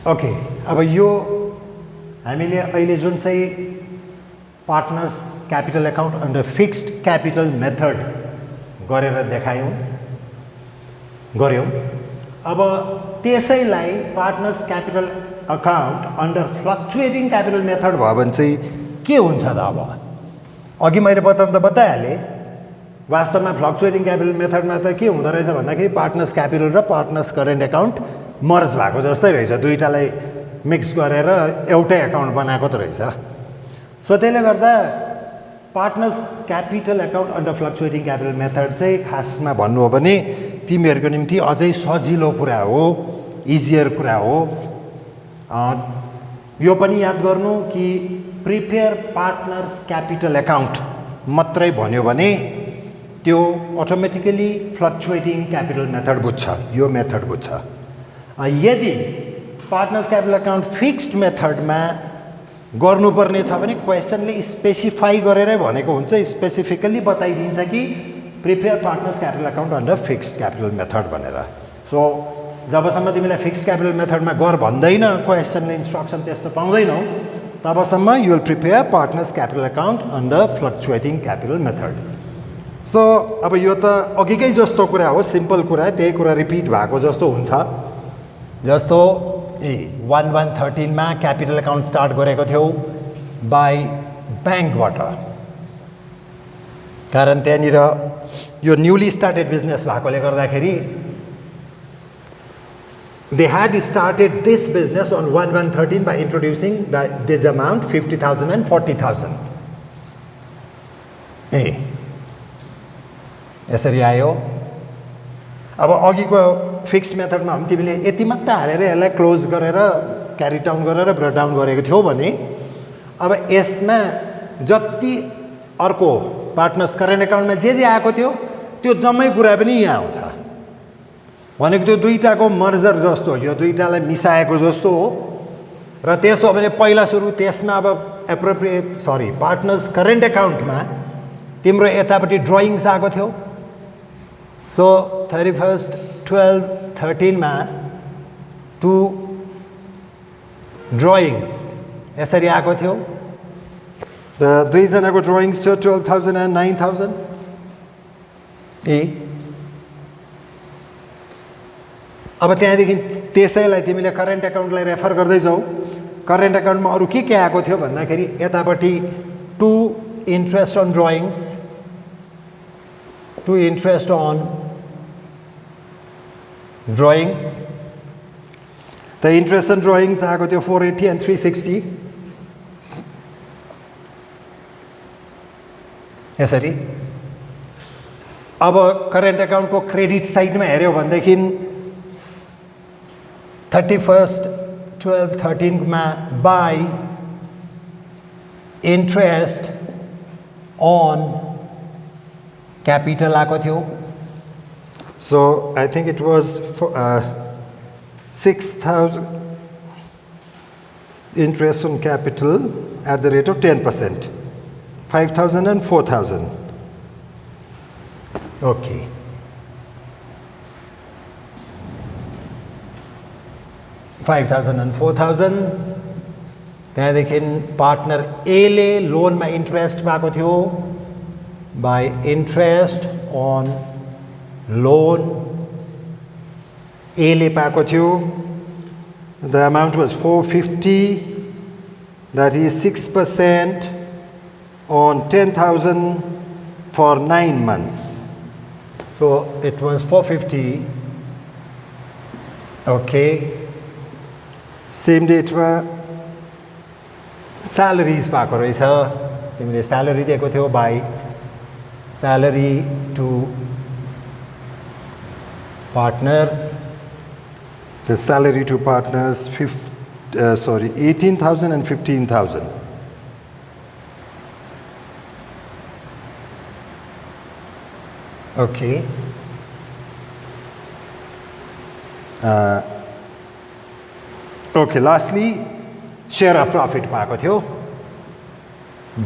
Okay, अब यो हामीले अहिले जुन चाहिँ partners capital account under fixed capital method गरेर गऱ्यौँ। अब त्यसैलाई partners capital account under fluctuating capital method भयो भने चाहिँ के हुन्छ त? अब अघि मैले बताइहालेँ, वास्तवमा फ्लक्चुएटिङ क्यापिटल मेथडमा त के हुँदो रहेछ भन्दाखेरि पार्टनर्स क्यापिटल र पार्टनर्स करेन्ट एकाउन्ट मर्ज भएको जस्तै रहेछ, दुईटालाई मिक्स गरेर एउटै एकाउन्ट बनाएको त रहेछ। सो त्यसले गर्दा partners capital account under fluctuating capital method चाहिँ खासमा भन्नु हो भने तिमीहरूको निम्ति अझै सजिलो कुरा हो, इजियर कुरा हो। यो पनि याद गर्नु कि प्रिपेयर पार्टनर्स क्यापिटल एकाउन्ट मात्रै भन्यो भने त्यो अटोमेटिकली फ्लक्चुएटिङ क्यापिटल मेथड बुझ्छ, यो मेथड बुझ्छ। यदि पार्टनर्स क्यापिटल एकाउन्ट फिक्स्ड मेथडमा गर्नुपर्ने छ भने क्वेसनले स्पेसिफाई गरेरै भनेको हुन्छ, स्पेसिफिकल्ली बताइदिन्छ कि prepare partners capital account under fixed capital method भनेर। सो जबसम्म तिमीलाई फिक्स्ड क्यापिटल मेथडमा गर भन्दैन, क्वेसनले इन्स्ट्रक्सन त्यस्तो पाउँदैनौ, तबसम्म you will prepare partners capital account under fluctuating capital method. So अब यो त अघिकै जस्तो कुरा हो, सिम्पल कुरा, त्यही कुरा रिपिट भएको जस्तो हुन्छ। जस्तो 1113 मा क्यापिटल एकाउन्ट स्टार्ट गरेको थियौ बाई ब्याङ्कबाट, कारण त्यहाँनिर यो न्युली स्टार्टेड बिजनेस भएकोले गर्दाखेरि they had started this business on 1113 by introducing this amount 50,000 and 40,000. यसरी आयो। अब अघिको फिक्स्ड मेथडमा हम तिमीले यति मात्रै हालेर यसलाई क्लोज गरेर क्यारी डाउन गरेर ब्रेक डाउन गरेको थियौ भने अब यसमा जति अर्को पार्टनर्स करेन्ट एकाउन्टमा जे आएको थियो त्यो जम्मै कुरा पनि यहाँ आउँछ। भनेको त्यो दुईटाको मर्जर जस्तो हो, यो दुईटालाई मिसाएको जस्तो हो। र त्यसो भने पहिला सुरु त्यसमा अब पार्टनर्स करेन्ट एकाउन्टमा तिम्रो यतापट्टि ड्रइङ्स आएको थियो। सो 31/12/13 मा 2 ड्रइङ्स यसरी आएको थियो। र दुईजनाको ड्रइङ्स थियो 12,000 and 9,000। अब त्यहाँदेखि त्यसैलाई तिमीले करेन्ट एकाउन्टलाई रेफर गर्दै जाऊ। करेन्ट एकाउन्टमा अरू के आएको थियो भन्दाखेरि यतापट्टि 2 interest on drawings, 2 interest on drawings. त इन्ट्रेस्ट अन ड्रइङ्स आएको थियो 480 and 360 यसरी। अब करेन्ट एकाउन्टको क्रेडिट साइडमा हेऱ्यौ भनेदेखि 31/12/13 मा बाई इन्ट्रेस्ट अन क्यापिटल आएको थियो। So I think it was 6,000 interest on capital at the rate of 10%, 5,000 and 4,000। Okay, $5,000 and 4,000। त्यहाँदेखि पार्टनर एले लोनमा इन्ट्रेस्ट पाएको थियो बाई इन्ट्रेस्ट अन लोन एले पाएको थियो। The amount was 450, that is 6% on 10,000 for 9 months. So it was 450. Okay. Same डेटमा salaries पाएको रहेछ, तिमीले स्यालेरी दिएको थियो by salary to partners. The salary to partners 18,000 and 15,000। Okay, okay, lastly share of profit पाएको थियो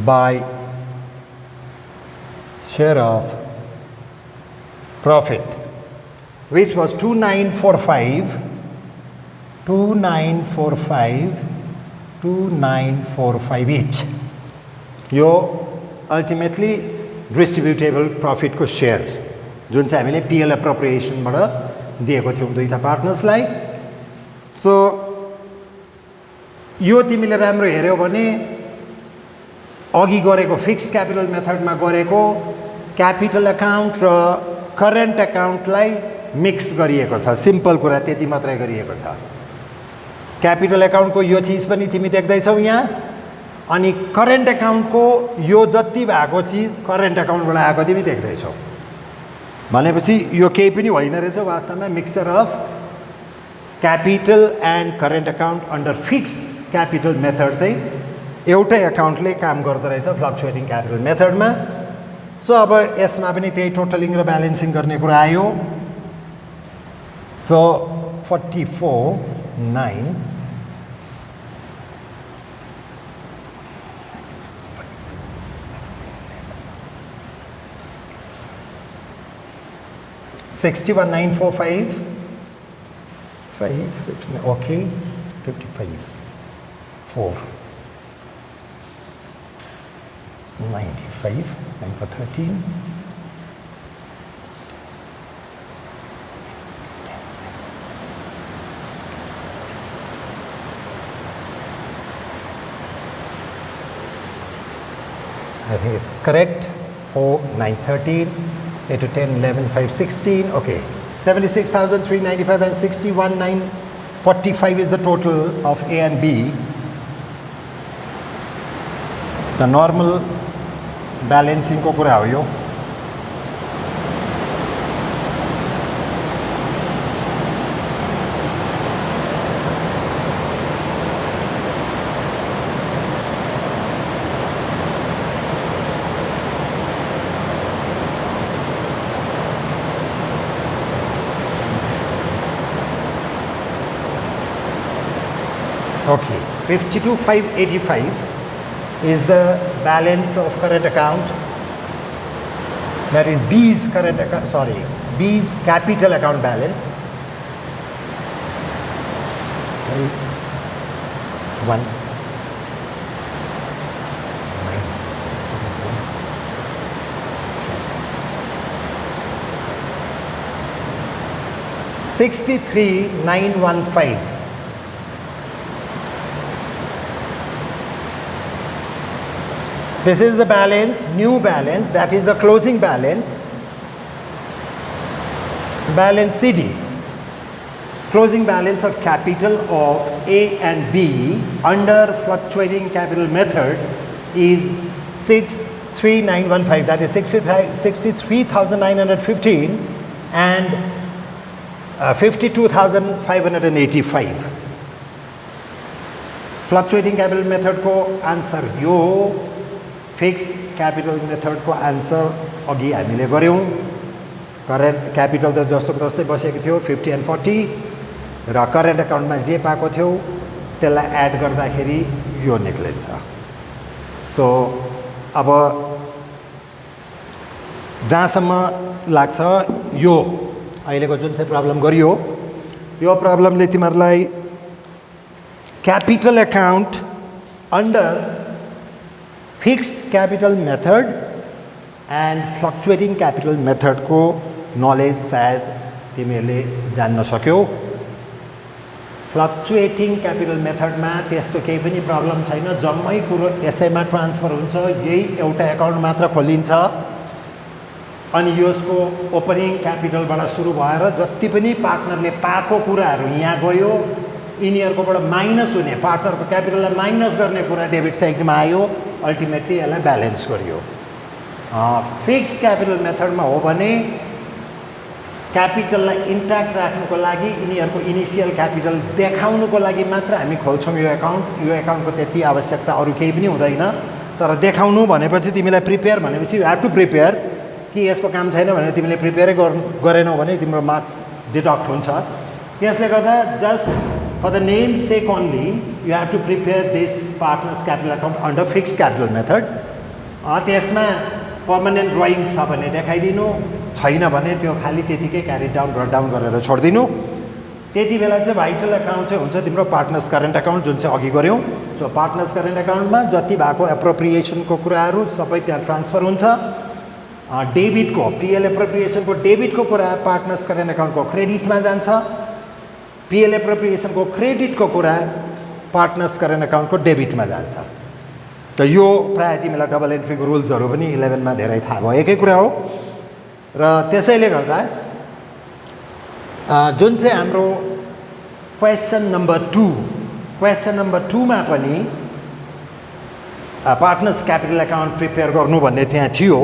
by share of profit which was 2945 2945 each यो ultimately distributable प्रफिटको सेयर जुन चाहिँ हामीले पिएल एप्रोप्रिएसनबाट दिएको थियौँ दुईटा पार्टनर्सलाई। सो यो तिमीले राम्रो हेऱ्यौ भने अघि गरेको फिक्स्ड क्यापिटल मेथडमा गरेको क्यापिटल एकाउन्ट र करेन्ट एकाउन्टलाई मिक्स गरिएको छ। सिम्पल कुरा त्यति मात्रै गरिएको छ। क्यापिटल एकाउन्टको यो चिज पनि तिमी देख्दैछौ यहाँ, अनि करेन्ट एकाउन्टको यो जति भएको चिज करेन्ट एकाउन्टबाट आएको तिमी देख्दैछौ। भनेपछि यो केही पनि होइन रहेछ वास्तवमा mixture of capital and current account under fixed capital method चाहिँ एउटै एकाउन्टले काम गर्दो रहेछ फ्लक्चुएटिङ क्यापिटल मेथडमा। सो अब यसमा पनि त्यही टोटलिङ र ब्यालेन्सिङ गर्ने कुरा आयो। So 44,9 61,945 okay 55 4 95 9 for 13 I think it's correct. 4 9 13 8 to 10 11 5 16 okay 76,395 and 61,945 is the total of A and B. The normal balancing को कुरा हो यो। Okay, 52,585 is the balance of current account. That is B's current account, sorry, B's capital account balance. 1 63,915. This is the balance, new balance, that is the closing balance. Balance CD, closing balance of capital of A and B under fluctuating capital method is 63,915, that is 63,915 and 52,585. Fluctuating capital method को answer यो, fixed capital मेथडको answer अघि हामीले गऱ्यौँ। Current capital त जस्तोको तस्तै बसेको थियो 50 and 40 र करेन्ट एकाउन्टमा जे पाएको थियो त्यसलाई एड गर्दाखेरि यो निक्लिन्छ। सो अब जहाँसम्म लाग्छ यो अहिलेको जुन चाहिँ प्रब्लम गरियो यो प्रब्लमले तिमीहरूलाई capital account under fixed capital method and fluctuating capital मेथडको नलेज सायद तिमीहरूले जान्न सक्यौ। फ्लक्चुएटिङ क्यापिटल मेथडमा त्यस्तो केही पनि प्रब्लम छैन, जम्मै कुरो यसैमा ट्रान्सफर हुन्छ, यही एउटा एकाउन्ट मात्र खोलिन्छ अनि यसको ओपनिङ क्यापिटलबाट सुरु भएर जति पनि पार्टनरले पाएको कुराहरू यहाँ गयो, यिनीहरूकोबाट माइनस हुने पार्टनरको क्यापिटललाई माइनस गर्ने कुरा डेबिट साइडमा आयो, अल्टिमेटली यसलाई ब्यालेन्स गरियो। फिक्स्ड क्यापिटल मेथडमा हो भने क्यापिटललाई इन्ट्याक्ट राख्नुको लागि यिनीहरूको इनिसियल क्यापिटल देखाउनुको लागि मात्र हामी खोल्छौँ यो एकाउन्ट। यो एकाउन्टको त्यति आवश्यकता अरू केही पनि हुँदैन, तर देखाउनु भनेपछि तिमीलाई प्रिपेयर भनेपछि यु हेभ टु प्रिपेयर कि यसको काम छैन भने तिमीले प्रिपेयरै गरेनौ भने तिम्रो मार्क्स डिडक्ट हुन्छ। त्यसले गर्दा just for the name sake only you have to prepare this partners capital account under fixed capital method. त्यसमा पर्मानेन्ट ड्रइङ छ भने देखाइदिनु, छैन भने त्यो खालि त्यतिकै क्यारी डाउन र डाउन गरेर छोडिदिनु। त्यति बेला चाहिँ भाइटल एकाउन्ट चाहिँ हुन्छ तिम्रो पार्टनर्स करेन्ट एकाउन्ट जुन चाहिँ अघि गऱ्यौँ। सो पार्टनर्स करेन्ट एकाउन्टमा जति भएको एप्रोप्रिएसनको कुराहरू सबै त्यहाँ ट्रान्सफर हुन्छ। डेबिटको पिएल एप्रोप्रिएसनको डेबिटको कुरा पार्टनर्स करेन्ट एकाउन्टको क्रेडिटमा जान्छ। पिएल एप्रोप्रिएसनको क्रेडिटको कुरा पार्टनर्स करेन्ट एकाउन्टको डेबिटमा जान्छ। त यो प्रायः तिमीलाई डबल एन्ट्रीको रुल्सहरू पनि 11मा धेरै थाहा भएकै कुरा हो। र त्यसैले गर्दा जुन चाहिँ हाम्रो क्वेसन नम्बर 2 मा पनि पार्टनर्स क्यापिटल एकाउन्ट प्रिपेयर गर्नु भन्ने त्यहाँ थियो।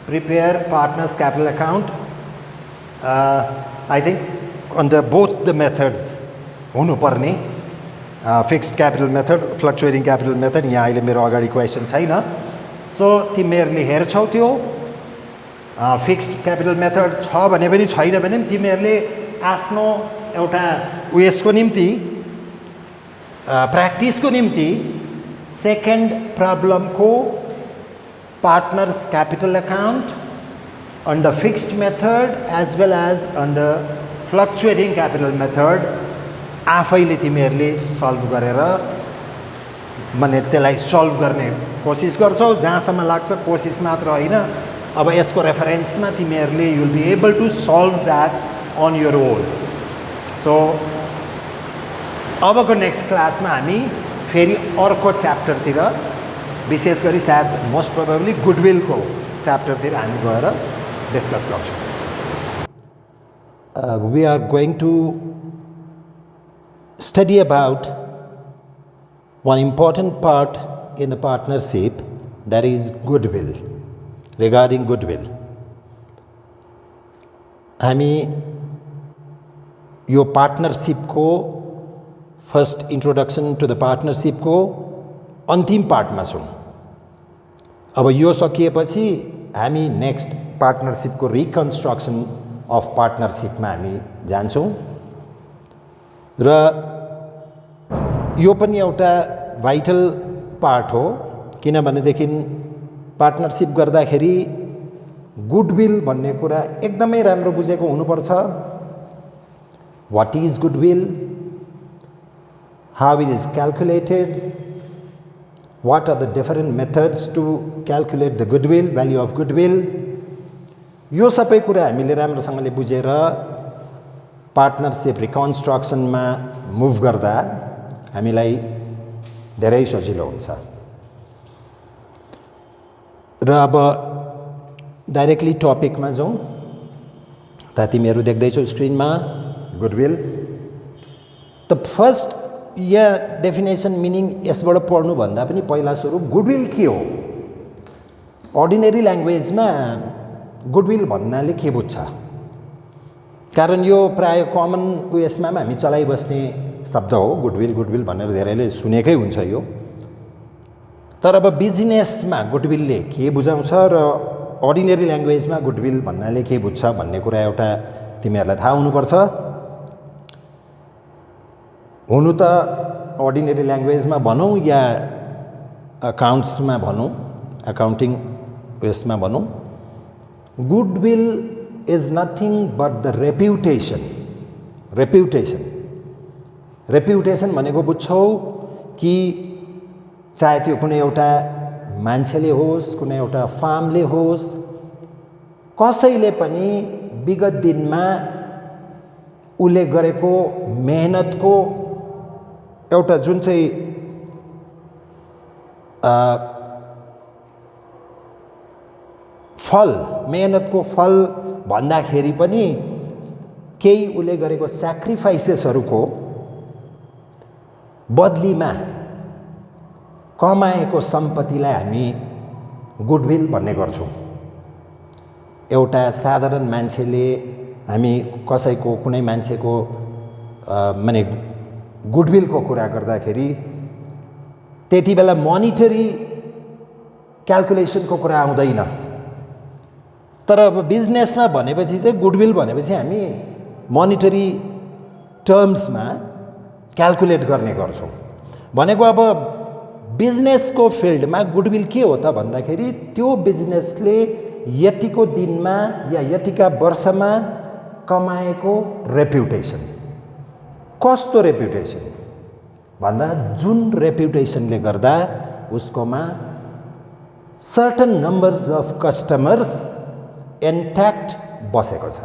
Prepare partners capital account I think under both the methods हुनुपर्ने, fixed capital method, fluctuating capital method. यहाँ अहिले मेरो अगाडि क्वेसन छैन। सो तिमीहरूले हेर्छौ त्यो फिक्स्ड क्यापिटल मेथड छ भने पनि छैन भने पनि तिमीहरूले आफ्नो एउटा उयसको निम्ति प्र्याक्टिसको निम्ति सेकेन्ड प्रब्लमको partners capital account under fixed method as well as under fluctuating capital method आफैले तिमीहरूले सल्भ गरेर माने त्यसलाई सल्भ गर्ने कोसिस गर्छौ। जहाँसम्म लाग्छ कोसिस मात्र होइन, अब यसको रेफरेन्समा तिमीहरूले you will be able to solve that on your own. So अबको नेक्स्ट क्लासमा हामी फेरि अर्को च्याप्टरतिर, विशेष गरी सायद मोस्ट प्रोबेबली गुडविलको च्याप्टरतिर हामी गएर डिस्कस गर्छौँ। We are going to study about one important part in the partnership, that is goodwill. Regarding goodwill, हामी यो पार्टनरशिप को first introduction to the partnership को अंतिम पार्टमा छौं। अब यो सकिएपछि हामी नेक्स्ट पार्टनरशिप को रिकन्स्ट्रक्सन अफ पार्टनरशिपमा हामी जान्छौं। र यो पनि एउटा भाइटल पार्ट हो, किनभनेदेखि पार्टनरशिप गर्दाखेरि गुडविल भन्ने कुरा एकदमै राम्रो बुझेको हुनुपर्छ। What is goodwill, how it is calculated, what are the different methods to calculate the goodwill, value of goodwill, यो सबै कुरा हामीले राम्रोसँगले बुझेर पार्टनरशिप रिकन्स्ट्रक्सनमा मुभ गर्दा हामीलाई धेरै सजिलो हुन्छ। र अब डाइरेक्टली टपिकमा जाउँ। त तिमीहरू देख्दैछौ स्क्रिनमा गुडविल। द फर्स्ट यहाँ डेफिनेसन मिनिङ यसबाट पढ्नुभन्दा पनि पहिला सुरु गुडविल के हो? अर्डिनरी ल्याङ्ग्वेजमा गुडविल भन्नाले के बुझ्छ? कारण यो प्राय कमन उयसमा हामी चलाइबस्ने शब्द हो गुडविल। गुडविल भनेर धेरैले सुनेकै हुन्छ यो। तर अब बिजनेसमा गुडविलले के बुझाउँछ र अर्डिनरी ल्याङ्ग्वेजमा गुडविल भन्नाले के बुझ्छ भन्ने कुरा एउटा तिमीहरूलाई थाहा हुनुपर्छ। हुनु त अर्डिनरी ल्याङ्ग्वेजमा भनौँ या अकाउन्ट्समा भनौँ, अकाउन्टिङ उयसमा भनौँ, goodwill is nothing but the reputation. Reputation भनेको बुझ्छौ कि चाहे त्यो कुनै एउटा मान्छेले होस्, कुनै एउटा फार्मले होस्, कसैले पनि विगत दिनमा उले गरेको मेहनतको एउटा जुन चाहिँ फल, मेहनतको फल भन्दाखेरि पनि केही उले गरेको स्याक्रिफाइसेसहरूको बदलीमा कमाएको सम्पत्तिलाई हामी गुडविल भन्ने गर्छौँ। एउटा साधारण मान्छेले हामी कसैको कुनै मान्छेको माने गुडविलको कुरा गर्दाखेरि त्यति बेला मोनिटरी क्याल्कुलेसनको कुरा आउँदैन। तर अब बिजनेसमा भनेपछि चाहिँ गुडविल भनेपछि हामी मोनिटरी टर्म्समा क्याल्कुलेट गर्ने गर्छौँ। भनेको अब बिजनेसको फिल्डमा गुडविल के हो त भन्दाखेरि त्यो बिजनेसले यतिको दिनमा या यतिका वर्षमा कमाएको रेप्युटेसन, कस्तो रेप्युटेसन भन्दा जुन रेप्युटेसनले गर्दा उसकोमा certain numbers of customers intact बसेको छ।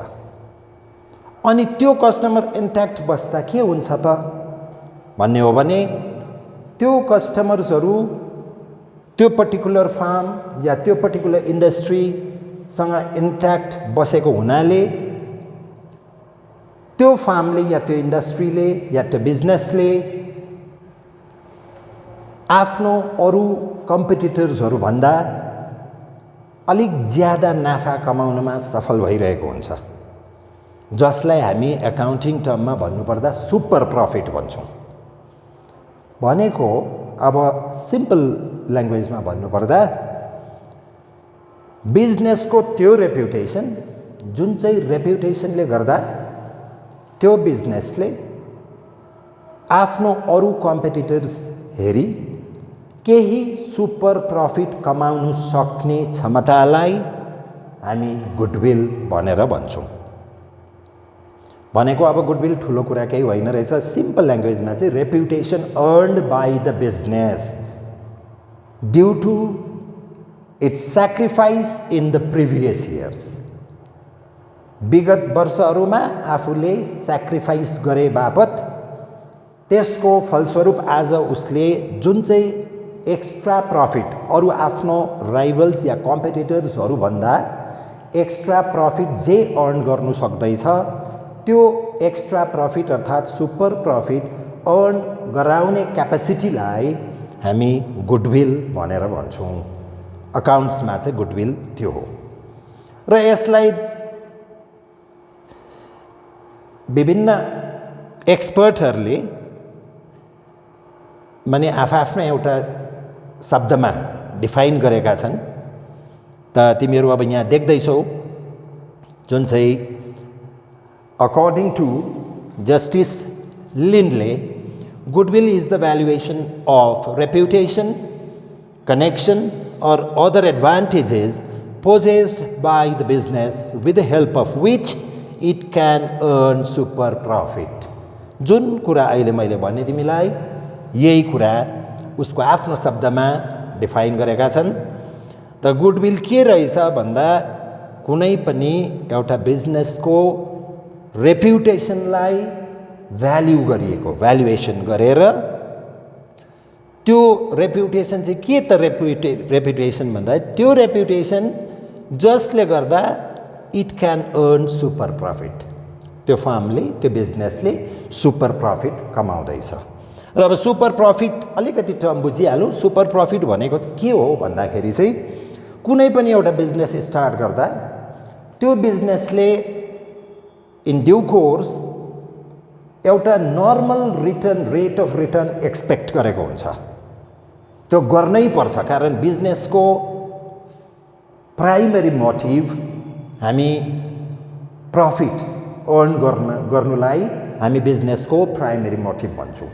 अनि त्यो कस्टमर इन्ट्याक्ट बस्दा के हुन्छ त भन्ने हो भने त्यो कस्टमर्सहरू त्यो पर्टिकुलर फार्म या त्यो पर्टिकुलर इन्डस्ट्रीसँग इन्ट्याक्ट बसेको हुनाले त्यो फार्मले या त्यो इन्डस्ट्रीले या त्यो बिजनेसले आफ्नो अरू कम्पिटिटर्सहरू भन्दा अलिक ज्यादा नाफा कमाउनमा सफल भइरहेको हुन्छ, जसलाई हामी एकाउन्टिङ टर्ममा भन्नुपर्दा सुपर प्रफिट भन्छौँ। भनेको अब सिम्पल ल्याङ्ग्वेजमा भन्नुपर्दा बिजनेसको त्यो रेप्युटेसन जुन चाहिँ रेप्युटेसनले गर्दा त्यो बिजनेसले आफ्नो अरू कम्पिटिटर्स हेरी केही सुपर प्रफिट कमाउन सक्ने क्षमतालाई हामी गुडविल भनेर भन्छौँ। भनेको अब गुडविल ठुलो कुरा केही होइन रहेछ। सिम्पल ल्याङ्ग्वेजमा चाहिँ reputation earned by the business due to its sacrifice in the previous years. विगत वर्षहरूमा आफूले स्याक्रिफाइस गरे बापत त्यसको फलस्वरूप आज उसले जुन चाहिँ एक्स्ट्रा प्रफिट अरू आफ्नो राइभल्स या कम्पिटिटर्सहरू भन्दा एक्स्ट्रा प्रफिट जे अर्न गर्नु सक्दैछ त्यो एक्स्ट्रा प्रफिट अर्थात् सुपर प्रफिट अर्न गराउने क्यापेसिटीलाई हामी गुडविल भनेर भन्छौँ। अकाउन्ट्समा चाहिँ गुडविल त्यो हो। र यसलाई विभिन्न एक्सपर्टहरूले माने आफआफ्नो एउटा शब्दमा डिफाइन गरेका छन्। त तिमीहरू अब यहाँ देख्दैछौ जुन चाहिँ according to justice Lindley goodwill is the valuation of reputation connection or other advantages possessed by the business with the help of which it can earn super profit। जुन कुरा अहिले मैले भने तिमीलाई यही कुरा उसको आफ्नो शब्दमा डिफाइन गरेका छन्। त गुडविल के रहेछ भन्दा कुनै पनि एउटा बिजनेसको रेप्युटेसनलाई भ्याल्यु गरिएको भ्यालुएसन गरेर त्यो रेप्युटेसन चाहिँ के त रेप्युटेसन भन्दा त्यो रेप्युटेसन जसले गर्दा it can earn super profit. त्यो फार्मले त्यो बिजनेसले सुपर प्रफिट कमाउँदैछ। र अब सुपर प्रफिट अलिकति टर्म बुझिहालौँ। सुपर प्रफिट भनेको चाहिँ के हो भन्दाखेरि चाहिँ कुनै पनि एउटा बिजनेस स्टार्ट गर्दा त्यो बिजनेसले इन ड्यू कोर्स एउटा normal return rate of return expect गरेको हुन्छ। त्यो गर्नै पर्छ, कारण बिजनेसको प्राइमेरी मोटिभ हामी प्रफिट अर्न गर्नुलाई हामी बिजनेसको प्राइमेरी मोटिभ भन्छौँ।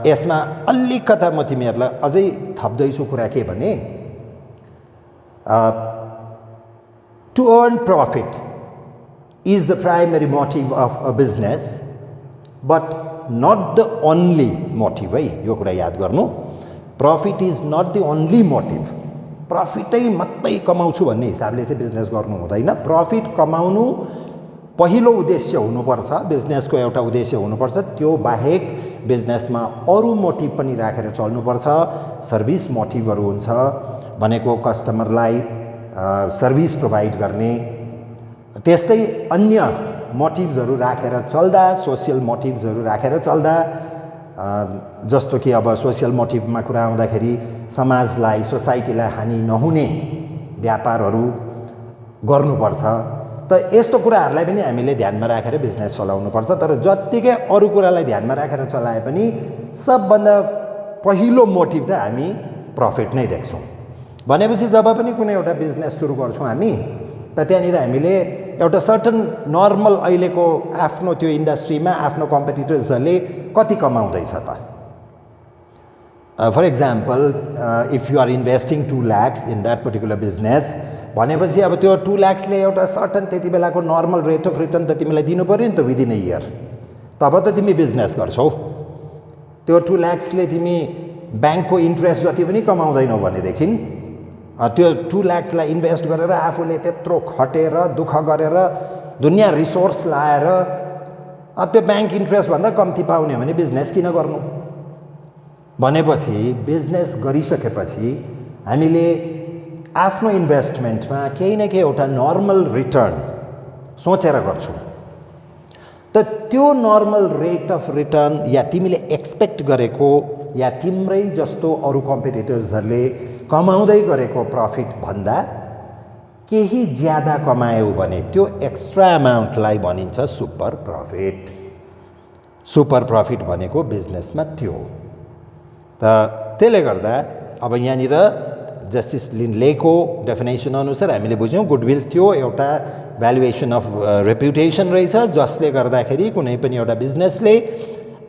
यसमा अलिकता म तिमीहरूलाई अझै थप्दैछु कुरा के भने to earn profit is the primary motive of a business but not the only motive. है, यो कुरा याद गर्नु। Profit is not the only motive. प्रफिटै मात्रै कमाउँछु भन्ने हिसाबले चाहिँ बिजनेस गर्नु हुँदैन। प्रफिट कमाउनु पहिलो उद्देश्य हुनुपर्छ, बिजनेसको एउटा उद्देश्य हुनुपर्छ। त्यो बाहेक बिजनेसमा अरू मोटिभ पनि राखेर चल्नुपर्छ। सर्भिस मोटिभहरू हुन्छ, भनेको कस्टमरलाई सर्भिस प्रोभाइड गर्ने। त्यस्तै अन्य मोटिभ्सहरू राखेर चल्दा, सोसियल मोटिभ्सहरू राखेर चल्दा, जस्तो कि अब सोसियल मोटिभमा कुरा आउँदाखेरि समाजलाई सोसाइटीलाई हानि नहुने व्यापारहरू गर्नुपर्छ। त यस्तो कुराहरूलाई पनि हामीले ध्यानमा राखेर बिजनेस चलाउनुपर्छ। तर जत्तिकै अरू कुरालाई ध्यानमा राखेर चलाए पनि सबभन्दा पहिलो मोटिभ त हामी प्रफिट नै देख्छौँ। भनेपछि जब पनि कुनै एउटा बिजनेस सुरु गर्छौँ हामी, त त्यहाँनिर हामीले एउटा सर्टन नर्मल अहिलेको आफ्नो त्यो इन्डस्ट्रीमा आफ्नो कम्पिटिटर्सहरूले कति कमाउँदैछ त। For example if you are investing 2 lakhs in that particular business भनेपछि अब त्यो 2 lakhsले एउटा सर्टन त्यति बेलाको नर्मल रेट अफ रिटर्न त तिमीलाई दिनु पऱ्यो नि त विदिन अ इयर। तब त तिमी बिजनेस गर्छौ। त्यो 2 लाखले तिमी ब्याङ्कको इन्ट्रेस्ट जति पनि कमाउँदैनौ भनेदेखि त्यो 2 लाखलाई इन्भेस्ट गरेर आफूले त्यत्रो खटेर दुःख गरेर दुनियाँ रिसोर्स लाएर त्यो ब्याङ्क इन्ट्रेस्टभन्दा कम्ती पाउने भने बिजनेस किन गर्नु भनेपछि बिजनेस गरिसकेपछि हामीले आफ्नो इन्भेस्टमेन्टमा केही न केही एउटा नर्मल रिटर्न सोचेर गर्छौँ। त त्यो नर्मल रेट अफ रिटर्न या तिमीले एक्सपेक्ट गरेको या तिम्रै जस्तो अरू कम्पिटिटर्सहरूले कमाउँदै गरेको प्रफिट भन्दा केही ज्यादा कमायौ भने त्यो एक्स्ट्रा अमाउन्टलाई भनिन्छ सुपर प्रफिट। सुपर प्रफिट भनेको बिजनेसमा त्यो हो। त त्यसले गर्दा अब यहाँनिर जस्टिस लिन्लेको डेफिनेसन अनुसार हामीले बुझ्यौँ गुडविल त्यो एउटा भ्यालुएसन अफ रेप्युटेसन रहेछ जसले गर्दाखेरि कुनै पनि एउटा बिजनेसले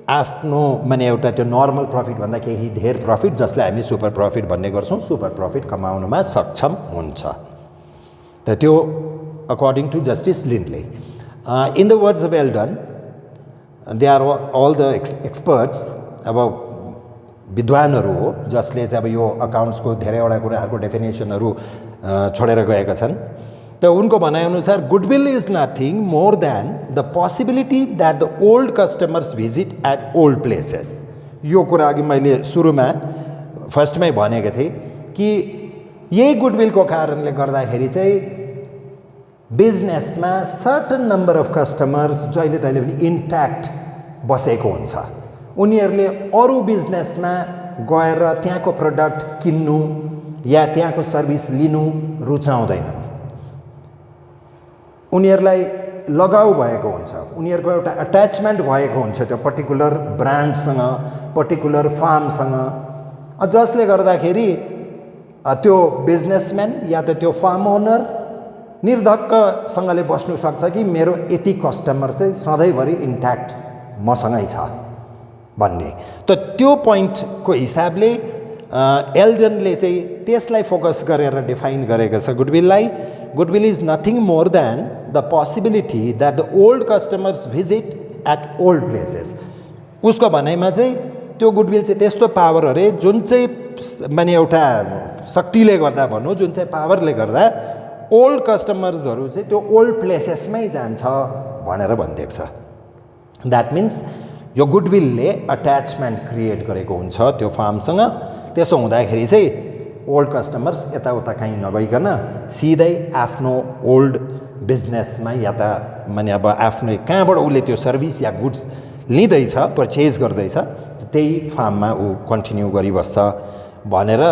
आफ्नो माने एउटा त्यो नर्मल प्रफिटभन्दा केही धेर प्रफिट जसलाई हामी सुपर प्रफिट भन्ने गर्छौँ सुपर प्रफिट कमाउनमा सक्षम हुन्छ। त त्यो according to justice Lindley in the words of Eldon they are all the experts अब विद्वानहरू हो जसले चाहिँ अब यो अकाउन्ट्सको धेरैवटा कुराहरूको डेफिनेसनहरू छोडेर गएका छन्। त उनको भनाइअनुसार goodwill is nothing more than the possibility that the old customers visit at old places. यो कुरा अघि मैले सुरुमा फर्स्टमै भनेको थिएँ कि यही गुडविलको कारणले गर्दाखेरि चाहिँ बिजनेसमा सर्टन नम्बर अफ कस्टमर्स जहिले तहिले पनि इन्ट्याक्ट बसेको हुन्छ। उनीहरूले अरू बिजनेसमा गएर त्यहाँको प्रडक्ट किन्नु या त्यहाँको सर्भिस लिनु रुचाउँदैनन्। उनीहरूलाई लगाउ भएको हुन्छ, उनीहरूको एउटा अट्याचमेन्ट भएको हुन्छ त्यो पर्टिकुलर ब्रान्डसँग पर्टिकुलर फार्मसँग जसले गर्दाखेरि त्यो बिजनेसम्यान या त त्यो फार्म ओनर निर्धक्कसँगले बस्नु सक्छ कि मेरो यति कस्टमर चाहिँ सधैँभरि इन्ट्याक्ट मसँगै छ भन्ने। त त्यो पोइन्टको हिसाबले एल्डनले चाहिँ त्यसलाई फोकस गरेर डिफाइन गरेको छ गुडविललाई। Goodwill is nothing more than the possibility that the old customers visit at old places. उसको भनाइमा चाहिँ त्यो गुडविल चाहिँ त्यस्तो पावर अरे जुन चाहिँ माने एउटा शक्तिले गर्दा भनौँ जुन चाहिँ पावरले गर्दा ओल्ड कस्टमर्सहरू चाहिँ त्यो ओल्ड प्लेसेसमै जान्छ भनेर भनिदिएको छ। द्याट मिन्स यो गुडविलले अट्याचमेन्ट क्रिएट गरेको हुन्छ त्यो फार्मसँग। त्यसो हुँदाखेरि चाहिँ ओल्ड कस्टमर्स यताउता कहीँ नगइकन सिधै आफ्नो ओल्ड बिजनेसमा या त माने अब आफ्नो कहाँबाट उसले त्यो सर्भिस या गुड्स लिँदैछ पर्चेज गर्दैछ त्यही फार्ममा ऊ कन्टिन्यू गरिबस्छ भनेर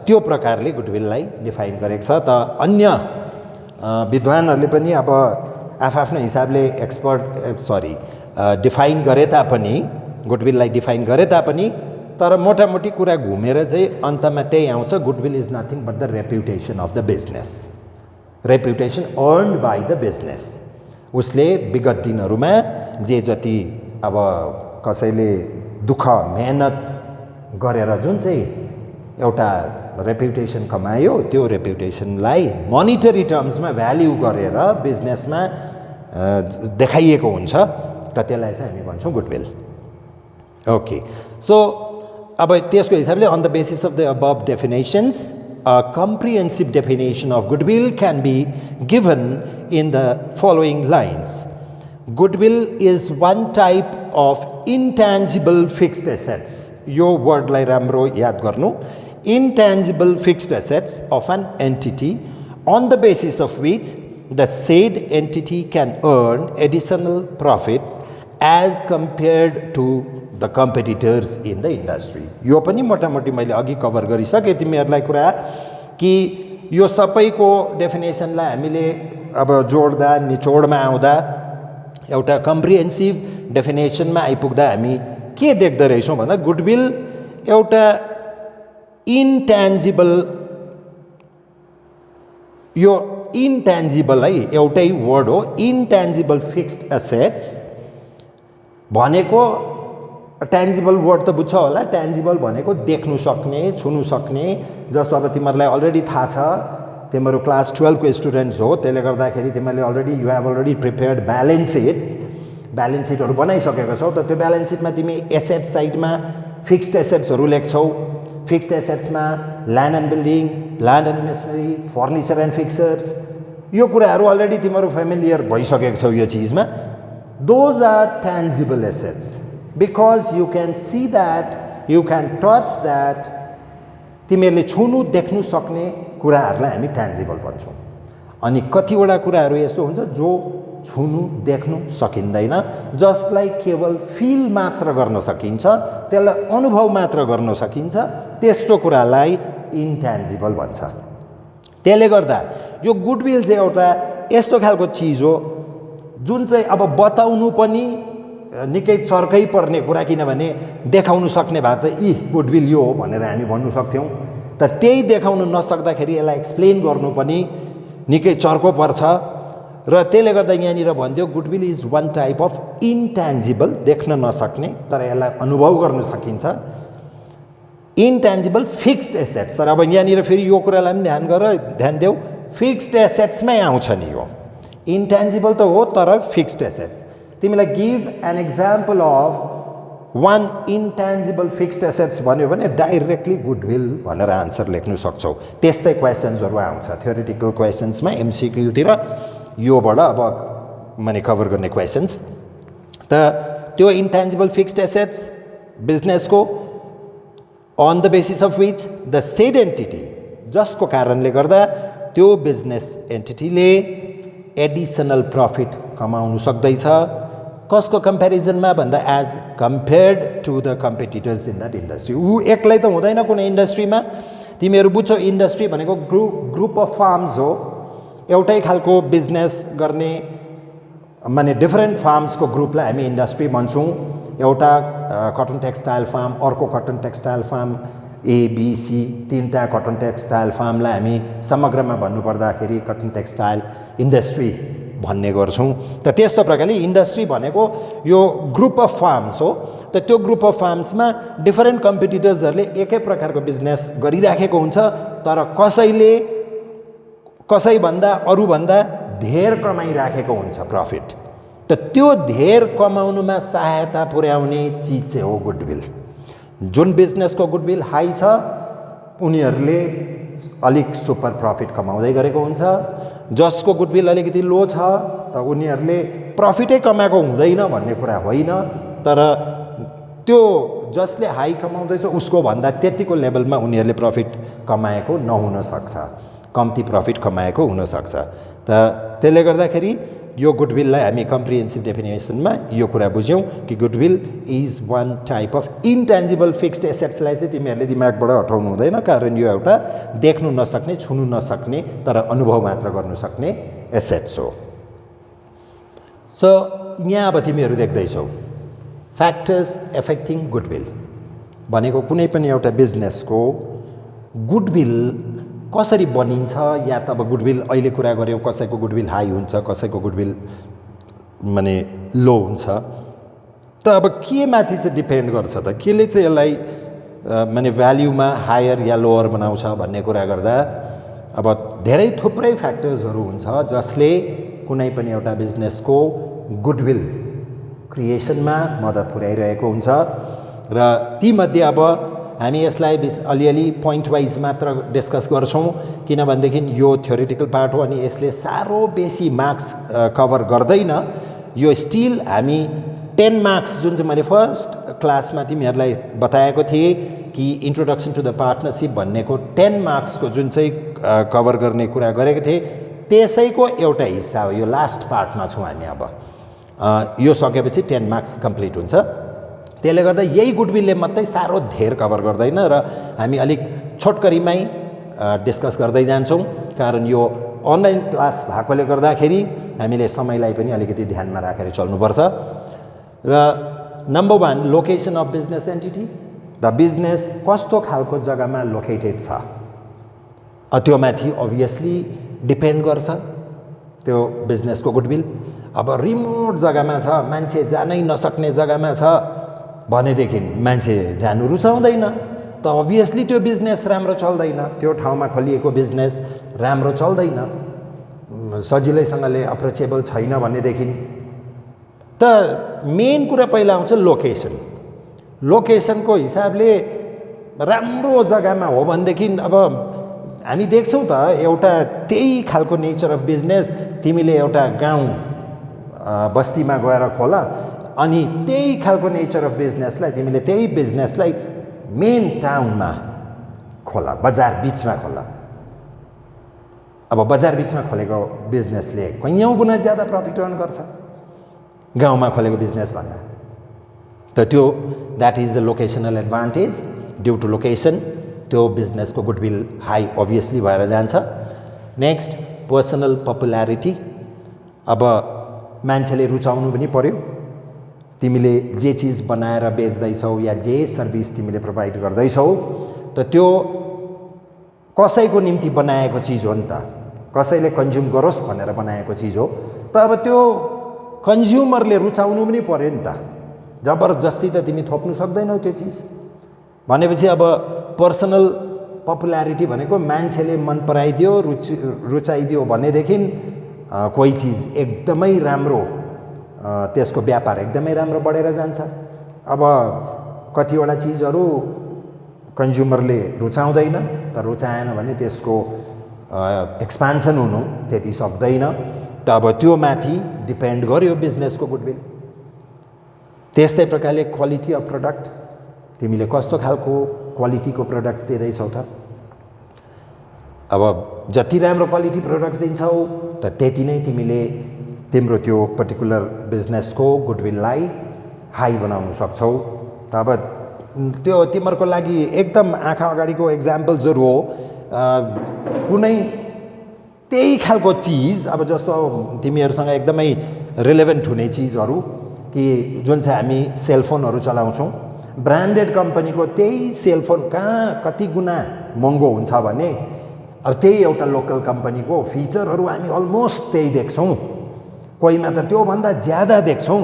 त्यो प्रकारले गुडविललाई डिफाइन गरेको छ। त अन्य विद्वानहरूले पनि अब आफ्नो हिसाबले डिफाइन गरे तापनि गुडविललाई डिफाइन गरे तापनि तर मोटामोटी कुरा घुमेर चाहिँ अन्तमा त्यही आउँछ goodwill is nothing but the reputation of the business. Reputation earned by the business. उसले विगत दिनहरूमा जे जति अब कसैले दुःख मेहनत गरेर जुन चाहिँ एउटा रेप्युटेसन कमायो त्यो रेप्युटेसनलाई मोनिटरी टर्म्समा भ्याल्यु गरेर बिजनेसमा देखाइएको हुन्छ त त्यसलाई चाहिँ हामी भन्छौँ गुडविल। ओके सो अब त्यसको हिसाबले on the basis of the above definitions a comprehensive definition of goodwill can be given in the following lines. Goodwill is one type of intangible fixed assets. यो वर्डलाई राम्रो याद गर्नु। Intangible fixed assets of an entity on the basis of which the said entity can earn additional profits as compared to the competitors in the industry. यो पनि मोटामोटी मैले अघि कभर गरिसकेँ तिमीहरूलाई कुरा कि यो सबैको डेफिनेसनलाई हामीले अब जोड्दा निचोडमा आउँदा एउटा कम्प्रिहेन्सिभ डेफिनेसनमा आइपुग्दा हामी के देख्दो रहेछौँ भन्दा गुडविल एउटा इन्ट्यान्जिबल यो इन्ट्यान्जिबल है एउटै वर्ड हो इन्ट्यान्जिबल फिक्स्ड एसेट्स भनेको ट्यान्जिबल वर्ड त बुझ्छ होला। ट्यान्जिबल भनेको देख्नु सक्ने छुनु सक्ने जस्तो अब तिमीहरूलाई अलरेडी थाहा छ तिमीहरू क्लास 12 को स्टुडेन्ट्स हो त्यसले गर्दाखेरि तिमीहरूले already you have already prepared balance seat balance सिटहरू बनाइसकेको छौ त त्यो ब्यालेन्स सिटमा तिमी एसेट साइडमा फिक्स्ड एसेट्सहरू लेख्छौ फिक्स्ड एसेट्समा land and building land and machinery furniture and fixtures यो कुराहरू अलरेडी तिमीहरू फेमिलियर भइसकेको छौ यो चिजमा those are tangible assets because you can see that you can touch that तिमीहरूले छुनु देख्नु सक्ने कुराहरूलाई हामी ट्यान्जिबल भन्छौँ अनि कतिवटा कुराहरू यस्तो हुन्छ जो छुनु देख्नु सकिँदैन जसलाई केवल फिल मात्र गर्न सकिन्छ त्यसलाई अनुभव मात्र गर्न सकिन्छ त्यस्तो कुरालाई इन्ट्यान्जिबल भन्छ त्यसले गर्दा यो गुडविल चाहिँ एउटा यस्तो खालको चिज हो जुन चाहिँ अब बताउनु पनि निकै चर्कै पर्ने कुरा किनभने देखाउनु सक्ने भए त गुडविल यो हो भनेर हामी भन्नु सक्थ्यौँ तर त्यही देखाउनु नसक्दाखेरि यसलाई एक्सप्लेन गर्नु पनि निकै चर्को पर्छ र त्यसले गर्दा यहाँनिर भन्थ्यो goodwill is one type of intangible देख्न नसक्ने तर यसलाई अनुभव गर्न सकिन्छ इन्ट्यान्जिबल फिक्स्ड एसेट्स तर अब यहाँनिर फेरि यो कुरालाई पनि ध्यान देऊ फिक्स्ड एसेट्समै आउँछ नि यो इन्ट्यान्जिबल त हो तर फिक्स्ड एसेट्स तिमीलाई give an example of one intangible fixed assets भन्यो भने डाइरेक्टली गुडविल भनेर आन्सर लेख्न सक्छौ त्यस्तै क्वेसन्सहरू आउँछ थ्योरिटिकल क्वेसन्समा एमसिक्यूतिर योबाट अब मैले कभर गर्ने क्वेसन्स त त्यो इन्ट्यान्जिबल फिक्स्ड एसेट्स बिजनेसको on the basis of which the said entity जसको कारणले गर्दा त्यो बिजनेस एन्टिटीले एडिसनल प्रफिट कमाउनु सक्दैछ कसको कम्पेरिजनमा भन्दा as compared to the competitors in that industry ऊ एक्लै त हुँदैन कुनै इन्डस्ट्रीमा तिमीहरू बुझ्छौ इन्डस्ट्री भनेको ग्रुप अफ फार्म्स हो एउटै खालको बिजनेस गर्ने माने डिफरेन्ट फार्म्सको ग्रुपलाई हामी इन्डस्ट्री भन्छौँ एउटा कटन टेक्सटाइल फार्म अर्को कटन टेक्सटाइल फार्म एबिसी तीनटा कटन टेक्सटाइल फार्मलाई हामी समग्रमा भन्नुपर्दाखेरि कटन टेक्सटाइल इन्डस्ट्री भन्ने गर्छौँ त त्यस्तो प्रकारले इन्डस्ट्री भनेको यो ग्रुप अफ फार्म्स हो त त्यो ग्रुप अफ फार्म्समा डिफरेन्ट कम्पिटिटर्सहरूले एकै प्रकारको बिजनेस गरिराखेको हुन्छ तर कसैभन्दा अरूभन्दा धेर कमाइराखेको हुन्छ प्रफिट त त्यो धेर कमाउनुमा सहायता पुर्याउने चिज चाहिँ हो गुडविल जुन बिजनेसको गुडविल हाई छ उनीहरूले अलिक सुपर प्रफिट कमाउँदै गरेको हुन्छ जसको गुडविल अलिकति लो छ त उनीहरूले प्रफिटै कमाएको हुँदैन भन्ने कुरा होइन तर त्यो जसले हाई कमाउँदैछ उसको भन्दा त्यतिको लेभलमा उनीहरूले प्रफिट कमाएको नहुन सक्छ कम्ती प्रफिट कमाएको हुनसक्छ त त्यसले गर्दाखेरि यो गुडविललाई हामी कम्प्रिहेन्सिभ डेफिनेसनमा यो कुरा बुझ्यौँ कि goodwill is one type of intangible fixed एसेट्सलाई चाहिँ तिमीहरूले दिमागबाट हटाउनु हुँदैन कारण यो एउटा देख्नु नसक्ने छुनु नसक्ने तर अनुभव मात्र गर्नु सक्ने एसेट्स हो सो यहाँ अब तिमीहरू देख्दैछौ फ्याक्टर्स एफेक्टिङ गुडविल भनेको कुनै पनि एउटा बिजनेसको गुडविल कसरी बनिन्छ या त अब गुडविल अहिले कुरा गऱ्यौँ कसैको गुडविल हाई हुन्छ कसैको गुडविल माने लो हुन्छ त अब के माथि चाहिँ डिपेन्ड गर्छ त केले चाहिँ यसलाई माने भ्याल्युमा हायर या लोवर बनाउँछ भन्ने कुरा गर्दा अब धेरै थुप्रै फ्याक्टर्सहरू हुन्छ जसले कुनै पनि एउटा बिजनेसको गुडविल क्रिएसनमा मद्दत पुर्याइरहेको हुन्छ र तीमध्ये अब हामी यसलाई अलिअलि पोइन्ट वाइज मात्र डिस्कस गर्छौँ किनभनेदेखि यो थ्योरिटिकल पार्ट हो अनि यसले साह्रो बेसी मार्क्स कभर गर्दैन यो स्टिल हामी 10 मार्क्स जुन चाहिँ मैले फर्स्ट क्लासमा तिमीहरूलाई बताएको थिएँ कि इन्ट्रोडक्सन टु द पार्टनरसिप भन्नेको 10 मार्क्सको जुन चाहिँ कभर गर्ने कुरा गरेको थिएँ त्यसैको एउटा हिस्सा हो यो लास्ट पार्टमा छौँ हामी अब यो सकेपछि 10 मार्क्स कम्प्लिट हुन्छ त्यसले गर्दा यही गुडविलले मात्रै साह्रो धेर कभर गर्दैन र हामी अलिक छोटकरीमै डिस्कस गर्दै जान्छौँ कारण यो अनलाइन क्लास भएकोले गर्दाखेरि हामीले समयलाई पनि अलिकति ध्यानमा राखेर चल्नुपर्छ र number 1 location of business entity the business कस्तो खालको जग्गामा लोकेटेड छ त्यो माथि अभियसली डिपेन्ड गर्छ त्यो बिजनेसको गुडविल अब रिमोट जग्गामा छ मान्छे जानै नसक्ने जग्गामा छ भनेदेखि मान्छे जानु रुचाउँदैन त अभियसली त्यो बिजनेस राम्रो चल्दैन त्यो ठाउँमा खोलिएको बिजनेस राम्रो चल्दैन सजिलैसँगले अप्रोचेबल छैन भनेदेखि त मेन कुरा पहिला आउँछ लोकेसन। लोकेसनको हिसाबले राम्रो जग्गामा हो भनेदेखि अब हामी देख्छौँ त एउटा त्यही खालको नेचर अफ बिजनेस तिमीले एउटा गाउँ बस्तीमा गएर खोल, अनि त्यही खालको नेचर अफ बिजनेसलाई तिमीले त्यही बिजनेसलाई मेन टाउनमा खोला, बजार बिचमा खोला। अब बजार बिचमा खोलेको बिजनेसले कैयौँ गुणा ज्यादा प्रफिट अर्न गर्छ गाउँमा खोलेको बिजनेस भन्दा। त त्यो that is the locational advantage. Due to location त्यो बिजनेसको गुडविल हाई अभियसली भएर जान्छ। Next personal popularity. अब मान्छेले रुचाउनु पनि पर्यो। तिमीले जे चिज बनाएर बेच्दैछौ या जे सर्भिस तिमीले प्रोभाइड गर्दैछौ त त्यो कसैको निम्ति बनाएको चिज हो नि त, कसैले कन्ज्युम गरोस् भनेर बनाएको चिज हो। त अब त्यो कन्ज्युमरले रुचाउनु पनि पर्यो नि त। जबरजस्ती त तिमी थप्नु सक्दैनौ त्यो चिज भनेपछि अब पर्सनल पपुल्यारिटी भनेको मान्छेले मन पराइदियो, रुचाइदियो भनेदेखि कोही चिज एकदमै राम्रो, त्यसको व्यापार एकदमै राम्रो बढेर जान्छ। अब कतिवटा चिजहरू कन्ज्युमरले रुचाउँदैन, तर रुचाएन भने त्यसको एक्सपान्सन हुनु त्यति सक्दैन। त अब त्यो माथि डिपेन्ड गर्यो बिजनेसको गुडविल। त्यस्तै प्रकारले क्वालिटी अफ प्रडक्ट, तिमीले कस्तो खालको क्वालिटीको प्रोडक्ट्स दिँदैछौ त। अब जति राम्रो क्वालिटी प्रोडक्ट्स दिन्छौ त त्यति नै तिमीले तिम्रो त्यो पर्टिकुलर बिजनेसको गुडविललाई हाई बनाउन सक्छौ। त अब त्यो तिमीहरूको लागि एकदम आँखा अगाडिको एक्जाम्पल्सहरू हो। कुनै त्यही खालको चिज, अब जस्तो तिमीहरूसँग एकदमै रिलेभेन्ट हुने चिजहरू कि जुन चाहिँ हामी सेलफोनहरू चलाउँछौँ, ब्रान्डेड कम्पनीको त्यही सेलफोन कहाँ कति गुणा महँगो हुन्छ भने अब त्यही एउटा लोकल कम्पनीको फिचरहरू हामी अलमोस्ट त्यही देख्छौँ, कोहीमा त त्योभन्दा ज्यादा देख्छौँ,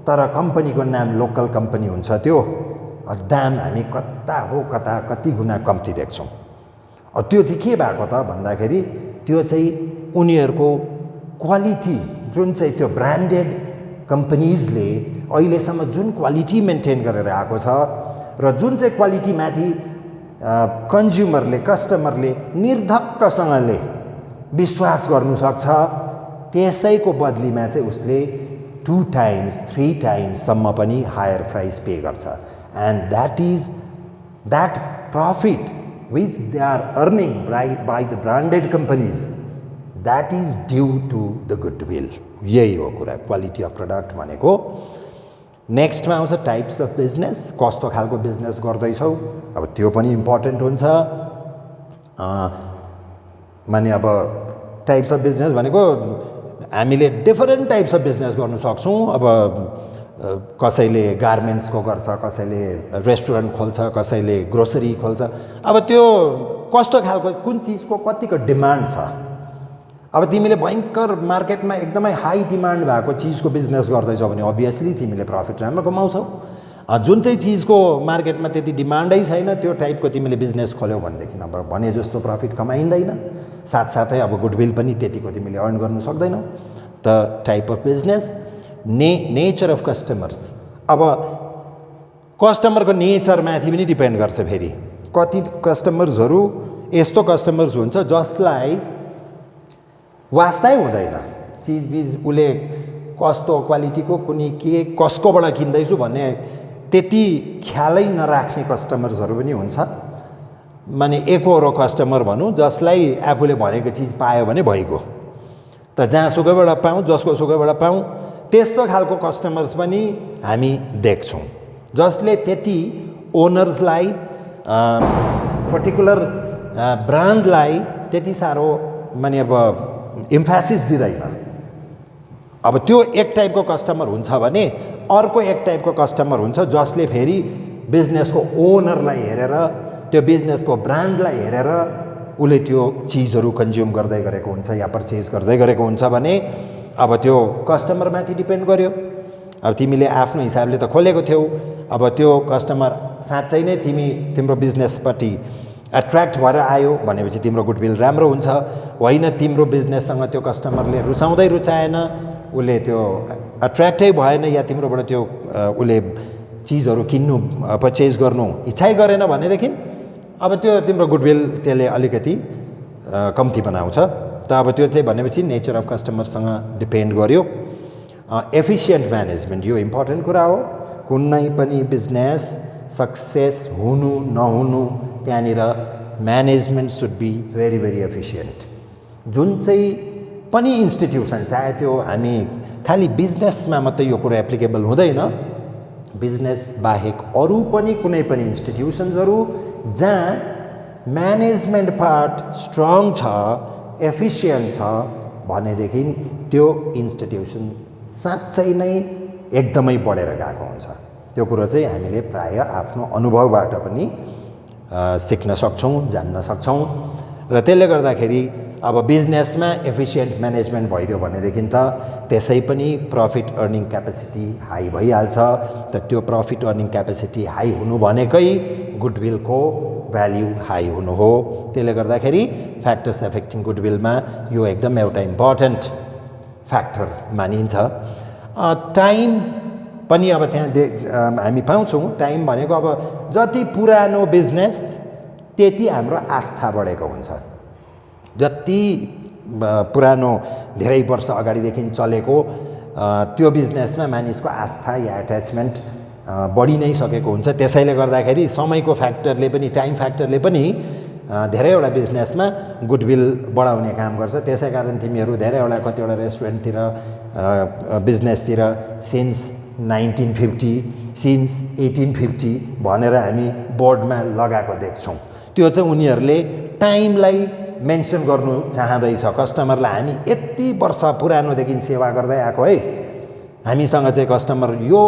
तर कम्पनीको नाम लोकल कम्पनी हुन्छ। त्यो दाम हामी कता हो कता कति गुणा कम्ती देख्छौँ। त्यो चाहिँ के भएको त भन्दाखेरि त्यो चाहिँ उनीहरूको क्वालिटी, जुन चाहिँ त्यो ब्रान्डेड कम्पनीजले अहिलेसम्म जुन क्वालिटी मेन्टेन गरेर आएको छ र जुन चाहिँ क्वालिटीमाथि कन्ज्युमरले, कस्टमरले निर्धक्कसँगले विश्वास गर्नु सक्छ, त्यसैको बदलीमा चाहिँ उसले 2 times 3 times सम्म पनि हायर प्राइस पे गर्छ। And that profit which they are earning by the branded companies, that is due to the goodwill. यही हो कुरा क्वालिटी अफ प्रडक्ट भनेको। नेक्स्टमा आउँछ टाइप्स अफ बिजनेस। कस्तो खालको बिजनेस गर्दैछौ, अब त्यो पनि इम्पोर्टेन्ट हुन्छ। माने अब टाइप्स अफ बिजनेस भनेको हामीले डिफरेन्ट टाइप्स अफ बिजनेस गर्नु सक्छौँ। अब कसैले गार्मेन्ट्सको गर्छ, कसैले रेस्टुरेन्ट खोल्छ, कसैले ग्रोसरी खोल्छ। अब त्यो कस्तो खालको, कुन चिजको कतिको डिमान्ड छ। अब तिमीले भयङ्कर मार्केटमा एकदमै हाई डिमान्ड भएको चिजको बिजनेस गर्दैछौ भने अभियसली तिमीले प्रफिट राम्रो कमाउँछौ। जुन चाहिँ चिजको मार्केटमा त्यति डिमान्डै छैन त्यो टाइपको तिमीले बिजनेस खोल्यौ भनेदेखि अब भने जस्तो प्रफिट कमाइँदैन, साथसाथै अब गुडविल पनि त्यतिको तिमीले अर्न गर्नु सक्दैनौ। त type of business. Nature of customers. अब कस्टमरको नेचरमाथि पनि डिपेन्ड गर्छ। फेरि कति कस्टमर्सहरू यस्तो कस्टमर्स हुन्छ जसलाई वास्तै हुँदैन चिजबिज, उसले कस्तो क्वालिटीको कुनै के कसकोबाट किन्दैछु भन्ने त्यति ख्यालै नराख्ने कस्टमर्सहरू पनि हुन्छ। माने एकहोरो कस्टमर भनौँ, जसलाई आफूले भनेको चिज पायो भने भइगयो। त जहाँसुकैबाट पाऊँ, जसको सुकैबाट पाऊँ, त्यस्तो खालको कस्टमर्स पनि हामी देख्छौँ, जसले त्यति ओनर्सलाई, पर्टिकुलर ब्रान्डलाई त्यति साह्रो माने अब इम्फेसिस दिँदैन। अब त्यो एक टाइपको कस्टमर हुन्छ भने अर्को एक टाइपको कस्टमर हुन्छ जसले फेरि बिजनेसको ओनरलाई हेरेर, त्यो बिजनेसको ब्रान्डलाई हेरेर उसले त्यो चिजहरू कन्ज्युम गर्दै गरेको हुन्छ या पर्चेज गर्दै गरेको हुन्छ भने अब त्यो कस्टमरमाथि डिपेन्ड गर्यो। अब तिमीले आफ्नो हिसाबले त खोलेको थियौ, अब त्यो कस्टमर साँच्चै नै तिम्रो बिजनेसपट्टि एट्र्याक्ट भएर आयो भनेपछि तिम्रो गुडविल राम्रो हुन्छ। होइन तिम्रो बिजनेससँग त्यो कस्टमरले रुचाउँदै रुचाएन, उसले त्यो एट्र्याक्टै भएन या तिम्रोबाट त्यो उसले चिजहरू किन्नु पर्चेज गर्नु इच्छै गरेन भनेदेखि अब त्यो तिम्रो गुडविल त्यसले अलिकति कम्ती बनाउँछ। त अब त्यो चाहिँ भनेपछि नेचर अफ कस्टमरसँग डिपेन्ड गर्यो। एफिसिएन्ट म्यानेजमेन्ट यो इम्पोर्टेन्ट कुरा हो। कुनै पनि बिजनेस सक्सेस हुनु नहुनु त्यहाँनिर management should be very very efficient. जुन चाहिँ पनि इन्स्टिट्युसन चाहे त्यो हामी खालि बिजनेसमा मात्रै यो कुरा एप्लिकेबल हुँदैन, बिजनेस बाहेक अरू पनि कुनै पनि इन्स्टिट्युसन्सहरू जहाँ म्यानेजमेन्ट पार्ट स्ट्रङ छ, एफिसिएन्ट छ भनेदेखि त्यो इन्स्टिट्युसन साँच्चै नै एकदमै बढेर गएको हुन्छ। त्यो कुरो चाहिँ हामीले प्राय आफ्नो अनुभवबाट पनि सिक्न सक्छौँ, जान्न सक्छौँ। र त्यसले गर्दाखेरि अब बिजनेसमा एफिसिएन्ट म्यानेजमेन्ट भइदियो भनेदेखि त त्यसै पनि प्रफिट अर्निङ क्यापेसिटी हाई भइहाल्छ। त त्यो प्रफिट अर्निङ क्यापेसिटी हाई हुनु भनेकै गुडविलको भ्याल्यु हाई हुनु हो। त्यसले गर्दाखेरि फ्याक्टर्स एफेक्टिङ गुडविलमा यो एकदम एउटा इम्पोर्टेन्ट फ्याक्टर मानिन्छ। टाइम पनि अब त्यहाँ हामी पाउँछौँ। टाइम भनेको अब जति पुरानो बिजनेस त्यति हाम्रो आस्था बढेको हुन्छ। जति पुरानो धेरै वर्ष अगाडिदेखि चलेको त्यो बिजनेसमा मानिसको आस्था या एट्याचमेन्ट बढी नै सकेको हुन्छ। त्यसैले गर्दाखेरि समयको फ्याक्टरले पनि, टाइम फ्याक्टरले पनि धेरैवटा बिजनेसमा गुडविल बढाउने काम गर्छ। त्यसै कारण तिमीहरू धेरैवटा कतिवटा रेस्टुरेन्टतिर बिजनेसतिर सिन्स 1950 सिन्स 1850 भनेर हामी बोर्डमा लगाएको देख्छौँ। त्यो चाहिँ उनीहरूले टाइमलाई मेन्सन गर्नु चाहँदैछ कस्टमरलाई। हामी यति वर्ष पुरानोदेखि सेवा गर्दै आएको है, हामीसँग चाहिँ कस्टमर यो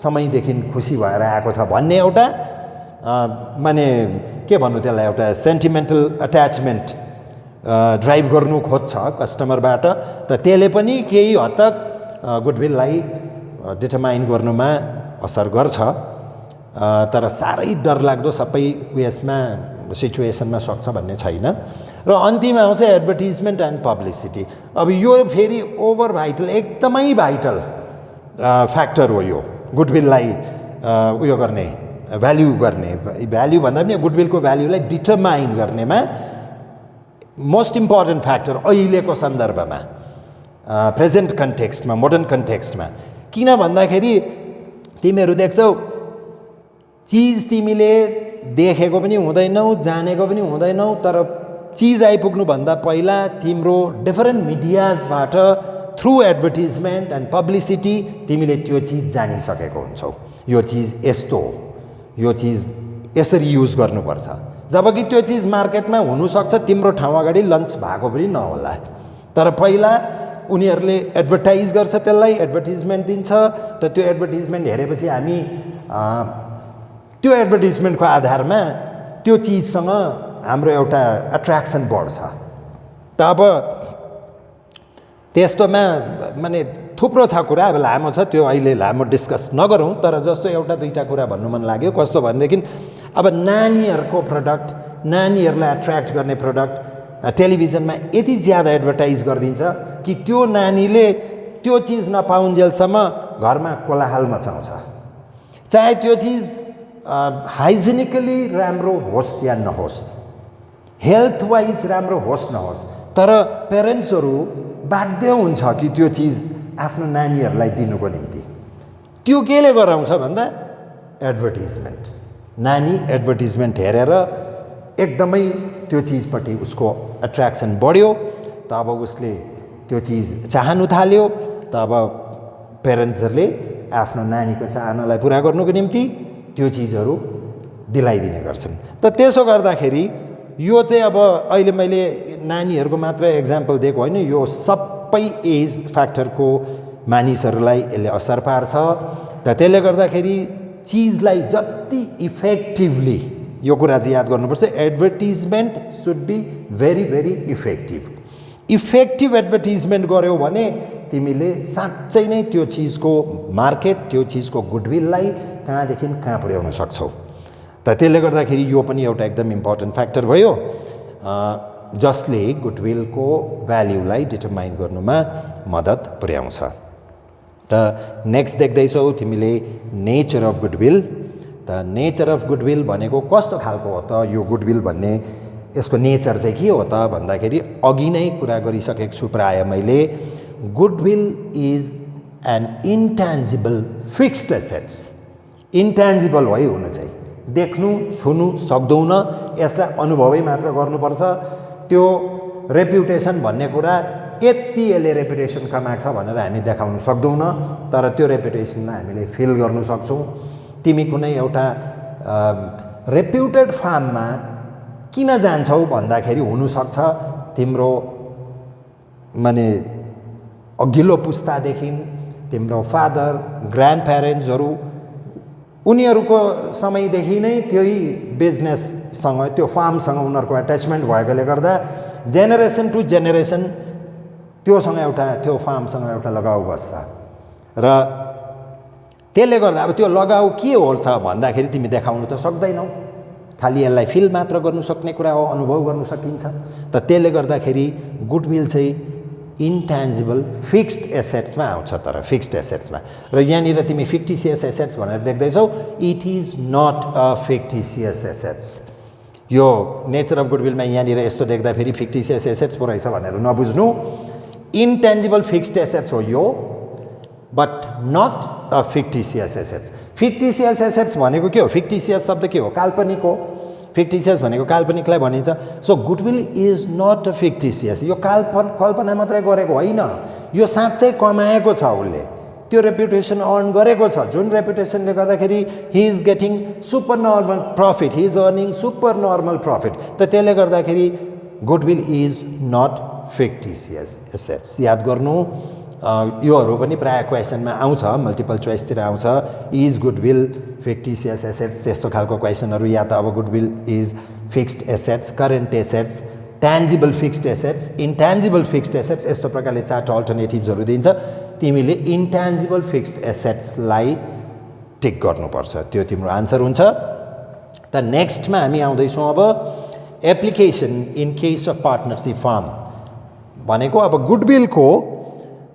समयदेखि खुसी भएर आएको छ भन्ने एउटा माने के भन्नु त्यसलाई, एउटा सेन्टिमेन्टल अट्याचमेन्ट ड्राइभ गर्नु खोज्छ कस्टमरबाट। त त्यसले पनि केही हद तक गुडविललाई डिटरमाइन गर्नुमा असर गर्छ। तर साह्रै डरलाग्दो सबै उयसमा सिचुएसनमा सक्छ भन्ने छैन। र अन्तिममा आउँछ एडभर्टिजमेन्ट एन्ड पब्लिसिटी। अब यो फेरि ओभर भाइटल, एकदमै भाइटल फ्याक्टर हो यो गुडविललाई उयो गर्ने, भ्याल्यु गर्ने। भ्याल्यु भन्दा पनि गुडविलको भ्याल्युलाई डिटरमाइन गर्नेमा मोस्ट इम्पोर्टेन्ट फ्याक्टर अहिलेको सन्दर्भमा, प्रेजेन्ट कन्टेक्स्टमा, मोडर्न कन्टेक्स्टमा। किन भन्दाखेरि तिमीहरू देख्छौ चिज तिमीले देखेको पनि हुँदैनौ, जानेको पनि हुँदैनौ, तर चिज आइपुग्नुभन्दा पहिला तिम्रो डिफरेन्ट मिडियाजबाट थ्रु एडभर्टिजमेन्ट एन्ड पब्लिसिटी तिमीले त्यो चिज जानिसकेको हुन्छौ। यो चिज यस्तो हो, यो चिज यसरी युज गर्नुपर्छ। जबकि त्यो चिज मार्केटमा हुनसक्छ तिम्रो ठाउँ अगाडि लन्च भएको पनि नहोला, तर पहिला उनीहरूले एडभर्टाइज गर्छ, त्यसलाई एडभर्टिजमेन्ट दिन्छ। त त्यो एडभर्टिजमेन्ट हेरेपछि हामी त्यो एडभर्टिजमेन्टको आधारमा त्यो चिजसँग हाम्रो एउटा एट्र्याक्सन बढ्छ। त अब त्यस्तोमा माने थुप्रो छ कुरा, अब लामो छ, त्यो अहिले लामो डिस्कस नगरौँ। तर जस्तो एउटा दुईवटा कुरा भन्नु मन लाग्यो। कस्तो भनेदेखि अब नानीहरूको प्रडक्ट, नानीहरूलाई एट्र्याक्ट गर्ने प्रडक्ट टेलिभिजनमा यति ज्यादा एडभर्टाइज गरिदिन्छ कि त्यो नानीले त्यो चिज नपाउन्जेलसम्म घरमा कोलाहल मचाउँछ। चाहे त्यो चिज हाइजेनिकली राम्रो होस् या नहोस्, हेल्थ वाइज राम्रो होस् नहोस्, तर पेरेन्ट्सहरू बाध्य हुन्छ कि त्यो चिज आफ्नो नानीहरूलाई दिनुको निम्ति। त्यो केले गराउँछ भन्दा एडभर्टिजमेन्ट। नानी एडभर्टिजमेन्ट हेरेर एकदमै त्यो चिजपट्टि उसको एट्र्याक्सन बढ्यो। त अब उसले त्यो चिज चाहनु थाल्यो। त अब पेरेन्ट्सहरूले आफ्नो नानीको चाहनालाई पुरा गर्नुको निम्ति त्यो चिजहरू दिलाइदिने गर्छन्। त त्यसो गर्दाखेरि यो चाहिँ अब अहिले मैले नानीहरूको मात्र एक्जाम्पल दिएको होइन, यो सबै एज फ्याक्टरको मानिसहरूलाई यसले असर पार्छ। त त्यसले गर्दाखेरि चिजलाई जति इफेक्टिभली, यो कुरा चाहिँ याद गर्नुपर्छ, advertisement should be very very effective. Effective advertisement गर्यौ भने तिमीले साँच्चै नै त्यो चिजको मार्केट, त्यो चिजको गुडविललाई कहाँदेखि कहाँ पुर्याउन सक्छौ। त त्यसले गर्दाखेरि यो पनि एउटा एकदम इम्पोर्टेन्ट फ्याक्टर भयो। जसले गुडविलको भ्याल्युलाई डिटरमाइन गर्नुमा मद्दत पुर्याउँछ। त नेक्स्ट देख्दैछौ तिमीले नेचर अफ गुडविल। त नेचर अफ गुडविल भनेको कस्तो खालको हो त यो गुडविल भन्ने यसको नेचर चाहिँ के हो त भन्दाखेरि अघि नै कुरा गरिसकेको छु प्राय मैले। Goodwill is an intangible fixed assets. Intangible है हुनु चाहिँ, देख्नु छुनु सक्दैनौँ, यसलाई अनुभवै मात्र गर्नुपर्छ। त्यो रेप्युटेसन भन्ने कुरा यति यसले रेप्युटेसन कमाएको छ भनेर हामी देखाउन सक्दैनौँ, तर त्यो रेप्युटेसनलाई हामीले फिल गर्नु सक्छौँ। तिमी कुनै एउटा रेप्युटेड फार्ममा किन जान्छौ भन्दाखेरि हुनसक्छ तिम्रो माने अघिल्लो पुस्तादेखि तिम्रो फादर ग्रान्ड प्यारेन्ट्सहरू उनीहरूको समयदेखि नै त्यही बिजनेससँग त्यो फार्मसँग उनीहरूको एट्याचमेन्ट भएकोले गर्दा जेनेरेसन टु जेनेरेसन त्योसँग एउटा त्यो फार्मसँग एउटा लगाउ बस्छ र त्यसले गर्दा अब त्यो लगाउ के हो त भन्दाखेरि तिमी देखाउनु त सक्दैनौ, खालि यसलाई फिल मात्र गर्नु सक्ने कुरा हो, अनुभव गर्नु सकिन्छ। त त्यसले गर्दाखेरि गुडविल चाहिँ इन्ट्यान्जिबल फिक्स्ड एसेट्समा आउँछ, तर फिक्स्ड एसेट्समा। र यहाँनिर तिमी फिक्टिसियस एसेट्स भनेर देख्दैछौ, it is not a fictitious assets. यो नेचर अफ गुडविलमा यहाँनिर यस्तो देख्दाखेरि फिक्टिसियस एसेट्स पो रहेछ भनेर नबुझ्नु। इन्ट्यान्जिबल फिक्स्ड एसेट्स हो यो, but not a fictitious assets. Fictitious assets भनेको के हो? फिक्टिसियस शब्द के हो? काल्पनिक हो। फिक्टिसियस भनेको काल्पनिकलाई भनिन्छ। So goodwill is not a fictitious. यो कल्पना मात्रै गरेको होइन, यो साँच्चै कमाएको छ उसले, त्यो रेप्युटेसन अर्न गरेको छ, जुन रेप्युटेसनले गर्दाखेरि he is getting super normal profit, he is earning super normal profit. त त्यसले गर्दाखेरि goodwill is not fictitious assets. याद गर्नु, योहरू पनि प्राय क्वेसनमा आउँछ, मल्टिपल चोइसतिर आउँछ। इज गुडविल फिक्टिसियस एसेट्स, त्यस्तो खालको क्वेसनहरू। या त अब goodwill is fixed assets, current assets, tangible fixed assets, intangible fixed assets, यस्तो प्रकारले 4 अल्टरनेटिभ्सहरू दिन्छ। तिमीले इन्ट्यान्जिबल फिक्स्ड एसेट्सलाई टिक गर्नुपर्छ, त्यो तिम्रो आन्सर हुन्छ। त नेक्स्टमा हामी आउँदैछौँ अब application in case of partnership firm भनेको अब गुडविलको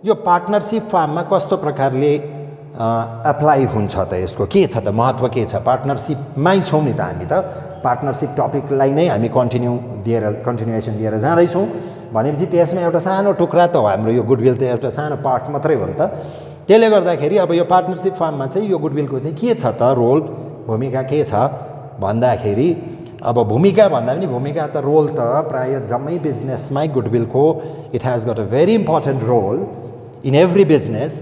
यो पार्टनरसिप फार्ममा कस्तो प्रकारले एप्लाई हुन्छ त, यसको के छ त, महत्त्व के छ? पार्टनरसिपमै छौँ नि त हामी, त पार्टनरसिप टपिकलाई नै हामी कन्टिन्युएसन दिएर जाँदैछौँ भनेपछि त्यसमा एउटा सानो टुक्रा त हो हाम्रो यो गुडविल, त एउटा सानो पार्ट मात्रै हो नि त। त्यसले गर्दाखेरि अब यो पार्टनरसिप फार्ममा चाहिँ यो गुडविलको चाहिँ के छ त, रोल भूमिका के छ भन्दाखेरि, अब भूमिका भन्दा पनि भूमिका त रोल त प्राय जम्मै बिजनेसमै गुडविलको it has got a very important role in every business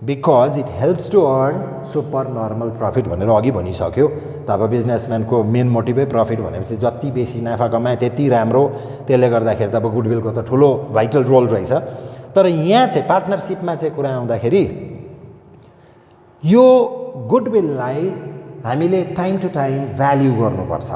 because it helps to earn super normal profit भनेर अघि भनिसक्यो। त अब बिजनेसम्यानको मेन मोटिभै प्रफिट भनेपछि जति बेसी नाफा कमाए त्यति राम्रो। त्यसले गर्दाखेरि त अब गुडविलको त ठुलो भाइटल रोल रहेछ। तर यहाँ चाहिँ पार्टनरसिपमा चाहिँ कुरा आउँदाखेरि यो गुडविललाई हामीले टाइम टु टाइम भ्याल्यु गर्नुपर्छ।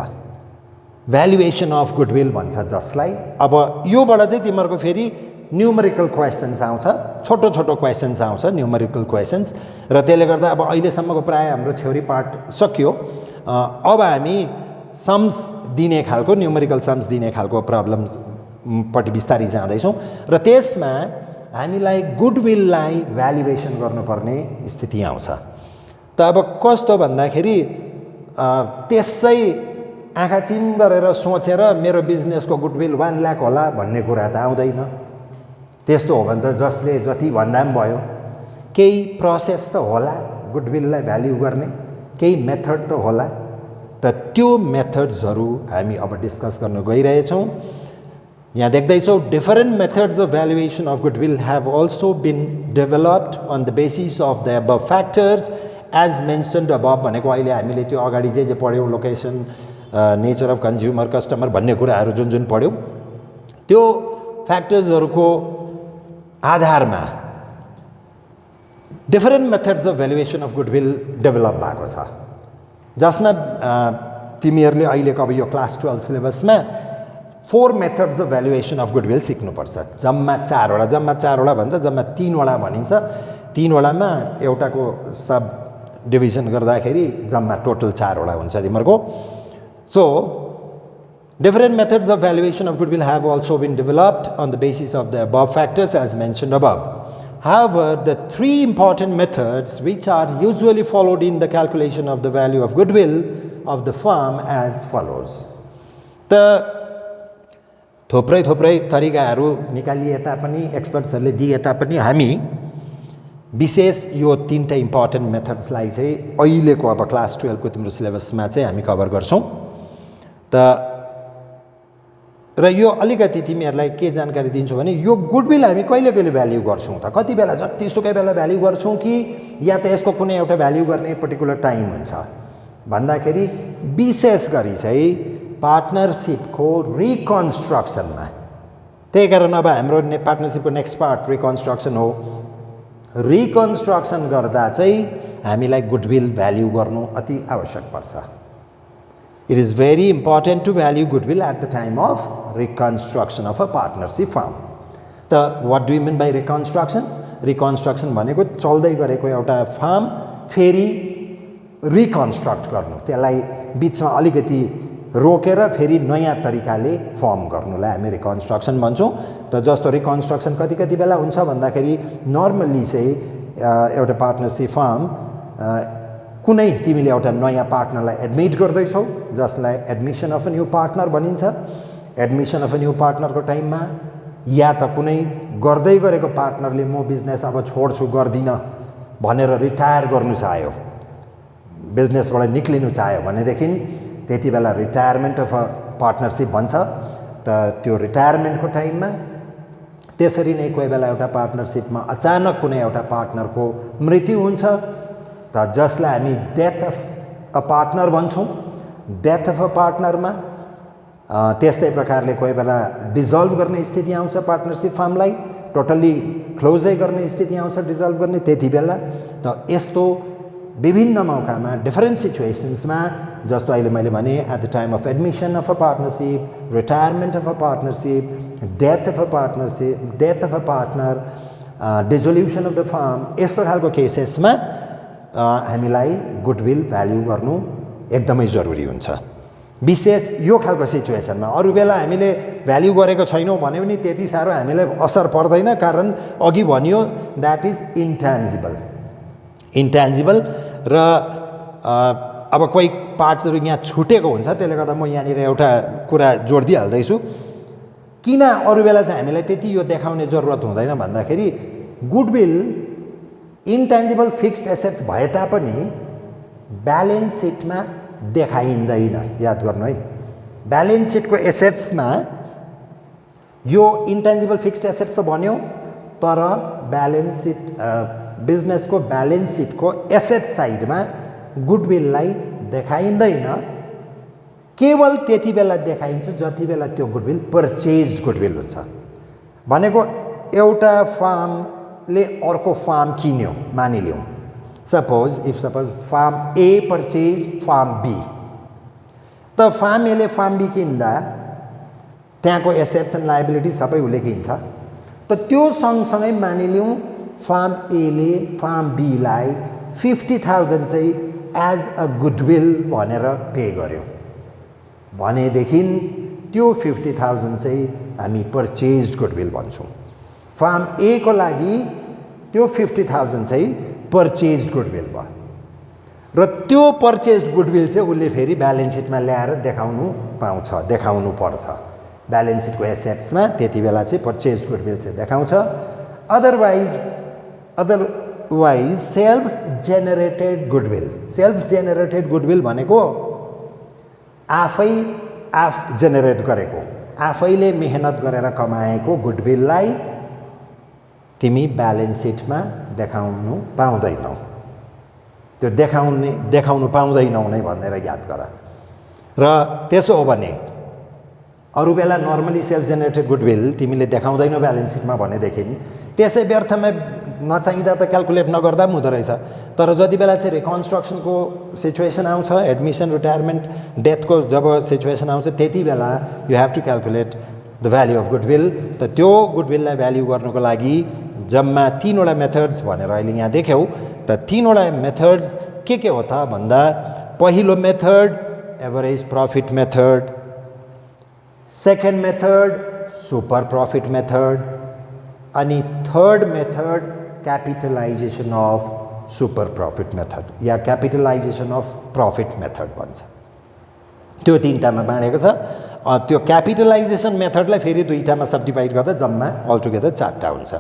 भ्यालुएसन अफ गुडविल भन्छ जसलाई। अब योबाट चाहिँ तिमीहरूको फेरि न्युमेरिकल क्वेसन्स आउँछ, छोटो छोटो क्वेसन्स आउँछ, न्युमेरिकल क्वेसन्स। र त्यसले गर्दा अब अहिलेसम्मको प्राय हाम्रो थ्योरी पार्ट सकियो। अब हामी सम्स दिने खालको, न्युमेरिकल सम्स दिने खालको प्रब्लमपट्टि बिस्तारै जाँदैछौँ। र त्यसमा हामीलाई गुडविललाई भ्यालुएसन गर्नुपर्ने स्थिति आउँछ। त अब कस्तो भन्दाखेरि त्यसै आँखा चिम गरेर सोचेर मेरो बिजनेसको गुडविल 1 लाख होला भन्ने कुरा त आउँदैन। त्यस्तो हो भने त जसले जति भन्दा पनि भयो। केही प्रोसेस त होला गुडविललाई भ्याल्यु गर्ने, केही मेथड त होला। त त्यो मेथड्सहरू हामी अब डिस्कस गर्न गइरहेछौँ। यहाँ देख्दैछौ different methods of valuation of goodwill have also been developed on the basis of the above factors as mentioned above भनेको अहिले हामीले त्यो अगाडि जे पढ्यौँ, location, nature of consumer, customer भन्ने कुराहरू जुन जुन पढ्यौँ, त्यो फ्याक्टर्सहरूको आधारमा different methods of valuation of goodwill develop भएको छ, जसमा तिमीहरूले अहिलेको अब यो क्लास 12 सिलेबसमा 4 methods of valuation of goodwill सिक्नुपर्छ। जम्मा 4वटा, जम्मा 4वटा भन्दा जम्मा 3वटा भनिन्छ। 3वटामा एउटाको सब डिभिजन गर्दाखेरि जम्मा टोटल 4वटा हुन्छ तिमीहरूको। So Different methods of valuation of goodwill have also been developed on the basis of the above factors as mentioned above. However, the three important methods which are usually followed in the calculation of the value of goodwill of the firm as follows. The थुप्रै तरिकाहरू निकालिए तापनि एक्सपर्ट्सहरूले दिए तापनि हामी विशेष यो तीनटा इम्पोर्टेन्ट मेथड्सलाई चाहिँ अहिलेको अब क्लास 12 को तिम्रो सिलेबसमा चाहिँ हामी कभर गर्छौं। र यो अलिकति तिमीहरूलाई के जानकारी दिन्छु भने यो गुडविल हामी कहिले कहिले भ्याल्यु गर्छौं त, कति बेला जतिसुकै बेला भ्याल्यु गर्छौं कि या त यसको कुनै एउटा भ्याल्यु गर्ने पर्टिकुलर टाइम हुन्छ भन्दाखेरि विशेष गरी चाहिँ पार्टनरशिपको रिकन्स्ट्रक्सनमा। त्यही कारण अब हाम्रो पार्टनरशिपको नेक्स्ट पार्ट रिकन्स्ट्रक्सन हो। रिकन्स्ट्रक्सन गर्दा चाहिँ हामीलाई गुडविल भ्याल्यु गर्नु अति आवश्यक पर्छ। It is very important to value goodwill at the time of reconstruction of a partnership firm. What do you mean by reconstruction? Reconstruction भनेको चल्दै गरेको एउटा फर्म फेरि रिकन्स्ट्रक्ट गर्नु, त्यसलाई बीचमा अलिकति रोकेर फेरि नयाँ तरिकाले फर्म गर्नुलाई हामी रिकन्स्ट्रक्सन भन्छौं। त जस्तो रिकन्स्ट्रक्सन कति बेला हुन्छ भन्दाखेरि नर्मली चाहिँ एउटा पार्टनरशिप फर्म कुनै तिमीले एउटा नयाँ पार्टनरलाई एडमिट गर्दैछौ जसलाई admission of a new partner भनिन्छ। एडमिसन अफ अ न्यू पार्टनरको टाइममा या त कुनै गर्दै गरेको पार्टनरले म बिजनेस अब छोड्छु गर्दिन भनेर रिटायर गर्नु चाह्यो, बिजनेसबाट निक्लिनु चाह्यो भनेदेखि त्यति बेला रिटायरमेन्ट अफ अ पार्टनरशिप भन्छ। त त्यो रिटायरमेन्टको टाइममा त्यसरी नै कोही बेला एउटा पार्टनरशिपमा अचानक कुनै एउटा पार्टनरको मृत्यु हुन्छ त जसलाई हामी डेथ अफ अ पार्टनर भन्छौं। डेथ अफ अ पार्टनरमा त्यस्तै प्रकारले कोही बेला डिजल्भ गर्ने स्थिति आउँछ पार्टनरशिप फर्मलाई, टोटली क्लोजै गर्ने स्थिति आउँछ डिजल्भ गर्ने त्यति बेला। त यस्तो विभिन्न मौकामा डिफरेन्ट सिचुएसन्समा जस्तो अहिले मैले भने at the time of admission of a partnership, retirement of a partnership, death of a partnership, death of a partner, dissolution of the firm, यस्तो खालको केसेसमा हामीलाई गुडविल भ्याल्यु गर्नु एकदमै जरुरी हुन्छ। विशेष यो खालको सिचुएसनमा अरु बेला हामीले भ्याल्यु गरेको छैनौं भने पनि त्यति साह्रो हामीलाई असर पर्दैन, कारण अघि भनियो दैट इज इन्ट्यान्जिबल र अब कोही पार्ट्सहरु यहाँ छुटेको हुन्छ। त्यसले गर्दा म यहाँनिर एउटा कुरा जोड दिइहाल्दैछु। किन अरु बेला चाहिँ हामीलाई त्यति यो देखाउने जरुरत हुँदैन भन्दाखेरि गुडविल इन्ट्यान्जिबल फिक्स्ड एसेट्स भए तापनि ब्यालेन्स सिटमा देखाइँदैन। याद गर्नु है, ब्यालेन्स सिटको एसेट्समा यो इन्ट्यान्जिबल फिक्स्ड एसेट्स त बन्यो, तर ब्यालेन्स सिट बिजनेसको ब्यालेन्स सिटको एसेट साइडमा गुडविललाई देखाइँदैन। केवल त्यति बेला देखाइन्छ जति बेला त्यो गुडविल परचेज्ड गुडविल हुन्छ। भनेको एउटा फर्मले अर्को फर्म किन्यो मानिलियौं, suppose firm A purchase firm B, त फर्म ए ले फर्म बी किन्दा त्यहाँको एसेट्स एन्ड लायबिलिटी सबै उले किन्छ। त त्यो सँगसँगै मानिलियौं फर्म ए ले फर्म बी लाई 50,000 चाहिँ एज अ गुडविल भनेर पे गर्यो भनेदेखि त्यो 50,000 चाहिँ हामी परचेज्ड गुडविल भन्छौं। फर्म ए को लागि त्यो 50,000 चाहिँ परचेज्ड गुडविल भयो र त्यो परचेज्ड गुडविल चाहिँ उले फेरि ब्यालेन्स सिटमा ल्याएर देखाउनु पर्छ। ब्यालेन्स सिटको एसेट्समा त्यति बेला चाहिँ परचेज्ड गुडविल चाहिँ देखाउँछ। अदरवाइज सेल्फ जेनेरेटेड गुडविल भनेको आफै जेनेरेट गरेको, आफैले मेहनत गरेर कमाएको गुडविललाई तिमी ब्यालेन्स सिटमा देखाउनु पाउँदैनौ। त्यो देखाउनु पाउँदैनौ नै भनेर याद गर। र त्यसो हो भने अरु बेला नर्मली सेल्फ जेनेरेटेड गुडविल तिमीले देखाउँदैनौ ब्यालेन्स सिटमा भनेदेखि त्यसै व्यर्थमा नचाहिँदा त क्याल्कुलेट नगर्दा पनि हुँदो रहेछ। तर जति बेला चाहिँ रिकन्स्ट्रक्सनको सिचुएसन आउँछ, एडमिसन, रिटायरमेन्ट, डेथको जब सिचुएसन आउँछ त्यति बेला you have to calculate the value of goodwill. त त्यो गुडविललाई भ्याल्यु गर्नको लागि जम्मा 3 वटा मेथड्स भनेर अहिले यहाँ देख्यौ। त 3 वटा मेथड्स के हो त भन्दा पहिलो method average profit method, second method super profit method अनि third method capitalisation of super profit method या क्यापिटलाइजेसन अफ प्रॉफिट मेथड भन्छ। त्यो तीनटामा बाँडेको छ। त्यो क्यापिटलाइजेसन मेथडलाई फेरि दुईटामा सबडिभाइड गर्दा जम्मा अलटुगेदर चारवटा हुन्छ।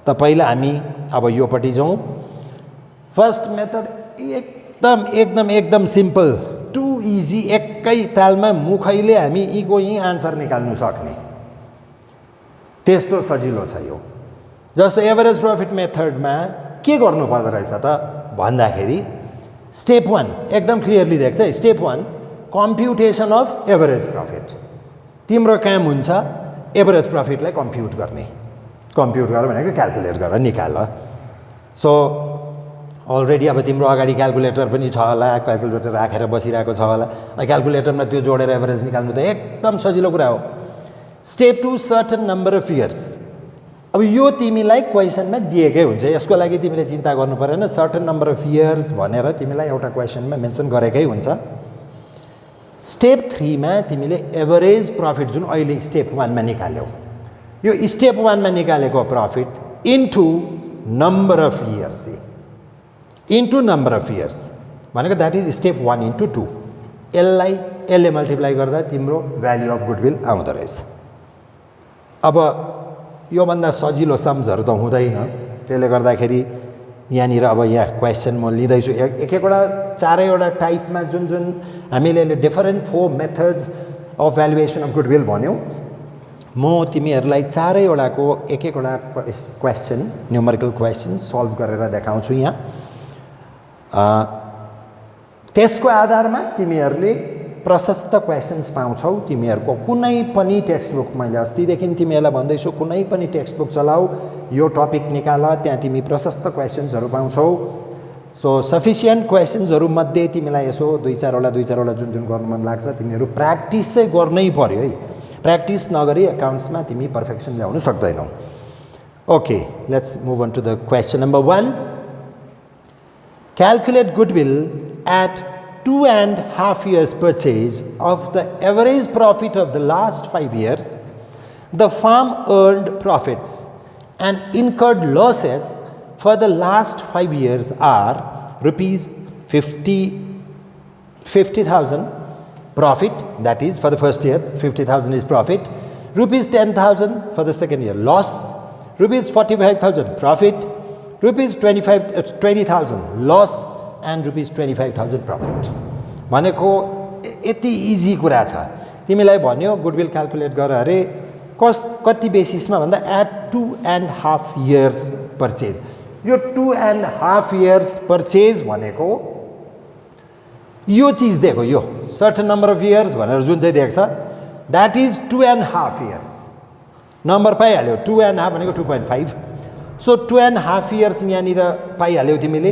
त पहिला हामी अब योपट्टि जाउँ। फर्स्ट मेथड एकदम सिम्पल, टु इजी, एकै तालमा मुखैले हामी यहीँको यहीँ आन्सर निकाल्नु सक्ने त्यस्तो सजिलो छ यो। जस्तो एभरेज प्रॉफिट मेथडमा के गर्नु पर्दो रहेछ त भन्दाखेरि स्टेप 1 एकदम क्लियरली देख्छ। Step 1 कम्प्युटेसन of average profit. तिम्रो काम हुन्छ एभरेज प्रॉफिटलाई कम्प्युट गर्ने। कम्प्युट गर भनेको क्याल्कुलेट गरेर निकाल। सो अलरेडी अब तिम्रो अगाडि क्याल्कुलेटर पनि छ होला, क्याल्कुलेटर राखेर बसिरहेको छ होला। क्याल्कुलेटरमा त्यो जोडेर एभरेज निकाल्नु त एकदम सजिलो कुरा हो। Step 2 certain number of years. अब यो तिमीलाई क्वेसनमा दिएकै हुन्छ, यसको लागि तिमीले चिन्ता गर्नु परेन। सर्टेन नम्बर अफ इयर्स भनेर तिमीलाई एउटा क्वेसनमा मेन्सन गरेकै हुन्छ। स्टेप 3 मा तिमीले एभरेज प्रॉफिट जुन अहिले स्टेप 1 मा निकाल्यौ, यो स्टेप 1 मा निकालेको profit into number of years, into number of years भनेको द्याट इज स्टेप 1 इन्टु 2। यसले मल्टिप्लाई गर्दा तिम्रो भ्याल्यु अफ गुडविल आउँदो रहेछ। अब योभन्दा सजिलो सम्झहरू त हुँदैन, त्यसले गर्दाखेरि यहाँनिर अब यहाँ क्वेसन म लिँदैछु एकवटा चारैवटा टाइपमा जुन हामीले different 4 methods of valuation of goodwill भन्यौँ। म तिमीहरूलाई चारैवटाको एकवटा क्वेसन न्युमरिकल क्वेसन सल्भ गरेर देखाउँछु यहाँ। त्यसको आधारमा तिमीहरूले प्रशस्त क्वेसन्स पाउँछौ। तिमीहरूको कुनै पनि टेक्स्ट बुक, मैले अस्तिदेखि तिमीहरूलाई भन्दैछु कुनै पनि टेक्स्ट बुक चलाऊ, यो टपिक निकाल, त्यहाँ तिमी प्रशस्त क्वेसन्सहरू पाउँछौ। सो सफिसियन्ट क्वेसन्सहरू मध्ये तिमीलाई यसो दुई चारवटा जुन गर्नु मन लाग्छ तिमीहरू प्र्याक्टिस चाहिँ गर्नै पर्यो है। प्र्याक्टिस नगरी एकाउन्ट्समा तिमी पर्फेक्सन ल्याउनु सक्दैनौ। Okay, let's move on to the question number 1। Calculate goodwill at 2.5 years purchase of the average profit of the last 5 years. The firm earned profits and incurred losses for the last 5 years are rupees 50,000 profit, that is for the first year 50,000 is profit, rupees 10,000 for the second year loss, rupees 45,000 profit, rupees 20,000 loss and rupees 25,000 profit. भनेको यति easy कुरा छ। तिमीलाई भन्यो goodwill calculate गर अरे कति बेसिसमा भन्दा एट 2.5 इयर्स पर्चेज। यो 2.5 इयर्स पर्चेज भनेको यो चिज दिएको, यो सर्टेन नम्बर अफ इयर्स भनेर जुन चाहिँ दिएको छ द्याट इज 2.5 इयर्स। नम्बर पाइहाल्यो, 2.5 भनेको 2.5। सो 2.5 इयर्स यहाँनिर पाइहाल्यौ तिमीले।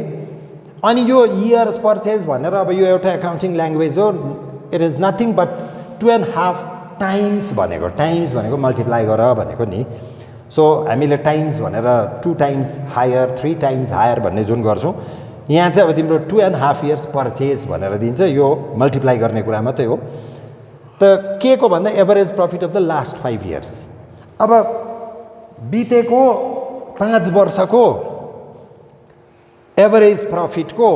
अनि यो इयर्स पर्चेज भनेर अब यो एउटा एकाउन्टिङ ल्याङ्ग्वेज हो। It is nothing but 2.5 times भनेको, टाइम्स भनेको मल्टिप्लाई गर भनेको नि। सो हामीले टाइम्स भनेर 2 टाइम्स हायर 3 टाइम्स हायर भन्ने जुन गर्छौँ, यहाँ चाहिँ अब तिम्रो 2.5 इयर्स पर्चेज भनेर दिन्छ। यो मल्टिप्लाई गर्ने कुरा मात्रै हो। त के को भन्दा average profit of the last 5 years. अब बितेको 5 वर्षको एभरेज प्रॉफिटको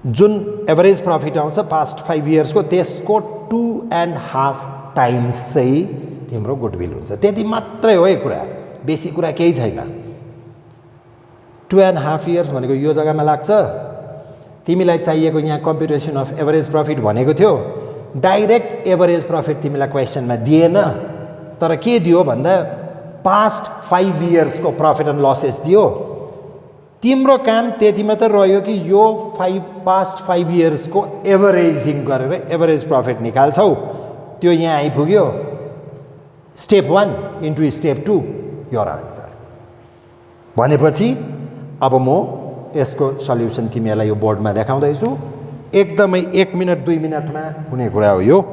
जुन एभरेज प्रॉफिट आउँछ पास्ट 5 इयर्सको, त्यसको 2.5 टाइम्स चाहिँ तिम्रो गुडविल हुन्छ। त्यति मात्रै हो है कुरा, बेसी कुरा केही छैन। 2.5 इयर्स भनेको यो जग्गामा लाग्छ। तिमीलाई चाहिएको यहाँ कम्प्युटेसन अफ एभरेज प्रॉफिट भनेको थियो, डाइरेक्ट एभरेज प्रॉफिट तिमीलाई क्वेसनमा दिएन, तर के दियो भन्दा पास्ट 5 इयर्सको प्रॉफिट एन्ड लसेस दियो। तिम्रो काम त्यति मात्र रह्यो कि यो पास्ट 5 इयर्सको एभरेजिङ गरेर एभरेज प्रॉफिट निकाल्छौ। त्यो यहाँ आइपुग्यो। Step 1 into step 2 your answer भनेपछि अब म यसको सल्युसन तिमीहरूलाई यो बोर्डमा देखाउँदैछु। एकदमै 1 मिनट 2 मिनटमा हुने कुरा हो यो।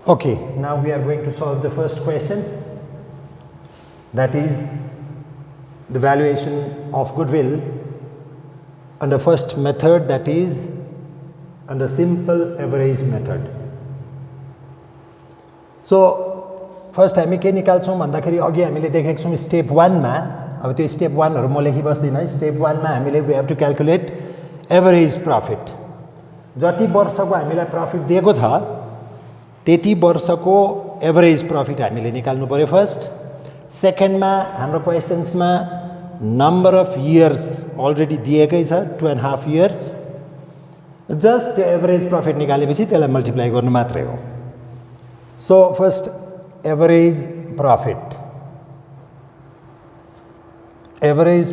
Okay, now we are going to solve the first question, that is the valuation of goodwill under first method, that is under simple average method. So first हामी के निकाल्छौँ भन्दाखेरि अघि हामीले देखेको छौँ स्टेप 1 मा अब त्यो स्टेप 1 हरू म लेखि बस्दिनँ स्टेप 1 मा हामीले we have to calculate average profit जति वर्षको हामीलाई प्रॉफिट दिएको छ त्यति वर्षको एभरेज प्रॉफिट हामीले निकाल्नु पर्यो फर्स्ट सेकेन्डमा हाम्रो क्वेशन्समा नम्बर अफ इयर्स अलरेडी दिएकै छ 2.5 इयर्स जस्ट एभरेज प्रॉफिट निकालेपछि त्यसलाई मल्टिप्लाई गर्नु मात्रै हो so first average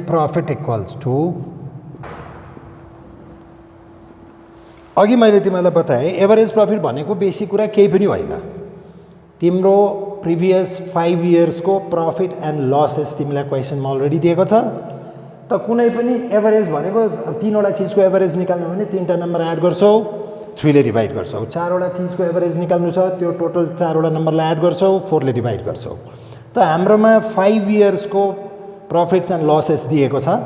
profit equals to अघि मैले तिमीलाई बताएँ एभरेज प्रॉफिट भनेको बेसी कुरा केही पनि होइन तिम्रो प्रिभियस 5 इयर्सको प्रॉफिट एन्ड लसेस तिमीलाई क्वेशनमा अलरेडी दिएको छ त कुनै पनि एभरेज भनेको तीनवटा चिजको एभरेज निकाल्नु भने तीनटा नम्बर एड गर्छौ 3 ले डिभाइड गर्छौ चारवटा चिजको एभरेज निकाल्नु छ त्यो टोटल चारवटा नम्बरलाई एड गर्छौ 4 ले डिभाइड गर्छौ त हाम्रोमा 5 इयर्सको प्रॉफिट्स एन्ड लसेस दिएको छ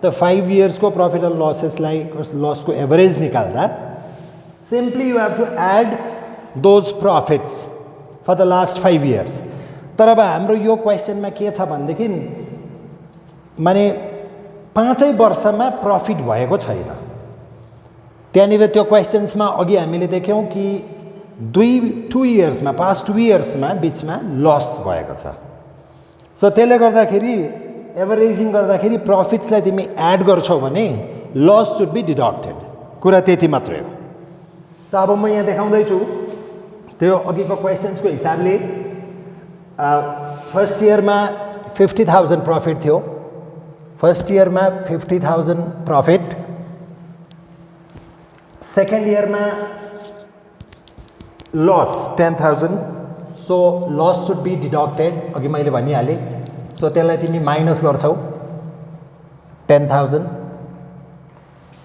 त 5 इयर्सको प्रॉफिट एन्ड लसेसलाई लसको एभरेज निकाल्दा simply you have to add those profits for the last 5 years तर अब हाम्रो यो क्वेशनमा के छ भनेदेखि माने 5 वर्षमा प्रॉफिट भएको छैन त्यहाँनिर त्यो क्वेशन्समा अघि हामीले देख्यौँ कि 2 इयर्समा पास्ट 2 इयर्समा बिचमा लस भएको छ सो त्यसले गर्दाखेरि एभरेजिङ गर्दाखेरि प्रॉफिट्सलाई तिमी एड गर्छौ भने लस सुड बी डिडक्टेड कुरा त्यति मात्रै हो त अब म यहाँ देखाउँदैछु त्यो अघिको क्वेशन्सको हिसाबले फर्स्ट इयरमा 50,000 प्रॉफिट थियो फर्स्ट इयरमा 50,000 प्रॉफिट सेकेन्ड इयरमा loss 10,000 so loss should be deducted अघि मैले भनिहालेँ सो त्यसलाई तिमी माइनस गर्छौ 10,000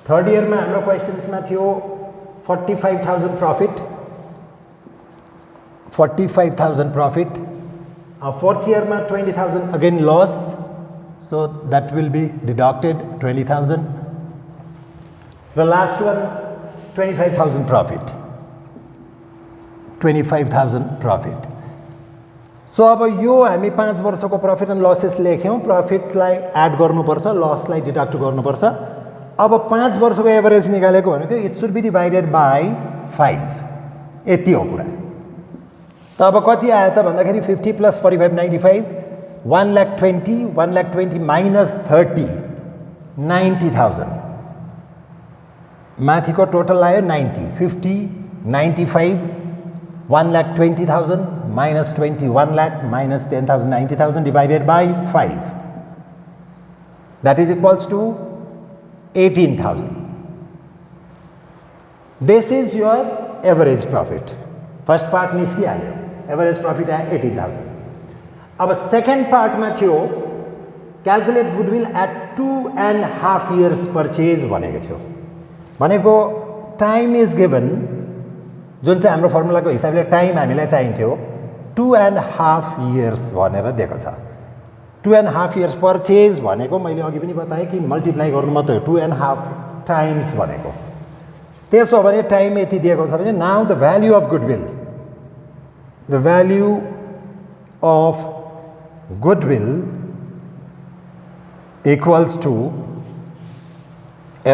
थर्ड इयरमा हाम्रो क्वेशन्समा थियो 45,000 प्रॉफिट 45,000 प्रॉफिट फोर्थ इयरमा 20,000 again loss so that will be deducted 20,000 the last one 25,000 profit 25,000 profit so अब यो हामी 5 वर्षको प्रॉफिट एन्ड लसेस लेख्यौँ प्रॉफिट्सलाई एड गर्नुपर्छ लसलाई डिडक्ट गर्नुपर्छ अब 5 वर्षको एभरेज निकालेको भनेको it should be divided by 5 यति हो कुरा त अब कति आयो त भन्दाखेरि 50 + 45 95 1,20,000 minus 30 90,000 माथिको टोटल आयो 90 50 95 1,20,000 minus 20 1 lakh minus 10,000 90,000 divided by 5 that is equals to 18,000 this is your average profit first part निस्किहाल्यो average profit आयो 18,000 अब सेकेन्ड पार्टमा थियो calculate goodwill at 2.5 years purchase भनेको थियो भनेको टाइम इज गिभन जुन चाहिँ हाम्रो फर्मुलाको हिसाबले टाइम हामीलाई चाहिन्थ्यो 2.5 इयर्स भनेर दिएको छ 2.5 इयर्स परचेज भनेको मैले अघि पनि बताएँ कि मल्टिप्लाई गर्नु मात्रै हो 2.5 टाइम्स भनेको त्यसो भने टाइम यति दिएको छ भने now the value of goodwill the value of goodwill equals to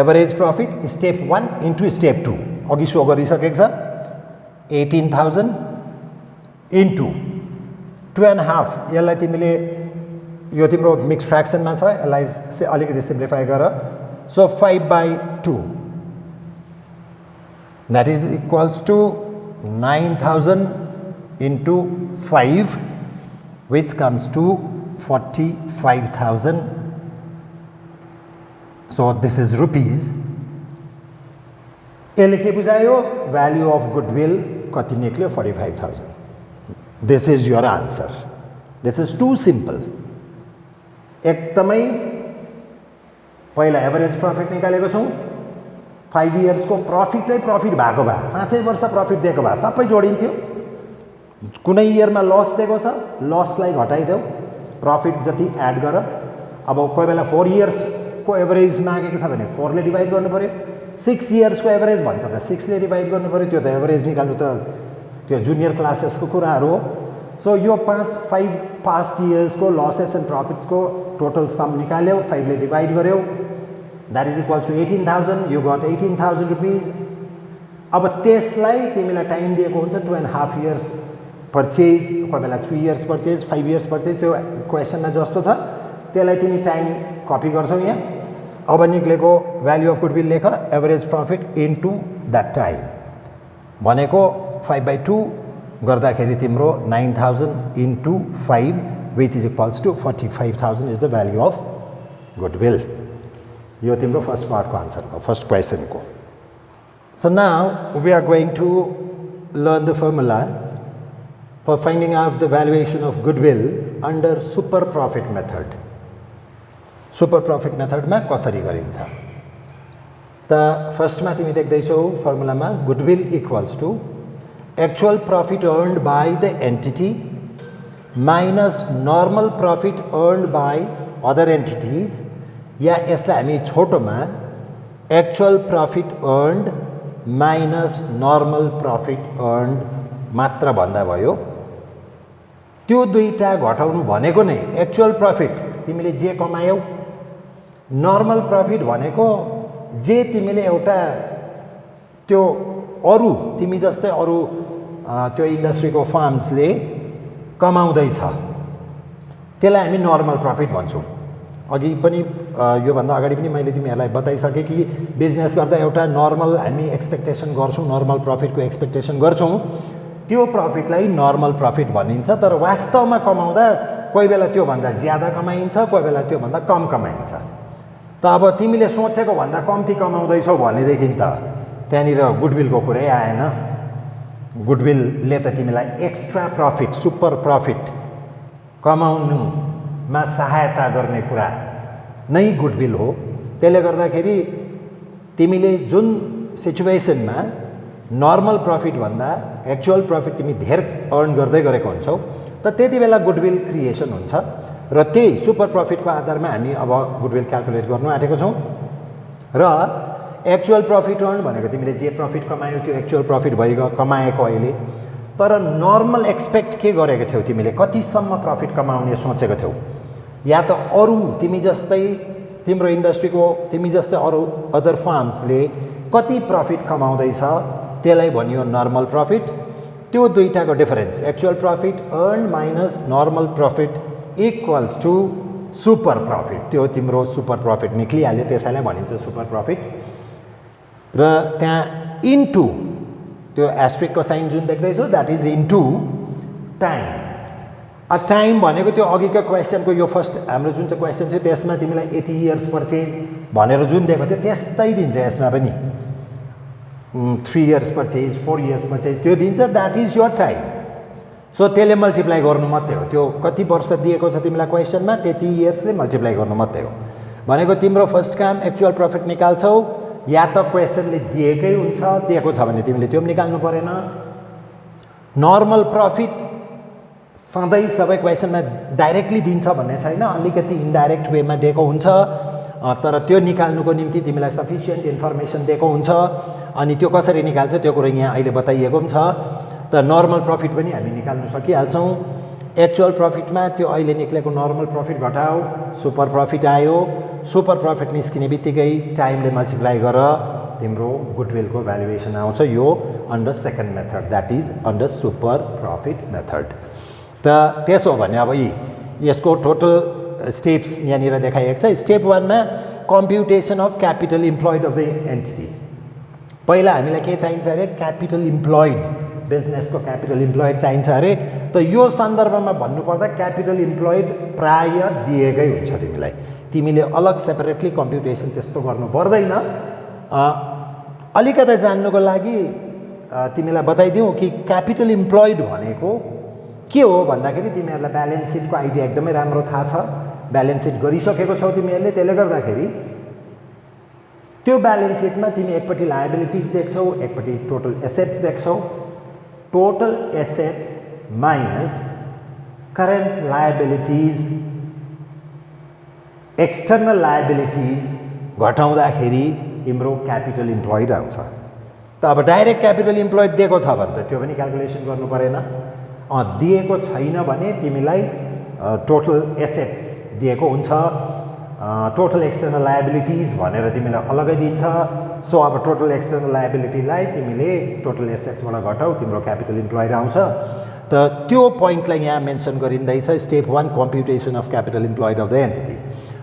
average profit step 1 into step 2 अघि सो गरिसकेको छ 18,000 into 2.5 यसलाई तिमीले यो तिम्रो मिक्स फ्र्याक्सनमा छ यसलाई अलिकति सिम्प्लिफाई गर so 5/2 that is equals to 9,000 into 5 which comes to 45,000 so this is rupees यसले के बुझायो भ्याल्यु अफ गुडविल कति निक्ल्यो 45,000 this is your answer this is too simple एकदमै पहिला एभरेज प्रॉफिट निकालेको छौँ 5 इयर्सको प्रॉफिटै प्रॉफिट भएको भए 5 वर्ष प्रॉफिट दिएको भए सबै जोडिन्थ्यो कुनै इयरमा लस दिएको छ लसलाई घटाइदेऊ प्रॉफिट जति एड गर अब कोही बेला 4 इयर्सको एभरेज मागेको छ भने 4 ले डिवाइड गर्नु पर्यो 6 इयर्सको एभरेज भन्छ त 6 ले डिवाइड गर्नु पर्यो त्यो त एभरेज निकाल्नु त त्यो जुनियर क्लासेसको कुराहरू हो। सो यो 5 पास्ट इयर्सको लसेस एन्ड प्रफिट्सको टोटल सम निकाल्यौ, 5 ले डिभाइड गर्यौ, that is equals to 18,000, you got 18,000 rupees. अब त्यसलाई तिमीलाई टाइम दिएको हुन्छ 2.5 इयर्स पर्चेज, कोही बेला 3 इयर्स पर्चेज, 5 इयर्स पर्चेज, त्यो क्वेसनमा जस्तो छ त्यसलाई तिमी टाइम कपी गर्छौ यहाँ। अब निक्लेको भ्याल्यु अफ गुडविल लेख, average profit into that time भनेको 5/2 गर्दाखेरि तिम्रो 9,000 into 5 which is equals to 45,000 is the value of goodwill. यो तिम्रो फर्स्ट पार्टको आन्सर हो, फर्स्ट क्वेसनको। So now we are going to learn the formula for finding out the valuation of goodwill under super profit method. Super profit मेथडमा कसरी गरिन्छ त? फर्स्टमा तिमी देख्दैछौ फर्मुलामा goodwill equals to actual profit earned by the entity minus normal profit earned by other entities, या यसलाई हामी छोटोमा actual profit earned minus normal profit earned मात्र भन्दा भयो। त्यो दुईटा घटाउनु भनेको नै एक्चुअल प्रफिट तिमीले जे कमायौ, नर्मल प्रफिट भनेको जे तिमीले एउटा त्यो अरू तिमी जस्तै अरू त्यो इन्डस्ट्रीको फर्म्सले कमाउँदैछ त्यसलाई हामी नर्मल प्रफिट भन्छौँ। अघि पनि योभन्दा अगाडि पनि मैले तिमीहरूलाई बताइसकेँ कि बिजनेस गर्दा एउटा नर्मल हामी एक्सपेक्टेसन गर्छौँ, नर्मल प्रफिटको एक्सपेक्टेसन गर्छौँ, त्यो प्रफिटलाई नर्मल प्रफिट भनिन्छ। तर वास्तवमा कमाउँदा कोही बेला त्योभन्दा ज्यादा कमाइन्छ, कोही बेला त्योभन्दा कम कमाइन्छ। त अब तिमीले सोचेको भन्दा कम्ती कमाउँदैछौ भनेदेखि त त्यहाँनिर गुडविलको कुरै आएन। गुडविलले त तिमीलाई एक्स्ट्रा प्रफिट, सुपर प्रफिट कमाउनुमा सहायता गर्ने कुरा नै गुडविल हो। त्यसले गर्दाखेरि तिमीले जुन सिचुएसनमा नर्मल प्रफिट भन्दा एक्चुअल प्रफिट तिमी धेरै अर्न गर्दै गरेको हुन्छौ त त्यति बेला गुडविल क्रिएसन हुन्छ, र त्यही सुपर प्रफिटको आधारमा हामी अब गुडविल क्याल्कुलेट गर्नु आँटेको छौँ। र एक्चुअल प्रफिट अर्न भनेको तिमीले जे प्रफिट कमायौ त्यो एक्चुअल प्रफिट भइगयो, कमाएको अहिले। तर नर्मल एक्सपेक्ट के गरेको थियौ तिमीले, कतिसम्म प्रफिट कमाउने सोचेको थियौ, या त अरू तिमी जस्तै तिम्रो इन्डस्ट्रीको तिमी जस्तै अरू अदर फर्म्सले कति प्रफिट कमाउँदैछ त्यसलाई भनियो नर्मल प्रफिट। त्यो दुईटाको difference actual profit earn minus normal profit equals to super profit, त्यो तिम्रो सुपर प्रफिट निक्लिहाल्यो, त्यसैलाई भनिन्छ सुपर प्रफिट। र त्यहाँ इन्टु त्यो एस्ट्रिकको साइन जुन देख्दैछौ that is into time. Time भनेको त्यो अघिको क्वेसनको यो फर्स्ट हाम्रो जुन चाहिँ क्वेसन थियो त्यसमा तिमीलाई 80 इयर्स पर्चेज भनेर जुन दिएको थियो त्यस्तै दिन्छ यसमा पनि, 3 इयर्स पर्चेज, 4 इयर्स पर्चेज त्यो दिन्छ, that is your time. So त्यसले मल्टिप्लाई गर्नु मात्रै हो, त्यो कति वर्ष दिएको छ तिमीलाई क्वेसनमा त्यति इयर्सले मल्टिप्लाई गर्नु मात्रै हो। भनेको तिम्रो फर्स्ट काम एक्चुअल प्रफिट निकाल्छौ, या त क्वेसनले दिएकै हुन्छ, दिएको छ भने तिमीले त्यो पनि निकाल्नु परेन। नर्मल प्रफिट सधैँ सबै क्वेसनमा डाइरेक्टली दिन्छ भन्ने छैन, अलिकति इन्डाइरेक्ट वेमा दिएको हुन्छ, तर त्यो निकाल्नुको निम्ति तिमीलाई सफिसियन्ट इन्फर्मेसन दिएको हुन्छ। अनि त्यो कसरी निकाल्छ त्यो कुरो यहाँ अहिले बताइएको पनि छ। त नर्मल प्रफिट पनि हामी निकाल्नु सकिहाल्छौँ। एक्चुअल प्रफिटमा त्यो अहिले निक्लेको नर्मल प्रफिट घटाऊ, सुपर प्रफिट आयो, सुपर प्रफिट निस्किने बित्तिकै टाइमले मल्टिप्लाई गर तिम्रो गुडविलको भ्यालुएसन आउँछ। यो under second method, that is under super profit method. त त्यसो हो भने अब यसको टोटल स्टेप्स यहाँनिर देखाइएको छ। स्टेप 1 मा कम्प्युटेसन of capital employed of the entity. पहिला हामीलाई के चाहिन्छ अरे, क्यापिटल इम्प्लोइड, बिजनेसको क्यापिटल इम्प्लोइड चाहिन्छ अरे। त यो सन्दर्भमा भन्नुपर्दा क्यापिटल इम्प्लोइड प्राय दिएकै हुन्छ तिमीलाई, तिमीले अलग सेपरेटली कम्प्युटेसन त्यस्तो गर्नु पर्दैन। अलिकति जान्नुको लागि तिमीलाई बताइदिउँ कि क्यापिटल इम्प्लोइड भनेको के हो भन्दाखेरि तिमीहरूलाई ब्यालेन्स सिटको आइडिया एकदमै राम्रो थाहा छ, ब्यालेन्स सिट गरिसकेको छौ तिमीहरूले। त्यसले गर्दाखेरि त्यो ब्यालेन्स सिटमा तिमी एकपट्टि लायबिलिटिज देख्छौ, एकपट्टि टोटल एसेट्स देख्छौ। Total assets minus current liabilities, external liabilities घटाउँदाखेरि तिम्रो क्यापिटल इम्प्लोइड आउँछ। त अब डाइरेक्ट क्यापिटल इम्प्लोइड दिएको छ भने त त्यो पनि क्याल्कुलेसन गर्नु परेन। दिएको छैन भने तिमीलाई टोटल एसेट्स दिएको हुन्छ, टोटल एक्सटर्नल लायबिलिटिज भनेर तिमीलाई अलग्गै दिन्छ। सो अब टोटल एक्सटर्नल लायबिलिटीलाई तिमीले टोटल एसेट्सबाट घटाऊ, तिम्रो क्यापिटल इम्प्लोइड आउँछ। त त्यो पोइन्टलाई यहाँ मेन्सन गरिँदैछ step 1 कम्प्युटेसन of capital employed of the entity.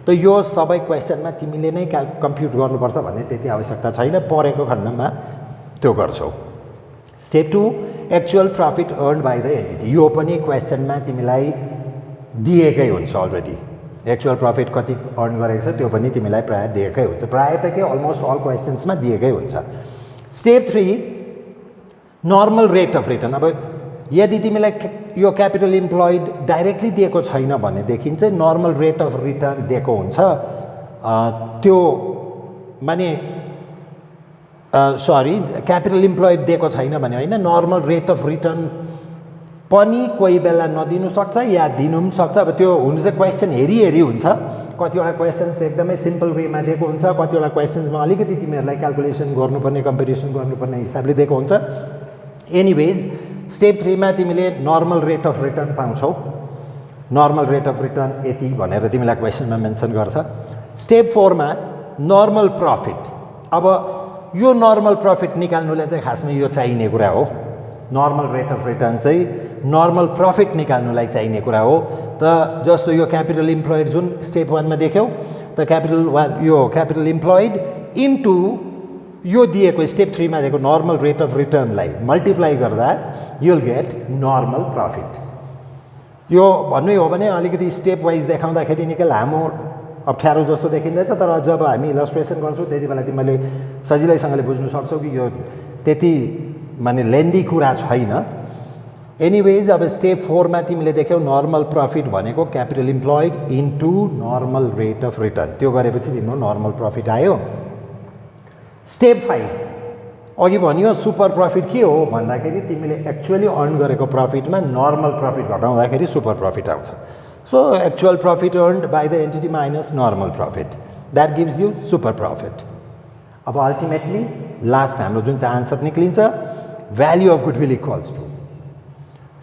त यो सबै क्वेसनमा तिमीले नै कम्प्युट गर्नुपर्छ भन्ने त्यति आवश्यकता छैन, परेको खण्डमा त्यो गर्छौ। Step 2 actual profit earn by the entity. यो पनि क्वेसनमा तिमीलाई दिएकै हुन्छ अलरेडी, एक्चुअल प्रफिट कति अर्न गरेको छ त्यो पनि तिमीलाई प्राय दिएकै हुन्छ, प्राय त के अलमोस्ट अल क्वेसन्समा दिएकै हुन्छ। Step 3 normal rate of return. अब यदि तिमीलाई यो क्यापिटल इम्प्लोइड डाइरेक्टली दिएको छैन भनेदेखि चाहिँ नर्मल रेट अफ रिटर्न दिएको हुन्छ। त्यो माने सरी क्यापिटल इम्प्लोइड दिएको छैन भने होइन, नर्मल रेट अफ रिटर्न पनि कोही बेला नदिनु सक्छ या दिनु पनि सक्छ। अब त्यो हुनु चाहिँ क्वेसन हेरी हुन्छ, कतिवटा क्वेसन्स एकदमै सिम्पल वेमा दिएको हुन्छ, कतिवटा क्वेसन्समा अलिकति तिमीहरूलाई क्याल्कुलेसन गर्नुपर्ने कम्पिटिसन गर्नुपर्ने हिसाबले दिएको हुन्छ। एनिवेज स्टेप 3 मा तिमीले नर्मल रेट अफ रिटर्न पाउँछौ, नर्मल रेट अफ रिटर्न यति भनेर तिमीलाई क्वेसनमा मेन्सन गर्छ। स्टेप 4 मा नर्मल प्रफिट। अब यो नर्मल प्रफिट निकाल्नुलाई चाहिँ खासमा यो चाहिने कुरा हो, नर्मल रेट अफ रिटर्न चाहिँ नर्मल प्रफिट निकाल्नुलाई चाहिने कुरा हो। त जस्तो यो क्यापिटल इम्प्लोइड जुन स्टेप 1 मा देख्यौ, त क्यापिटल इम्प्लोइड इन्टु यो दिएको स्टेप 3 मा दिएको नर्मल रेट अफ रिटर्नलाई मल्टिप्लाई गर्दा you will get normal profit. यो भन्नु हो भने अलिकति स्टेप वाइज देखाउँदाखेरि निकै लामो अप्ठ्यारो जस्तो देखिँदैछ, तर जब हामी इलस्ट्रेसन गर्छौँ त्यति बेला तिमीले सजिलैसँगले बुझ्नु सक्छौ कि यो त्यति माने लेन्दी कुरा छैन। एनिवेज अब स्टेप 4 मा तिमीले देख्यौ नर्मल प्रफिट भनेको capital employed into normal rate of return, त्यो गरेपछि तिम्रो नर्मल प्रफिट आयो। स्टेप 5 अघि भनियो सुपर प्रफिट के हो भन्दाखेरि तिमीले एक्चुअली अर्न गरेको प्रफिटमा नर्मल प्रफिट घटाउँदाखेरि सुपर प्रफिट आउँछ। So actual profit earned by the entity minus normal profit, that gives you super profit. अब अल्टिमेटली लास्ट हाम्रो जुन चाहिँ आन्सर निक्लिन्छ, value of goodwill equals to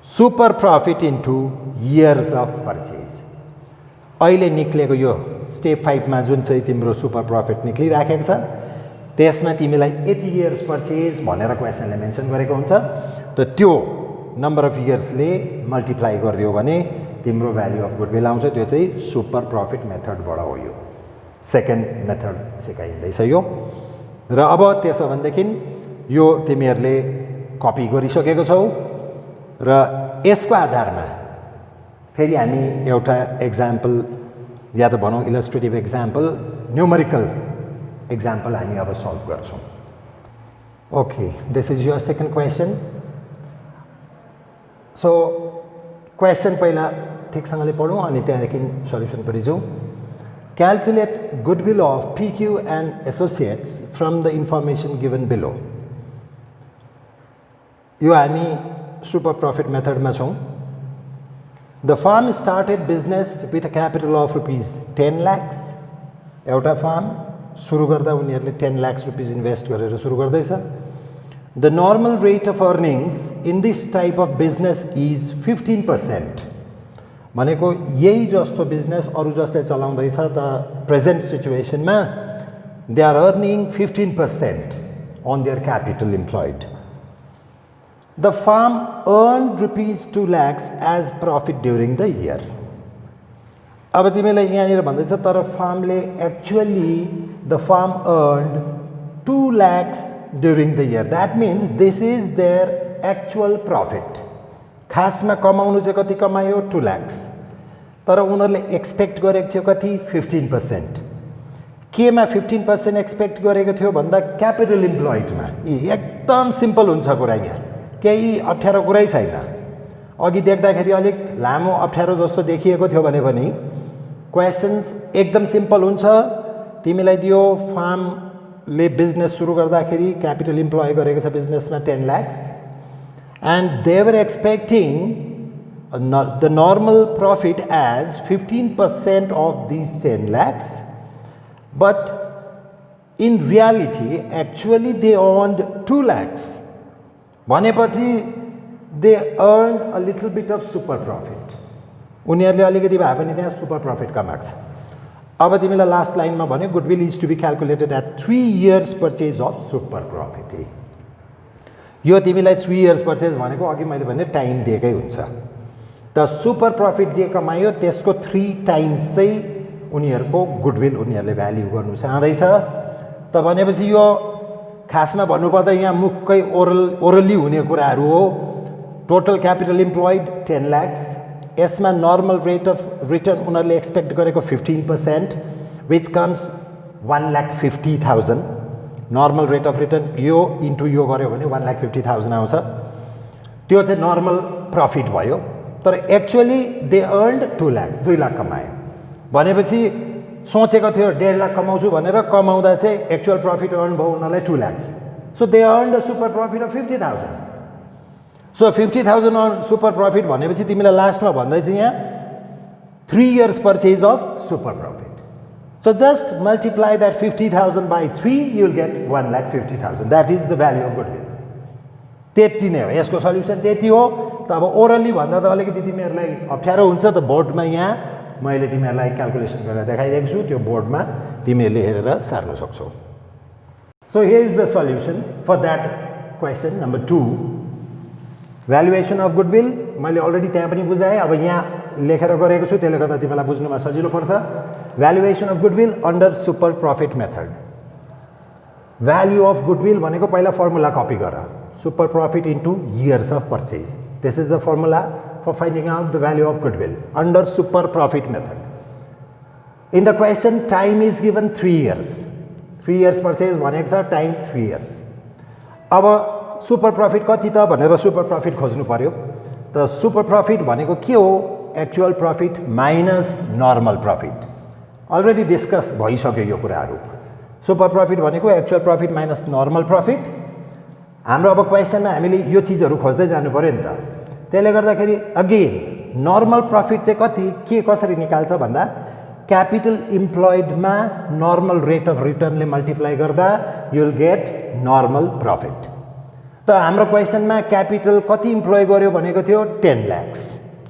super profit into years of purchase. अहिले निक्लेको यो step 5 मा जुन चाहिँ तिम्रो सुपर प्रफिट निक्लिराखेको छ त्यसमा तिमीलाई यति इयर्स पर्चेज भनेर क्वेसनले मेन्सन गरेको हुन्छ, त त्यो नम्बर अफ इयर्सले मल्टिप्लाई गरिदियो भने तिम्रो भ्याल्यु अफ गुडविल आउँछ। त्यो चाहिँ सुपर प्रफिट मेथडबाट हो, यो सेकेन्ड मेथड सिकाइँदैछ यो। र अब त्यसो भनेदेखि यो तिमीहरूले कपी गरिसकेको छौ र यसको आधारमा फेरि हामी एउटा एक्जाम्पल या त भनौँ इलस्ट्रेटिभ एक्जाम्पल, न्युमरिकल एक्जाम्पल हामी अब सल्भ गर्छौँ। Okay, this is your second question. So question पहिला ठिकसँगले पढौँ अनि त्यहाँदेखि सल्युसनपट्टि जाउँ। Calculate goodwill of PQ and associates from the information given below. यो हामी सुपर प्रफिट मेथडमा छौँ। The form started business with a capital of ₹10 lakhs। एउटा फर्म सुरु गर्दा उनीहरूले 10 lakhs रुपिस इन्भेस्ट गरेर सुरु गर्दैछ। The normal rate of earnings in this type of business is 15%। भनेको यही जस्तो बिजनेस अरू जसले चलाउँदैछ त प्रेजेन्ट सिचुएसनमा they are earning 15% on their capital employed. The firm earn ₹2 lakhs as profit during the year. अब तिमीलाई यहाँनिर भन्दैछ तर फर्मले actually the firm earn 2 lakhs during the year, that means this is their actual profit. खासमा कमाउनु चाहिँ कति कमायो 2 lakhs, तर उनीहरूले एक्सपेक्ट गरेको थियो कति 15%। केमा 15% एक्सपेक्ट गरेको थियो भन्दा क्यापिटल इम्प्लोइडमा। एकदम सिम्पल हुन्छ कुरा, यहाँ केही अप्ठ्यारो कुरै छैन। अघि देख्दाखेरि अलिक लामो अप्ठ्यारो जस्तो देखिएको थियो भने पनि क्वेसन्स एकदम सिम्पल हुन्छ। तिमीलाई दियो फर्मले बिजनेस सुरु गर्दाखेरि क्यापिटल इम्प्लोय गरेको छ बिजनेसमा 10 lakhs and they were expecting the normal profit as 15% of these 10 lakhs, but in reality actually they earned 2 lakhs भनेपछि they earn a little beet of super profit उनीहरूले अलिकति भए पनि त्यहाँ सुपर प्रफिट कमाएको छ अब तिमीलाई लास्ट लाइनमा भन्यो goodwill is to be calculated at 3 years purchase of super profit यो तिमीलाई 3 years पर्चेज भनेको अघि मैले भने टाइम दिएकै हुन्छ त सुपर प्रफिट जे कमायो त्यसको 3 times चाहिँ उनीहरूको गुडविल उनीहरूले भ्याल्यु गर्नु चाहँदैछ त भनेपछि यो खासमा भन्नुपर्दा यहाँ मुक्कै ओरली हुने कुराहरू हो टोटल क्यापिटल इम्प्लोइड 10 lakhs यसमा नर्मल रेट अफ रिटर्न उनीहरूले एक्सपेक्ट गरेको 15% which comes 1,50,000 normal rate of return यो इन्टु यो गऱ्यो भने 1,50,000 आउँछ त्यो चाहिँ नर्मल प्रफिट भयो तर actually they earned 2 lakhs 2 lakh कमायो भनेपछि सोचेको थियो 1.5 लाख कमाउँछु भनेर कमाउँदा चाहिँ एक्चुअल प्रफिट अर्न भयो उनीहरूलाई 2 lakhs so they earned a super profit of 50,000 so 50,000 on super profit भनेपछि तिमीलाई लास्टमा भन्दैछ यहाँ 3 years purchase of super profit so just multiply that 50,000 by 3 you will get 1,50,000 that is the value of goodwill त्यति नै हो यसको solution त्यति हो त अब ओरली भन्दा त अलिकति तिमीहरूलाई अप्ठ्यारो हुन्छ त बोर्डमा यहाँ मैले तिमीहरूलाई क्यालकुलेसन गरेर देखाइदिएको छु त्यो बोर्डमा तिमीहरूले हेरेर सार्न सक्छौ so here is the solution for that question number 2 valuation of goodwill मैले अलरेडी त्यहाँ पनि बुझाएँ अब यहाँ लेखेर गरेको छु त्यसले गर्दा तिमीलाई बुझ्नुमा सजिलो पर्छ valuation of goodwill under super profit method value of goodwill भनेको पहिला फर्मुला कपी गर super profit into years of purchase this is the formula for finding out the value of goodwill under super profit method. In the question, time is given 3 years. 3 years purchase भनेको छ time 3 years. अब super profit कति त भनेर super profit खोज्नु पर्यो त super profit भनेको के हो actual profit minus normal profit already discuss भइसक्यो यो कुराहरू सुपर प्रफिट भनेको actual profit minus normal profit हाम्रो अब क्वेसनमा हामीले यो चिजहरू खोज्दै जानु पर्यो नि त त्यसले गर्दाखेरि अगेन नर्मल प्रफिट चाहिँ कति के कसरी निकाल्छ भन्दा क्यापिटल इम्प्लोइडमा नर्मल रेट अफ रिटर्नले मल्टिप्लाई गर्दा you will get normal profit त हाम्रो क्वेसनमा क्यापिटल कति इम्प्लोय गर्यो भनेको थियो 10 lakhs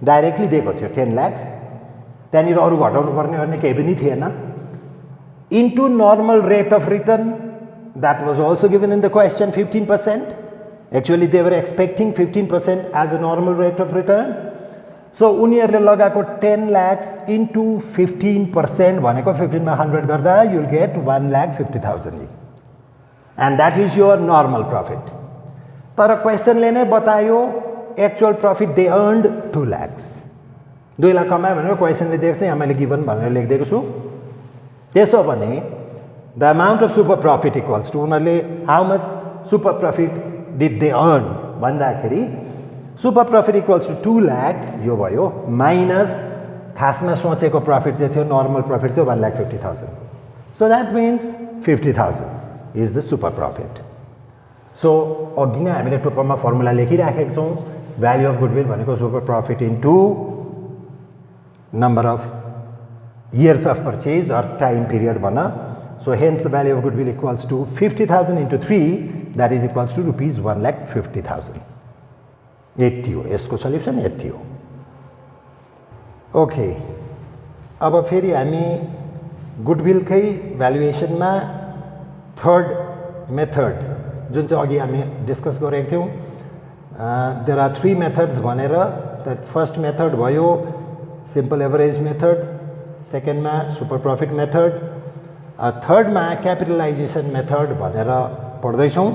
डाइरेक्टली दिएको थियो 10 lakhs त्यहाँनिर अरू घटाउनु पर्ने गर्ने केही पनि थिएन into normal rate of return that was also given in the question 15%. Actually, they were expecting 15% as a normal rate of return. So, उनीहरूले लगाएको 10 lakhs into 15% भनेको 15 मा 100 गर्दा you will get 1,50,000. And that is your normal profit. तर क्वेसनले नै बतायो actual profit they earned 2 lakhs. 2 lakh कमायो भनेर क्वेसनले दिएको छ यहाँ मैले गिभन भनेर लेखिदिएको छु त्यसो भने the amount of super profit equals to उनीहरूले how much super profit did they earn भन्दाखेरि super profit equals to 2 lakhs यो भयो माइनस खासमा सोचेको प्रफिट चाहिँ थियो नर्मल प्रफिट चाहिँ 1,50,000 so that means 50,000 is the super profit so अघि नै हामीले टुप्पोमा फर्मुला लेखिराखेको छौँ भ्याल्यु अफ गुडविल भनेको super profit into number of years of purchase or time period भन so hence the value of goodwill equals to 50,000 into 3 that is equals to rupees 1,50,000. यति हो यसको सल्युसन यति हो ओके अब फेरि हामी गुडविलकै भ्यालुएसनमा थर्ड मेथड जुन चाहिँ अघि हामी डिस्कस गरेको थियौँ देयर आर 3 मेथड्स भनेर द फर्स्ट मेथड भयो सिम्पल एभरेज मेथड सेकेन्डमा सुपर प्रफिट मेथड थर्डमा क्यापिटलाइजेसन मेथड भनेर पढ्दैछौँ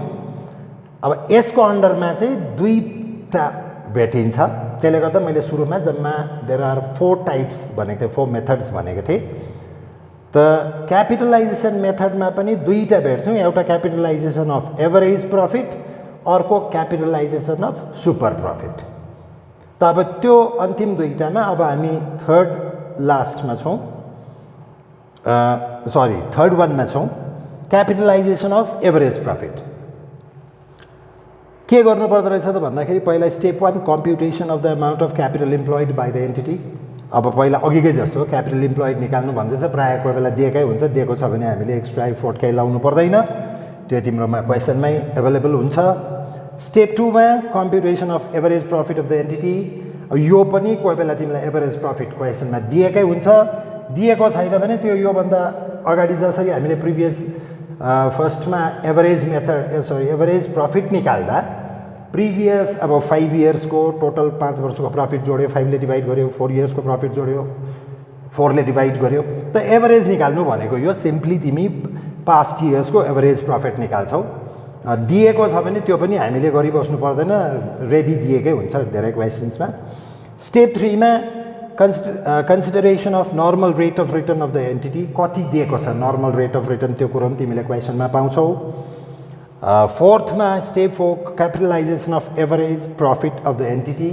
अब यसको अन्डरमा चाहिँ 2टा भेटिन्छ त्यसले गर्दा मैले सुरुमा जम्मा देयर आर 4 टाइप्स भनेको थिएँ 4 मेथड्स भनेको थिएँ त क्यापिटलाइजेसन मेथडमा पनि 2टा भेट्छौँ एउटा क्यापिटलाइजेसन अफ एभरेज प्रफिट अर्को क्यापिटलाइजेसन अफ सुपर प्रफिट त अब त्यो अन्तिम 2टामा अब हामी थर्ड लास्टमा छौँ थर्ड वानमा छौँ क्यापिटलाइजेसन अफ एभरेज प्रफिट के गर्नु पर्दो रहेछ त भन्दाखेरि पहिला step 1 कम्प्युटेसन of the amount of capital employed by the entity अब पहिला अघिकै जस्तो क्यापिटल इम्प्लोइड निकाल्नु भन्दैछ प्रायः कोही बेला दिएकै हुन्छ दिएको छ भने हामीले एक्स्ट्रा एफोर्ट केही लाउनु पर्दैन त्यो तिम्रोमा क्वेसनमै एभाइलेबल हुन्छ। स्टेप 2 मा कम्प्युटेसन of average profit of the entity. यो पनि कोही बेला तिमीलाई एभरेज प्रफिट क्वेसनमा दिएकै हुन्छ, दिएको छैन भने त्यो योभन्दा अगाडि जसरी हामीले प्रिभियस फर्स्टमा एभरेज प्रफिट निकाल्दा प्रिभियस अब 5 इयर्सको टोटल 5 वर्षको प्रफिट जोड्यो, 5 ले डिभाइड गर्यो, 4 इयर्सको प्रफिट जोड्यो, 4 ले डिभाइड गर्यो, त एभरेज निकाल्नु भनेको यो सिम्पली तिमी पास्ट इयर्सको एभरेज प्रफिट निकाल्छौ। दिएको छ भने त्यो पनि हामीले गरिबस्नु पर्दैन, रेडी दिएकै हुन्छ धेरै क्वेसन्समा। स्टेप 3 मा consideration of normal rate of return of the entity. कति दिएको छ नर्मल रेट अफ रिटर्न त्यो कुरो पनि तिमीले क्वेसनमा पाउँछौ। फोर्थमा step 4 capitalization of average profit of the entity.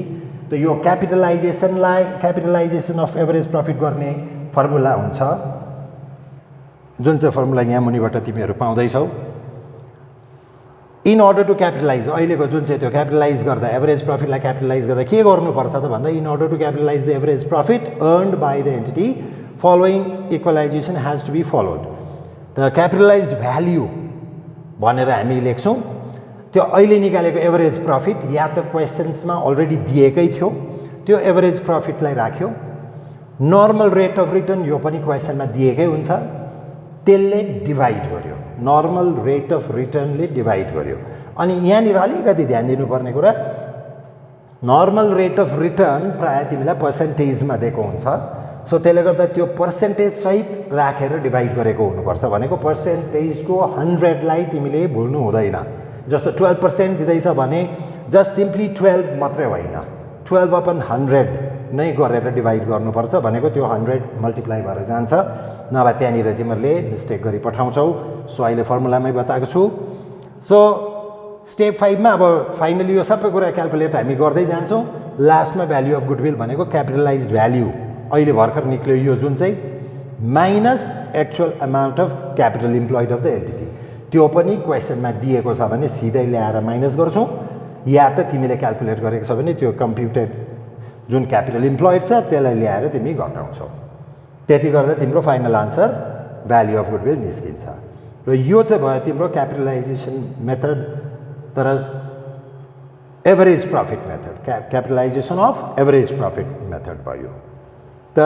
त यो क्यापिटलाइजेसन अफ एभरेज प्रफिट गर्ने फर्मुला हुन्छ, जुन चाहिँ फर्मुला यहाँ मुनिबाट तिमीहरू पाउँदैछौ। इन अर्डर टु क्यापिटलाइज, अहिलेको जुन चाहिँ त्यो क्यापिटलाइज गर्दा एभरेज प्रफिटलाई क्यापिटलाइज गर्दा के गर्नुपर्छ त भन्दा in order to capitalize the average profit earned by the entity following equalization has to be followed. त क्यापिटलाइज्ड भ्याल्यु भनेर हामी लेख्छौँ त्यो अहिले निकालेको एभरेज प्रफिट या त क्वेसन्समा अलरेडी दिएकै थियो त्यो एभरेज प्रफिटलाई राख्यो। नर्मल रेट अफ रिटर्न यो पनि क्वेसनमा दिएकै हुन्छ, त्यसले डिभाइड गर्यो, नर्मल रेट अफ रिटर्नले डिभाइड गर्यो। अनि यहाँनिर अलिकति ध्यान दिनुपर्ने कुरा, नर्मल रेट अफ रिटर्न प्रायः तिमीलाई पर्सेन्टेजमा दिएको हुन्छ, सो त्यसले गर्दा त्यो पर्सेन्टेज सहित राखेर डिभाइड गरेको हुनुपर्छ। भनेको पर्सेन्टेजको 100 लाई तिमीले भुल्नु हुँदैन। जस्तो 12% दिँदैछ भने जस्ट सिम्पली 12 मात्रै होइन, 12/100 नै गरेर डिभाइड गर्नुपर्छ। भनेको त्यो 100 मल्टिप्लाई भएर जान्छ, नभए त्यहाँनिर तिमीहरूले मिस्टेक गरी पठाउँछौ। सो अहिले फर्मुलामै बताएको छु। सो स्टेप 5 मा अब फाइनली यो सबै कुरा क्याल्कुलेट हामी गर्दै जान्छौँ। लास्टमा भ्याल्यु अफ गुडविल भनेको क्यापिटलाइज्ड भ्याल्यु अहिले भर्खर निक्ल्यो यो जुन चाहिँ minus actual amount of capital employed of the entity, त्यो पनि क्वेसनमा दिएको छ भने सिधै ल्याएर माइनस गर्छौँ, या त तिमीले क्याल्कुलेट गरेको छ भने त्यो कम्प्युटेड जुन क्यापिटल इम्प्लोइड छ त्यसलाई ल्याएर तिमी घटाउँछौ। त्यति गर्दा तिम्रो final answer value of goodwill निस्किन्छ। र यो चाहिँ भयो तिम्रो क्यापिटलाइजेसन मेथड, तर average profit method, capitalisation of average profit method भयो। त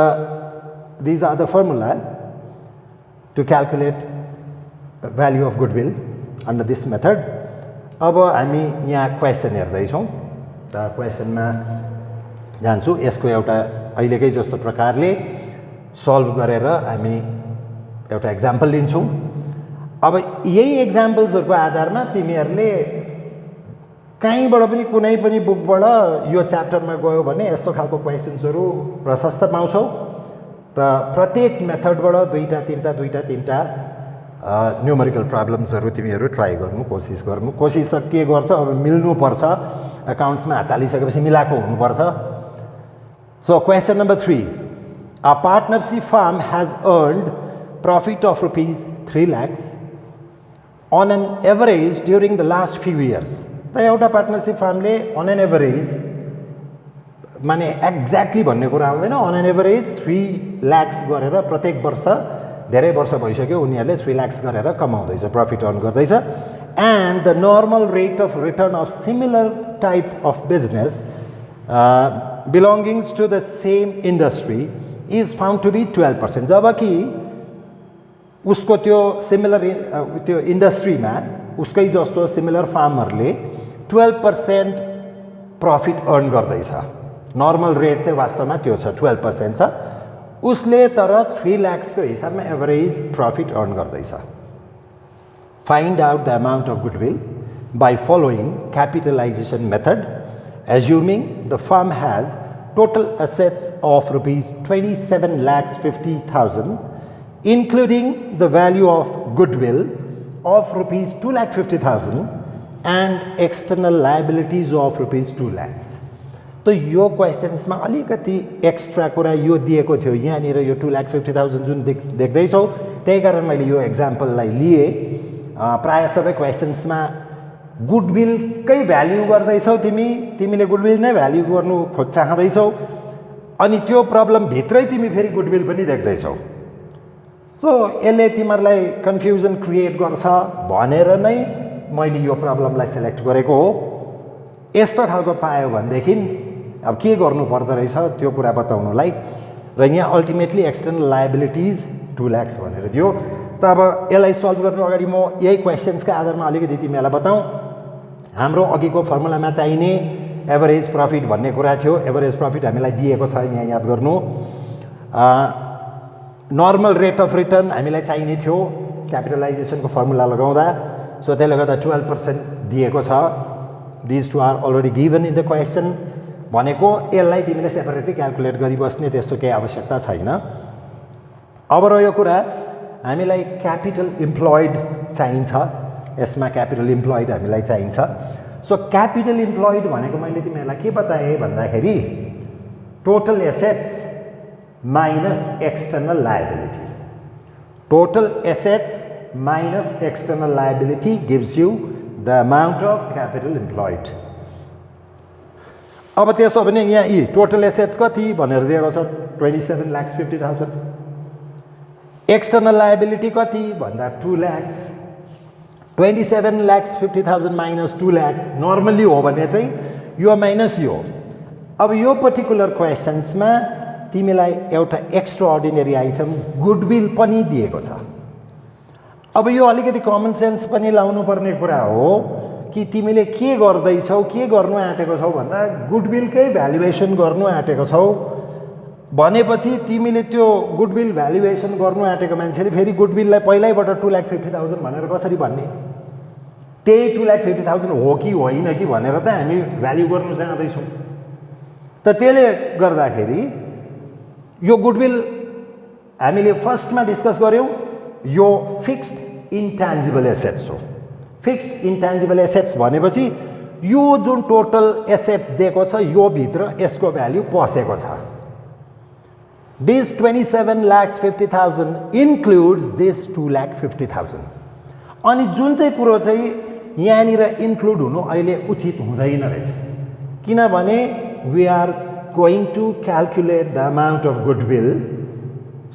these are the formula to calculate value of goodwill under this method. अब हामी यहाँ क्वेसन हेर्दैछौँ, त क्वेसनमा जान्छु। यसको एउटा अहिलेकै जस्तो प्रकारले सल्भ गरेर हामी एउटा एक्जाम्पल लिन्छौँ। अब यही एक्जाम्पल्सहरूको आधारमा तिमीहरूले कहीँबाट पनि कुनै पनि बुकबाट यो च्याप्टरमा गयो भने यस्तो खालको क्वेसन्सहरू प्रशस्त पाउँछौ। त प्रत्येक मेथडबाट दुईवटा तिनवटा न्युमेरिकल प्रब्लम्सहरू तिमीहरू ट्राई गर्नु कोसिस त के गर्छ, अब मिल्नुपर्छ, एकाउन्ट्समा हात हालिसकेपछि मिलाएको हुनुपर्छ। So question number 3, a partnership form has earned profit of ₹3 lakhs on an average during the last few years। त एउटा पार्टनरसिप फर्मले अन एन एभरेज माने एक्ज्याक्टली भन्ने कुरा आउँदैन, अन एन एभरेज 3 lakhs गरेर प्रत्येक वर्ष धेरै वर्ष भइसक्यो उनीहरूले 3 lakhs गरेर कमाउँदैछ, प्रफिट अर्न गर्दैछ। And the normal rate of return of similar type of business belongings to the same industry is found to be 12%। जबकि उसको त्यो सिमिलर त्यो इन्डस्ट्रीमा उसकै जस्तो सिमिलर फार्मरले 12% प्रफिट अर्न गर्दैछ, नर्मल रेट चाहिँ वास्तवमा त्यो छ 12% छ, उसले तर 3 lakhs को हिसाबमा एभरेज प्रफिट अर्न गर्दैछ। Find out the amount of goodwill by following capitalisation method assuming the form has total assets of ₹27,50,000 including the value of goodwill of ₹2,50,000 and external liabilities of ₹2 lakhs। तो यो क्वेसन्समा अलिकति extra कुरा यो दिएको थियो, यहाँनिर यो 2,50,000 जुन देख्दैछौ त्यही कारण मैले यो एक्जाम्पललाई लिएँ। प्रायः सबै क्वेसन्समा गुडविलकै भ्याल्यु गर्दैछौ, तिमीले गुडविल नै भ्याल्यु गर्नु चाहँदैछौ, अनि त्यो प्रब्लम भित्रै तिमी फेरि गुडविल पनि देख्दैछौ। सो यसले तिमीहरूलाई कन्फ्युजन क्रिएट गर्छ भनेर नै मैले यो प्रब्लमलाई सेलेक्ट गरेको हो। यस्तो खालको पायो भनेदेखि अब के गर्नु पर्दो रहेछ त्यो कुरा बताउनुलाई र यहाँ अल्टिमेटली एक्सटर्नल लायबिलिटिज 2 लाख भनेर दियो। त अब यसलाई सल्भ गर्नु अगाडि म यही क्वेसन्सका आधारमा अलिकति तिमीहरूलाई बताउँ। हाम्रो अघिको फर्मुलामा चाहिने एभरेज प्रफिट भन्ने कुरा थियो। एभरेज प्रफिट हामीलाई दिएको छ, यहाँ याद गर्नु। नर्मल रेट अफ रिटर्न हामीलाई चाहिने थियो क्यापिटलाइजेसनको फर्मुला लगाउँदा। सो त्यसले गर्दा 12% दिएको छ। These two are already given in the question भनेको यसलाई तिमीले सेपरेटली क्यालकुलेट गरिबस्ने त्यस्तो केही आवश्यकता छैन। अब रह्यो कुरा हामीलाई क्यापिटल इम्प्लोइड चाहिन्छ। यसमा क्यापिटल इम्प्लोइड हामीलाई चाहिन्छ। सो क्यापिटल इम्प्लोइड भनेको मैले तिमीहरूलाई के बताएँ भन्दाखेरि total assets minus external liability. Total assets minus external liability gives you the amount of capital employed. अब त्यसो भने यहाँ यी टोटल एसेट्स कति भनेर दिएको छ 27,50,000। एक्सटर्नल लायबिलिटी कति भन्दा 2 लाख। 27,50,000 माइनस 2 लाख नर्मली हो भने चाहिँ यो माइनस यो। अब यो पर्टिकुलर क्वेसन्समा तिमीलाई एउटा एक्स्ट्रा अर्डिनरी आइटम गुडविल पनि दिएको छ। अब यो अलिकति कमन सेन्स पनि लाउनु पर्ने कुरा हो कि तिमीले के गर्दैछौ, के गर्नु आँटेको छौ भन्दा गुडविलकै भ्यालुएसन गर्नु आँटेको छौ भनेपछि तिमीले त्यो गुडविल भ्यालुएसन गर्नु आँटेको मान्छेले फेरि गुडविललाई पहिल्यैबाट 2,50,000 भनेर कसरी भन्ने? त्यही 2,50,000 हो कि होइन कि भनेर त हामी भ्याल्यु गर्नु जाँदैछौँ। त त्यसले गर्दाखेरि यो गुडविल हामीले फर्स्टमा डिस्कस गऱ्यौँ। यो फिक्स्ड इन्ट्यान्जिबल एसेट्स हो। फिक्स्ड इन्ट्यान्जिबल एसेट्स भनेपछि यो जुन टोटल एसेट्स दिएको छ यो भित्र यसको भ्याल्यु पसेको छ। This 27,50,000 includes this 2,50,000। अनि जुन चाहिँ कुरो चाहिँ यहाँनिर इन्क्लुड हुनु अहिले उचित हुँदैन रहेछ, किनभने we are going to calculate the amount of goodwill.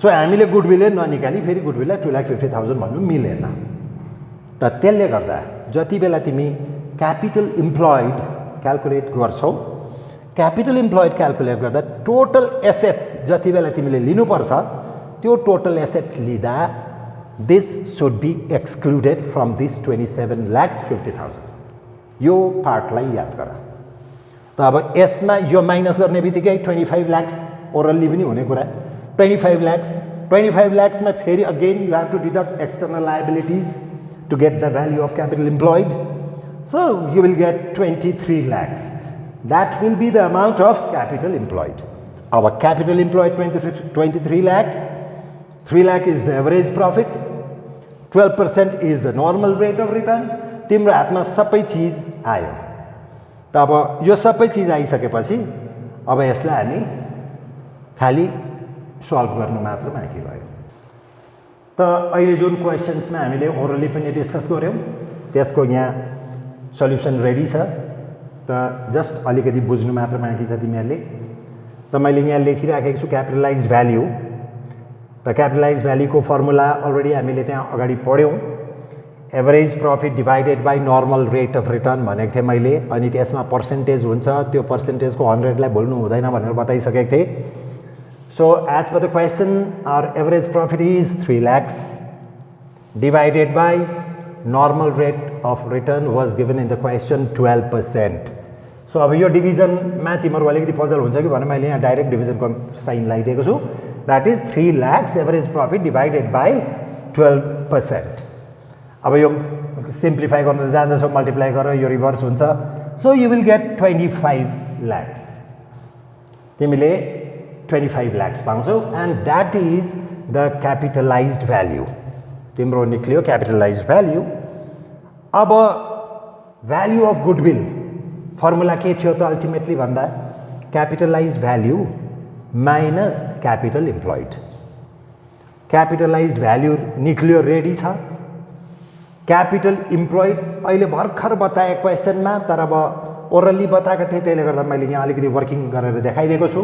So हामीले गुडविलै ननिकाली फेरि गुडविललाई 2,50,000 भन्नु मिलेन। त त्यसले गर्दा जति बेला तिमी क्यापिटल इम्प्लोइड क्यालकुलेट गर्छौ, क्यापिटल इम्प्लोइड क्यालकुलेट गर्दा टोटल एसेट्स जति बेला तिमीले लिनुपर्छ त्यो टोटल एसेट्स लिँदा this should be excluded from this 27,50,000। यो पार्टलाई याद गर। त अब यसमा यो माइनस गर्ने बित्तिकै 25 लाख ओरल्ली पनि हुने कुरा। 25 लाख्समा फेरि again you have to deduct external liabilities to get the value of capital employed. So you will get 23 lakhs. That will be the amount of capital employed. Our capital employed 23 lakhs. 3 lakh is the average profit. 12% is the normal rate of return. तिम्रो हातमा सबै चिज आयो। त अब यो सबै चिज आइसकेपछि अब यसलाई हामी खाली सल्भ गर्नु मात्र बाँकी रह्यो। त अहिले जुन क्वेसन्समा हामीले ओरली पनि डिस्कस गऱ्यौँ त्यसको यहाँ सल्युसन रेडी छ। त जस्ट अलिकति बुझ्नु मात्र बाँकी छ तिमीहरूले। त मैले यहाँ लेखिराखेको छु क्यापिटलाइज्ड भ्याल्यु। त क्यापिटलाइज्ड भ्याल्युको फर्मुला अलरेडी हामीले त्यहाँ अगाडि पढ्यौँ। Average profit divided by normal rate of return भनेको थिएँ मैले। अनि त्यसमा पर्सेन्टेज हुन्छ, त्यो पर्सेन्टेजको 100लाई भुल्नु हुँदैन भनेर बताइसकेको थिएँ। So as per the question, our average profit is 3 lakhs divided by normal rate of return was given in the question 12%. So अब यो डिभिजनमा तिम्रो अलिकति पजल हुन्छ कि भने मैले यहाँ डाइरेक्ट डिभिजनको साइन लगाइदिएको छु। That is 3 lakhs average profit divided by 12%। अब यो सिम्प्लिफाई गर्न जाँदैछौ, मल्टिप्लाई गरेर यो रिभर्स हुन्छ। So you will get 25 lakhs। तिमीले 25 lakhs पाउँछौ and that is the capitalized value. तिम्रो निक्लियो क्यापिटलाइज्ड भ्याल्यु। अब भ्याल्यु अफ गुडविल फर्मुला के थियो त अल्टिमेटली भन्दा capitalized value minus capital employed. Capitalized value निक्लियो रेडी छ। क्यापिटल इम्प्लोइड अहिले भर्खर बताए क्वेसनमा, तर अब ओरली बताएको थिएँ त्यसले गर्दा मैले यहाँ अलिकति वर्किङ गरेर देखाइदिएको छु।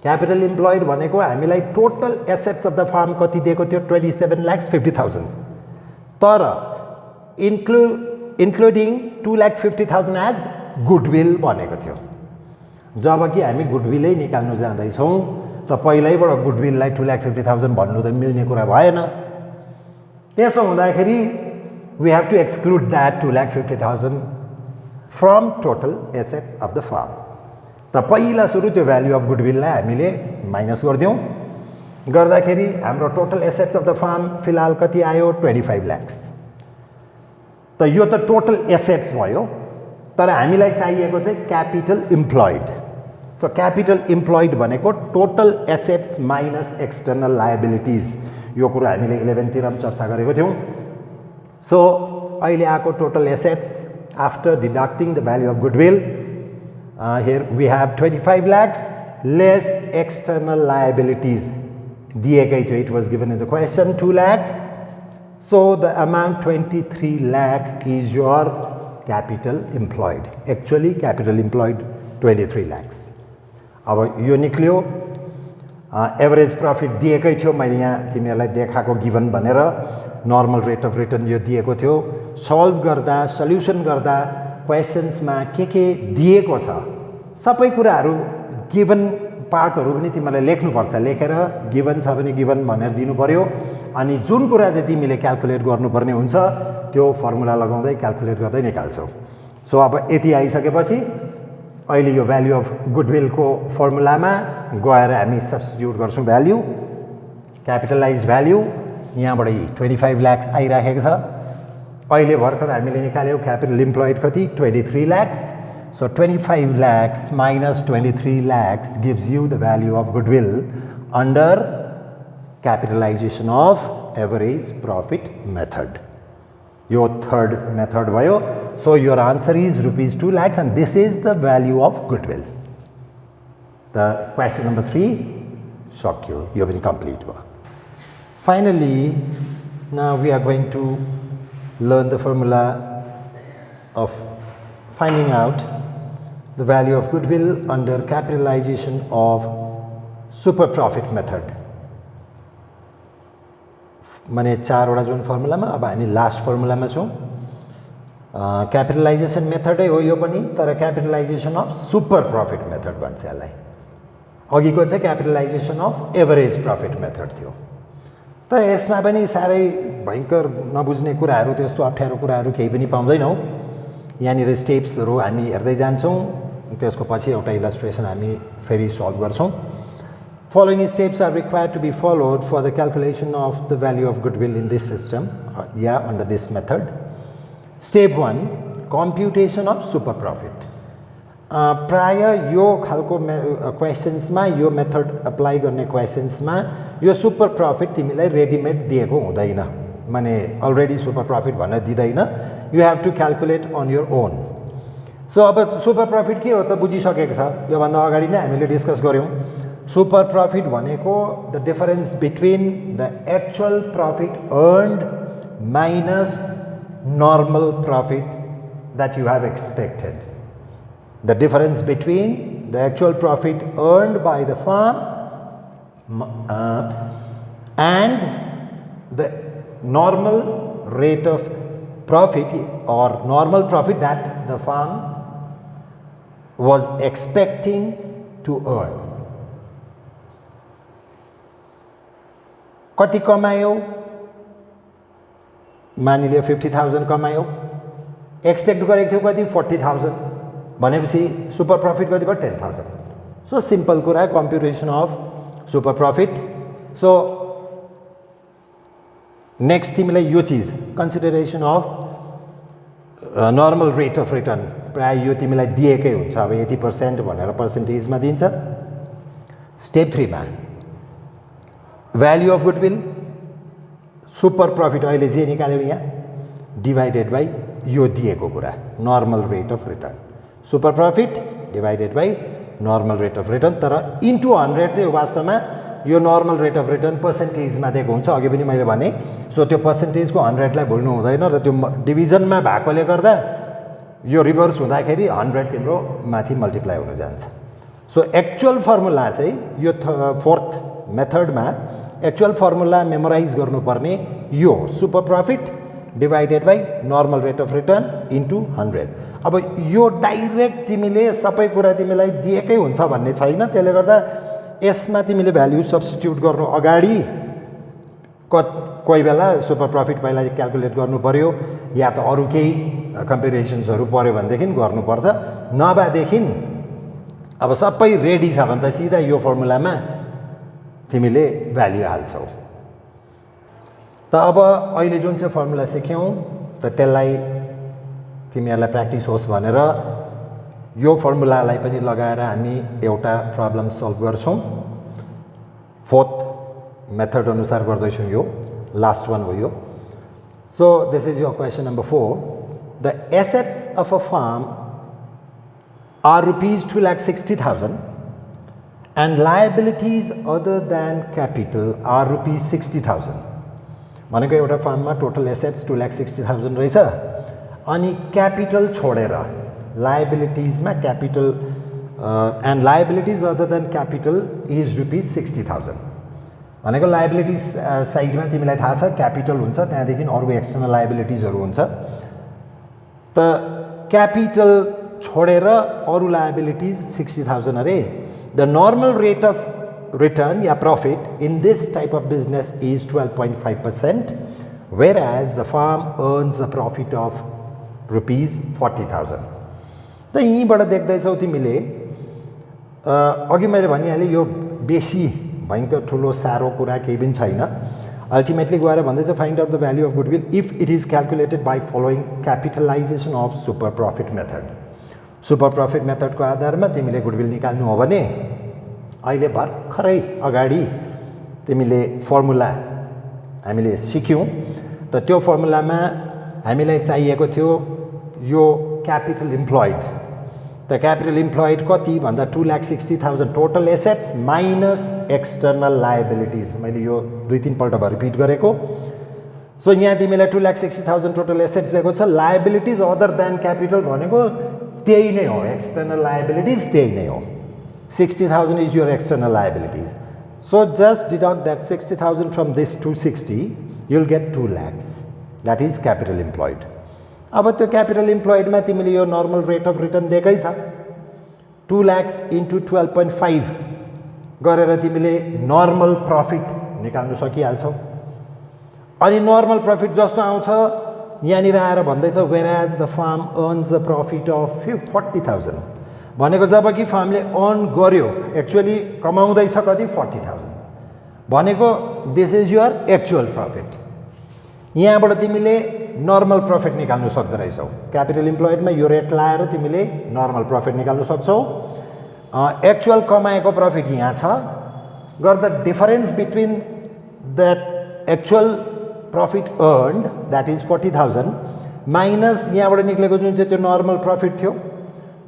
क्यापिटल इम्प्लोइड भनेको हामीलाई total assets of the firm कति दिएको थियो 27,50,000 तर इन्क्लुडिङ 2,50,000 एज गुडविल भनेको थियो। जब कि हामी गुडविलै निकाल्नु जाँदैछौँ त पहिल्यैबाट गुडविललाई 2,50,000 भन्नु त मिल्ने कुरा भएन। त्यसो हुँदाखेरि we have to exclude that 2,50,000 from total assets of the firm. त पहिला सुरु त्यो भ्याल्यु अफ गुडविललाई हामीले माइनस गरिदिउँ। गर्दाखेरि हाम्रो total assets of the firm फिलहाल कति आयो 25 लाख। त यो त टोटल एसेट्स भयो, तर हामीलाई चाहिएको चाहिँ capital employed. So capital employed भनेको total assets minus external liabilities. यो कुरो हामीले 11 तिर पनि चर्चा गरेको थियौँ। सो अहिले आएको total assets after deducting the value of goodwill, here we have 25 lakhs less external liabilities. दिएकै थियो, it was given in the question 2 lakhs. So the amount 23 lakhs is your capital employed. Actually capital employed 23 lakhs. अब यो निक्ल्यो। Average profit दिएकै थियो, मैले यहाँ तिमीहरूलाई देखाएको गिभन भनेर नर्मल रेट अफ रिटर्न यो दिएको थियो। सल्भ गर्दा सल्युसन गर्दा क्वेसन्समा के दिएको छ सबै कुराहरू गिभन पार्टहरू पनि तिमीलाई लेख्नुपर्छ। लेखेर गिभन छ भने गिभन भनेर दिनु पर्यो। अनि जुन कुरा चाहिँ तिमीले क्याल्कुलेट गर्नुपर्ने हुन्छ त्यो फर्मुला लगाउँदै क्याल्कुलेट गर्दै निकाल्छौ। सो अब यति आइसकेपछि अहिले यो भ्याल्यु अफ गुडविलको फर्मुलामा गएर हामी सब्स्टिट्युट गर्छौँ भ्याल्यु। क्यापिटलाइज्ड भ्याल्यु यहाँबाट 25 लाख आइराखेको छ। अहिले भर्खर हामीले निकाल्यौ क्यापिटल इम्प्लोइड कति 23 lakhs. So 25 lakhs minus 23 lakhs gives you the value of goodwill under capitalization of average profit method. Your third method भयो. So your answer is rupees 2 lakhs and this is the value of goodwill. The question number 3 shock you have been complete. Finally, now we are going to learn the formula of finding out the value of goodwill under capitalization of super profit method. माने 4 वटा जुन फर्मुलामा अब हामी last फर्मुलामा छौँ। Capitalisation मेथडै हो यो पनि, तर capitalisation of super profit method भन्छ यसलाई। अघिको चाहिँ capitalisation of average profit method थियो। त यसमा पनि साह्रै भयङ्कर नबुझ्ने कुराहरू, त्यस्तो अप्ठ्यारो कुराहरू केही पनि पाउँदैनौँ। यहाँनिर स्टेप्सहरू हामी हेर्दै जान्छौँ, त्यसको पछि एउटा इलस्ट्रेसन हामी फेरि सल्भ गर्छौँ। Following steps are required to be followed for the calculation of the value of goodwill in this system, under this method. Step 1, computation of super profit. प्राय यो खालको क्वेसन्समा यो मेथड अप्लाई गर्ने क्वेसन्समा यो सुपर प्रफिट तिमीलाई readymade दिएको हुँदैन। माने अलरेडी सुपर प्रफिट भनेर दिँदैन, you have to calculate on your own. So अब सुपर प्रफिट के हो त बुझिसकेको छ। योभन्दा अगाडि नै हामीले डिस्कस गऱ्यौँ। सुपर प्रफिट भनेको the difference between the actual profit earned minus normal profit that you have expected. The difference between the actual profit earned by the firm and the normal rate of profit or normal profit that the firm was expecting to earn. कति कमायो? मानिलियो 50,000 कमायो। Expect गरेको थियो कति 40,000 भनेपछि super profit कति भयो 10,000। So simple कुरा कम्प्युटेसन of super profit. So next तिमीलाई यो चिज consideration of normal rate of return, प्राय यो तिमीलाई दिएकै हुन्छ। अब 80% भनेर पर्सेन्टेजमा दिन्छ। स्टेप 3 मा value of goodwill, super profit अहिले जे निकाल्यौ यहाँ डिभाइडेड बाई यो दिएको कुरा normal rate of return. Super profit divided by normal rate of return, तर इन्टु 100 चाहिँ वास्तवमा यो नर्मल रेट अफ रिटर्न पर्सेन्टेजमा दिएको हुन्छ। अघि पनि मैले भने। सो त्यो पर्सेन्टेजको 100 लाई भुल्नु हुँदैन र त्यो डिभिजनमा भएकोले गर्दा यो रिभर्स हुँदाखेरि 100 तिम्रो माथि मल्टिप्लाई हुन जान्छ। सो एक्चुअल फर्मुला चाहिँ यो फोर्थ मेथडमा एक्चुअल फर्मुला मेमोराइज गर्नुपर्ने यो super profit divided by normal rate of return into 100। अब यो डाइरेक्ट तिमीले सबै कुरा तिमीलाई दिएकै हुन्छ भन्ने छैन, त्यसले गर्दा यसमा तिमीले भ्याल्यु सब्स्टिट्युट गर्नु अगाडि कोही बेला सुपर प्रॉफिट पहिला क्याल्कुलेट गर्नु पर्यो या त अरू केही कम्पेरिजन्सहरू पर्यो भनेदेखि गर्नुपर्छ, नभएदेखि अब सबै रेडी छ भने त सिधा यो फर्मुलामा तिमीले भ्याल्यु हाल्छौ। त अब अहिले जुन चाहिँ फर्मुला सिक्यौँ त त्यसलाई तिमीहरूलाई प्र्याक्टिस होस् भनेर यो फर्मुलालाई पनि लगाएर हामी एउटा प्रब्लम सल्भ गर्छौँ। फोर्थ मेथड अनुसार गर्दैछौँ, यो लास्ट वान हो यो। So this is your question number 4। The assets of a firm are rupees 2,60,000 and liabilities other than capital are rupees 60,000। भनेको एउटा फार्ममा टोटल एसेट्स 2,60,000 रहेछ, अनि क्यापिटल छोडेर लायबिलिटिजमा capital and liabilities other than capital is rupees 60,000। भनेको liabilities साइडमा तिमीलाई थाहा छ क्यापिटल हुन्छ, त्यहाँदेखि अरू एक्सटर्नल लायबिलिटिजहरू हुन्छ। त क्यापिटल छोडेर अरू लायबिलिटिज 60,000 अरे। The normal rate of return yeah profit in this type of business is 12.5%, whereas the farm earns a profit of rupees 40,000। त यहीँबाट देख्दैछौ तिमीले अघि मैले भनिहालेँ यो बेसी भयङ्कर ठुलो साह्रो कुरा केही पनि छैन। अल्टिमेटली गएर भन्दैछ find out the value of goodwill if it is calculated by following capitalization of super profit method. Super profit मेथडको आधारमा तिमीले गुडविल निकाल्नु हो भने अहिले भर्खरै अगाडि तिमीले फर्मुला हामीले सिक्यौँ, त त्यो फर्मुलामा हामीलाई चाहिएको थियो यो क्यापिटल इम्प्लोइड। त क्यापिटल इम्प्लोइड कति भन्दा 2,60,000 total assets minus external liabilities. मैले यो 2-3 पल्ट भयो रिपिट गरेको। सो यहाँ तिमीलाई 2,60,000 टोटल एसेट्स दिएको छ, लायबिलिटिज अदर देन क्यापिटल भनेको त्यही नै हो, एक्सटर्नल लायबिलिटिज त्यही नै हो। 60,000 is your external liabilities. So just deduct that 60,000 from this 260, you'll get 2 lakhs. That is capital employed. अब त्यो capital employed मा तिमीले यो normal rate of return दिएकै छ, 2 lakhs into 12.5 गरेर तिमीले normal profit निकाल्नु सकिहाल्छौ। अनि normal profit जस्तो आउँछ यहाँनिर आएर भन्दैछ whereas the farm earns a profit of 40,000। भनेको जब कि फार्मले अर्न गर्यो एक्चुअली कमाउँदैछ कति 40,000, भनेको this is your actual profit. यहाँबाट तिमीले नर्मल प्रॉफिट निकाल्नु सक्दो रहेछौ। क्यापिटल इम्प्लोइडमा यो रेट लाएर तिमीले नर्मल प्रॉफिट निकाल्नु सक्छौ। एक्चुअल कमाएको प्रॉफिट यहाँ छ, गर्दा difference between that actual profit earned that is 40,000 minus यहाँबाट निक्लेको जुन चाहिँ त्यो नर्मल प्रॉफिट थियो,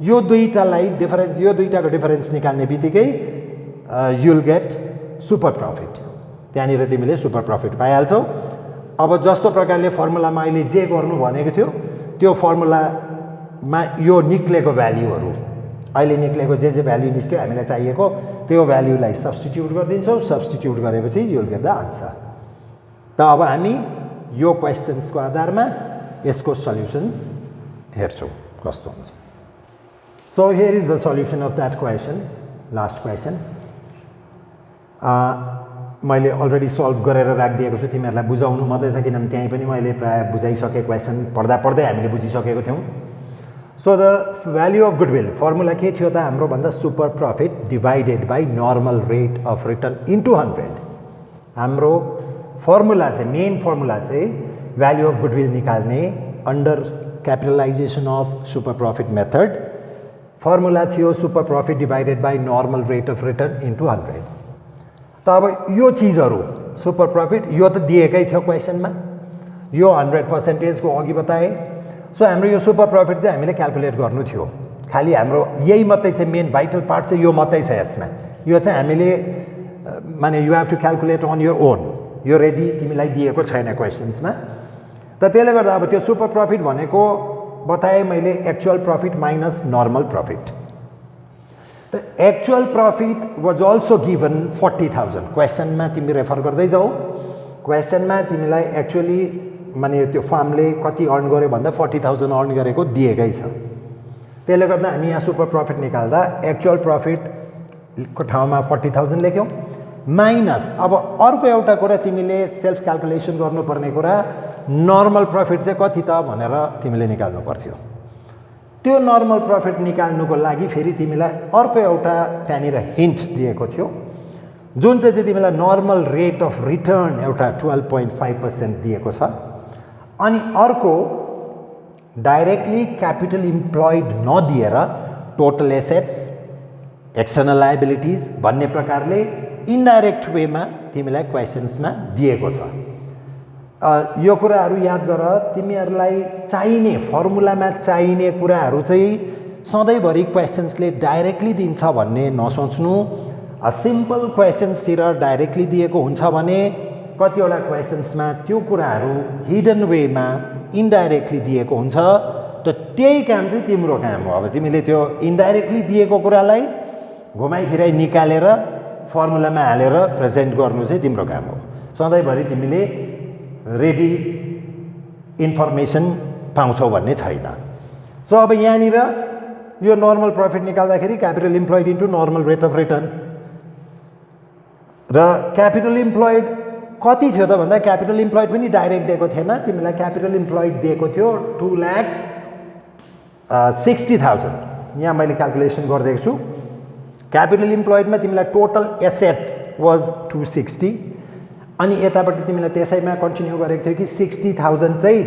यो दुईटालाई डिफरेन्स, यो दुईटाको डिफरेन्स निकाल्ने बित्तिकै युल गेट सुपर प्रॉफिट। त्यहाँनिर तिमीले सुपर प्रॉफिट पाइहाल्छौ। अब जस्तो प्रकारले फर्मुलामा अहिले जे गर्नु भनेको थियो त्यो फर्मुलामा यो निक्लेको भ्याल्युहरू अहिले निक्लेको जे भ्याल्यु निस्क्यो हामीलाई चाहिएको त्यो भ्याल्युलाई सब्स्टिट्युट गरिदिन्छौँ। सब्स्टिट्युट गरेपछि युल गेट द आन्सर। त अब हामी यो क्वेसन्सको आधारमा यसको सल्युसन्स हेर्छौँ कस्तो हुन्छ। So here is the solution of that question, last question. मैले अलरेडी सल्भ गरेर राखिदिएको छु, तिमीहरूलाई बुझाउनु मात्रै छ, किनभने त्यहीँ पनि मैले प्रायः बुझाइसकेँ, क्वेसन पढ्दा पढ्दै हामीले बुझिसकेको थियौँ। So the value of goodwill formula के थियो त हाम्रो भन्दा super profit divided by normal rate of return into 100। हाम्रो फर्मुला चाहिँ मेन फर्मुला चाहिँ भ्याल्यु अफ गुडविल निकाल्ने under capitalization of super profit method formula थियो super profit divided by normal rate of return into 100। त अब यो चिजहरू super profit यो त दिएकै थियो क्वेसनमा, यो 100% को अघि बताए। सो हाम्रो यो सुपर प्रॉफिट चाहिँ हामीले क्याल्कुलेट गर्नु थियो, खालि हाम्रो यही मात्रै चाहिँ मेन भाइटल पार्ट चाहिँ यो मात्रै छ यसमा। यो चाहिँ हामीले माने you have to calculate on your own, यो रेडी तिमीलाई दिएको छैन क्वेसन्समा। त त्यसले गर्दा अब त्यो सुपर प्रॉफिट भनेको बताएँ मैले actual profit minus normal profit. The actual profit was also given 40,000 क्वेसनमा तिमी रेफर गर्दै जाऊ क्वेसनमा तिमीलाई एक्चुअली माने त्यो फार्मले कति अर्न गर्यो भन्दा 40,000 अर्न गरेको दिएकै छ त्यसले गर्दा हामी यहाँ सुपर प्रफिट निकाल्दा एक्चुअल प्रफिटको ठाउँमा 40,000 लेख्यौँ माइनस अब अर्को एउटा कुरा तिमीले सेल्फ क्याल्कुलेसन गर्नुपर्ने कुरा नर्मल प्रफिट चाहिँ कति त भनेर तिमीले निकाल्नु पर्थ्यो त्यो नर्मल प्रफिट निकाल्नुको लागि फेरि तिमीलाई अर्को एउटा त्यहाँनिर हिन्ट दिएको थियो जुन चाहिँ तिमीलाई नर्मल रेट अफ रिटर्न एउटा 12.5% दिएको छ अनि अर्को डाइरेक्टली क्यापिटल इम्प्लोइड नदिएर टोटल एसेट्स एक्सटर्नल लायबिलिटिज भन्ने प्रकारले इन्डाइरेक्ट वेमा तिमीलाई क्वेसन्समा दिएको छ यो कुराहरू याद गर तिमीहरूलाई चाहिने फर्मुलामा चाहिने कुराहरू चाहिँ सधैँभरि क्वेसन्सले डाइरेक्टली दिन्छ भन्ने नसोच्नु सिम्पल क्वेसन्सतिर डाइरेक्टली दिएको हुन्छ भने कतिवटा क्वेसन्समा त्यो कुराहरू हिडन वेमा इन्डाइरेक्टली दिएको हुन्छ त त्यही काम चाहिँ तिम्रो काम हो अब तिमीले त्यो इन्डाइरेक्टली दिएको कुरालाई घुमाइ फिराइ निकालेर फर्मुलामा हालेर प्रेजेन्ट गर्नु चाहिँ तिम्रो काम हो सधैँभरि तिमीले रेडी इन्फर्मेसन पाउँछौ भन्ने छैन सो अब यहाँनिर यो नर्मल प्रफिट निकाल्दाखेरि capital employed into normal rate of return र क्यापिटल इम्प्लोइड कति थियो त भन्दा क्यापिटल इम्प्लोइड पनि डाइरेक्ट दिएको थिएन तिमीलाई क्यापिटल इम्प्लोइड दिएको थियो 2,60,000 यहाँ मैले क्याल्कुलेसन गरिदिएको छु क्यापिटल इम्प्लोइडमा तिमीलाई टोटल एसेट्स वाज 260 अनि यतापट्टि तिमीलाई त्यसैमा कन्टिन्यू गरेको थियो कि 60,000 चाहिँ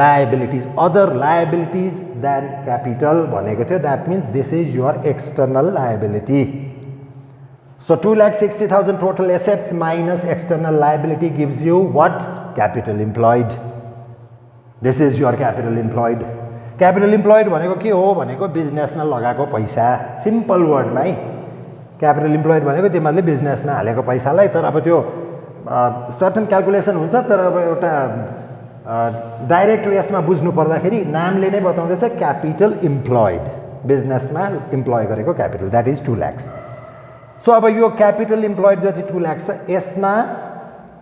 liabilities other liabilities than capital भनेको थियो that means this is your external liability so 2,60,000 total assets minus external liability gives you what capital employed this is your capital employed capital employed भनेको के हो भनेको बिजनेसमा लगाएको पैसा सिम्पल वर्डमा है क्यापिटल इम्प्लोइड भनेको तिमीहरूले बिजनेसमा हालेको पैसालाई तर अब त्यो सर्टन क्याल्कुलेसन हुन्छ तर अब एउटा डाइरेक्ट यसमा बुझ्नु पर्दाखेरि नामले नै बताउँदैछ क्यापिटल इम्प्लोइड बिजनेसमा इम्प्लोय गरेको capital that is 2 lakhs so अब यो क्यापिटल इम्प्लोइड जति 2 lakhs छ यसमा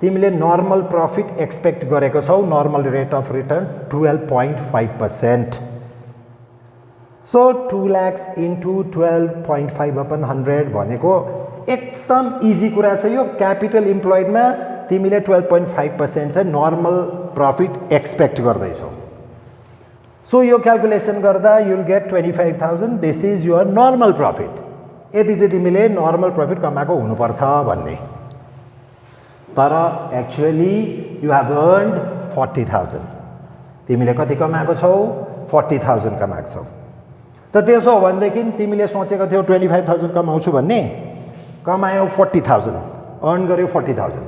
तिमीले नर्मल प्रफिट एक्सपेक्ट गरेको छौ normal rate of return 12.5% so 2 lakhs into 12.5/100 भनेको एकदम इजी कुरा छ यो क्यापिटल इम्प्लोइडमा तिमीले 12.5% चाहिँ नर्मल प्रफिट एक्सपेक्ट गर्दैछौ सो यो क्याल्कुलेसन गर्दा you'll get 25,000 this is your normal profit यति चाहिँ तिमीले नर्मल प्रफिट कमाएको हुनुपर्छ भन्ने तर एक्चुअली यु हेभ अर्न्ड 40,000 तिमीले कति कमाएको छौ 40,000 कमाएको छौ त त्यसो हो भनेदेखि तिमीले सोचेको थियौ 25,000 कमाउँछु भन्ने कमायो 40,000 अर्न गर्यो 40,000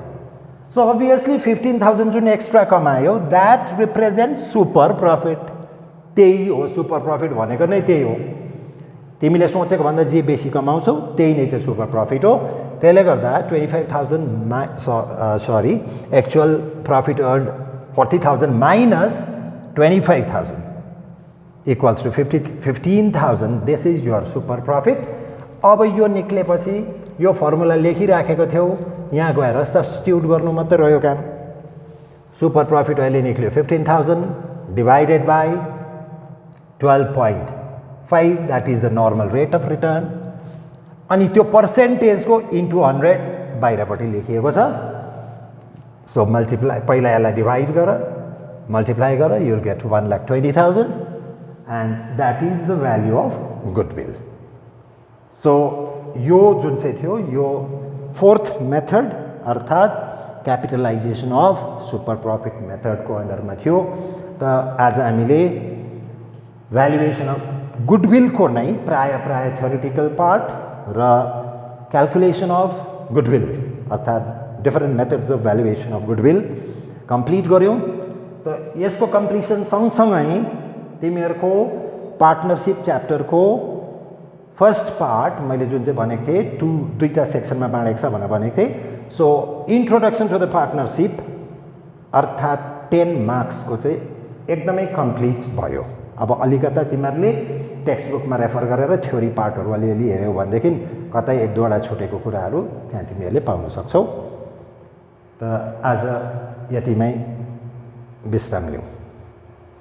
सो अभियसली 15,000 जुन एक्स्ट्रा कमायो द्याट रिप्रेजेन्ट सुपर प्रफिट त्यही हो सुपर प्रफिट भनेको नै त्यही हो तिमीले सोचेको भन्दा जे बेसी कमाउँछौ त्यही नै चाहिँ सुपर प्रफिट हो त्यसले गर्दा 25,000 actual profit earn 40,000 minus 25,000 equals to 15,000 this is your super profit अब यो निक्लेपछि यो फर्मुला लेखिराखेको थियौ यहाँ गएर सब्स्टिट्युट गर्नु मात्रै रह्यो काम सुपर प्रफिट अहिले निक्ल्यो 15,000 divided by 12.5 that is the normal rate of return अनि त्यो पर्सेन्टेजको इन्टु 100 बाहिरपट्टि लेखिएको छ सो मल्टिप्लाई पहिला यसलाई डिभाइड गर मल्टिप्लाई गर you'll get 1,20,000 and that is the value of goodwill so यो जुन चाहिँ थियो यो फोर्थ मेथड अर्थात् क्यापिटलाइजेसन अफ सुपर प्रफिट मेथडको अन्डरमा थियो त आज हामीले भ्यालुएसन अफ गुडविलको नै प्राय थ्योरिटिकल पार्ट र क्याल्कुलेसन अफ गुडविल अर्थात् different methods of valuation of goodwill complete गऱ्यौँ त यसको कम्प्लिसन सँगसँगै तिमीहरूको पार्टनरसिप च्याप्टरको फर्स्ट पार्ट मैले जुन चाहिँ भनेको थिएँ दुईवटा सेक्सनमा बाँडेको छ भनेर भनेको थिएँ so introduction to the partnership अर्थात् 10 मार्क्सको चाहिँ एकदमै कम्प्लिट भयो अब अलिकता तिमीहरूले टेक्स्ट बुकमा रेफर गरेर थ्योरी पार्टहरू अलिअलि हेऱ्यौ भनेदेखि कतै एक दुईवटा छुटेको कुराहरू त्यहाँ तिमीहरूले पाउन सक्छौ। र आज यतिमै विश्राम लिउँ।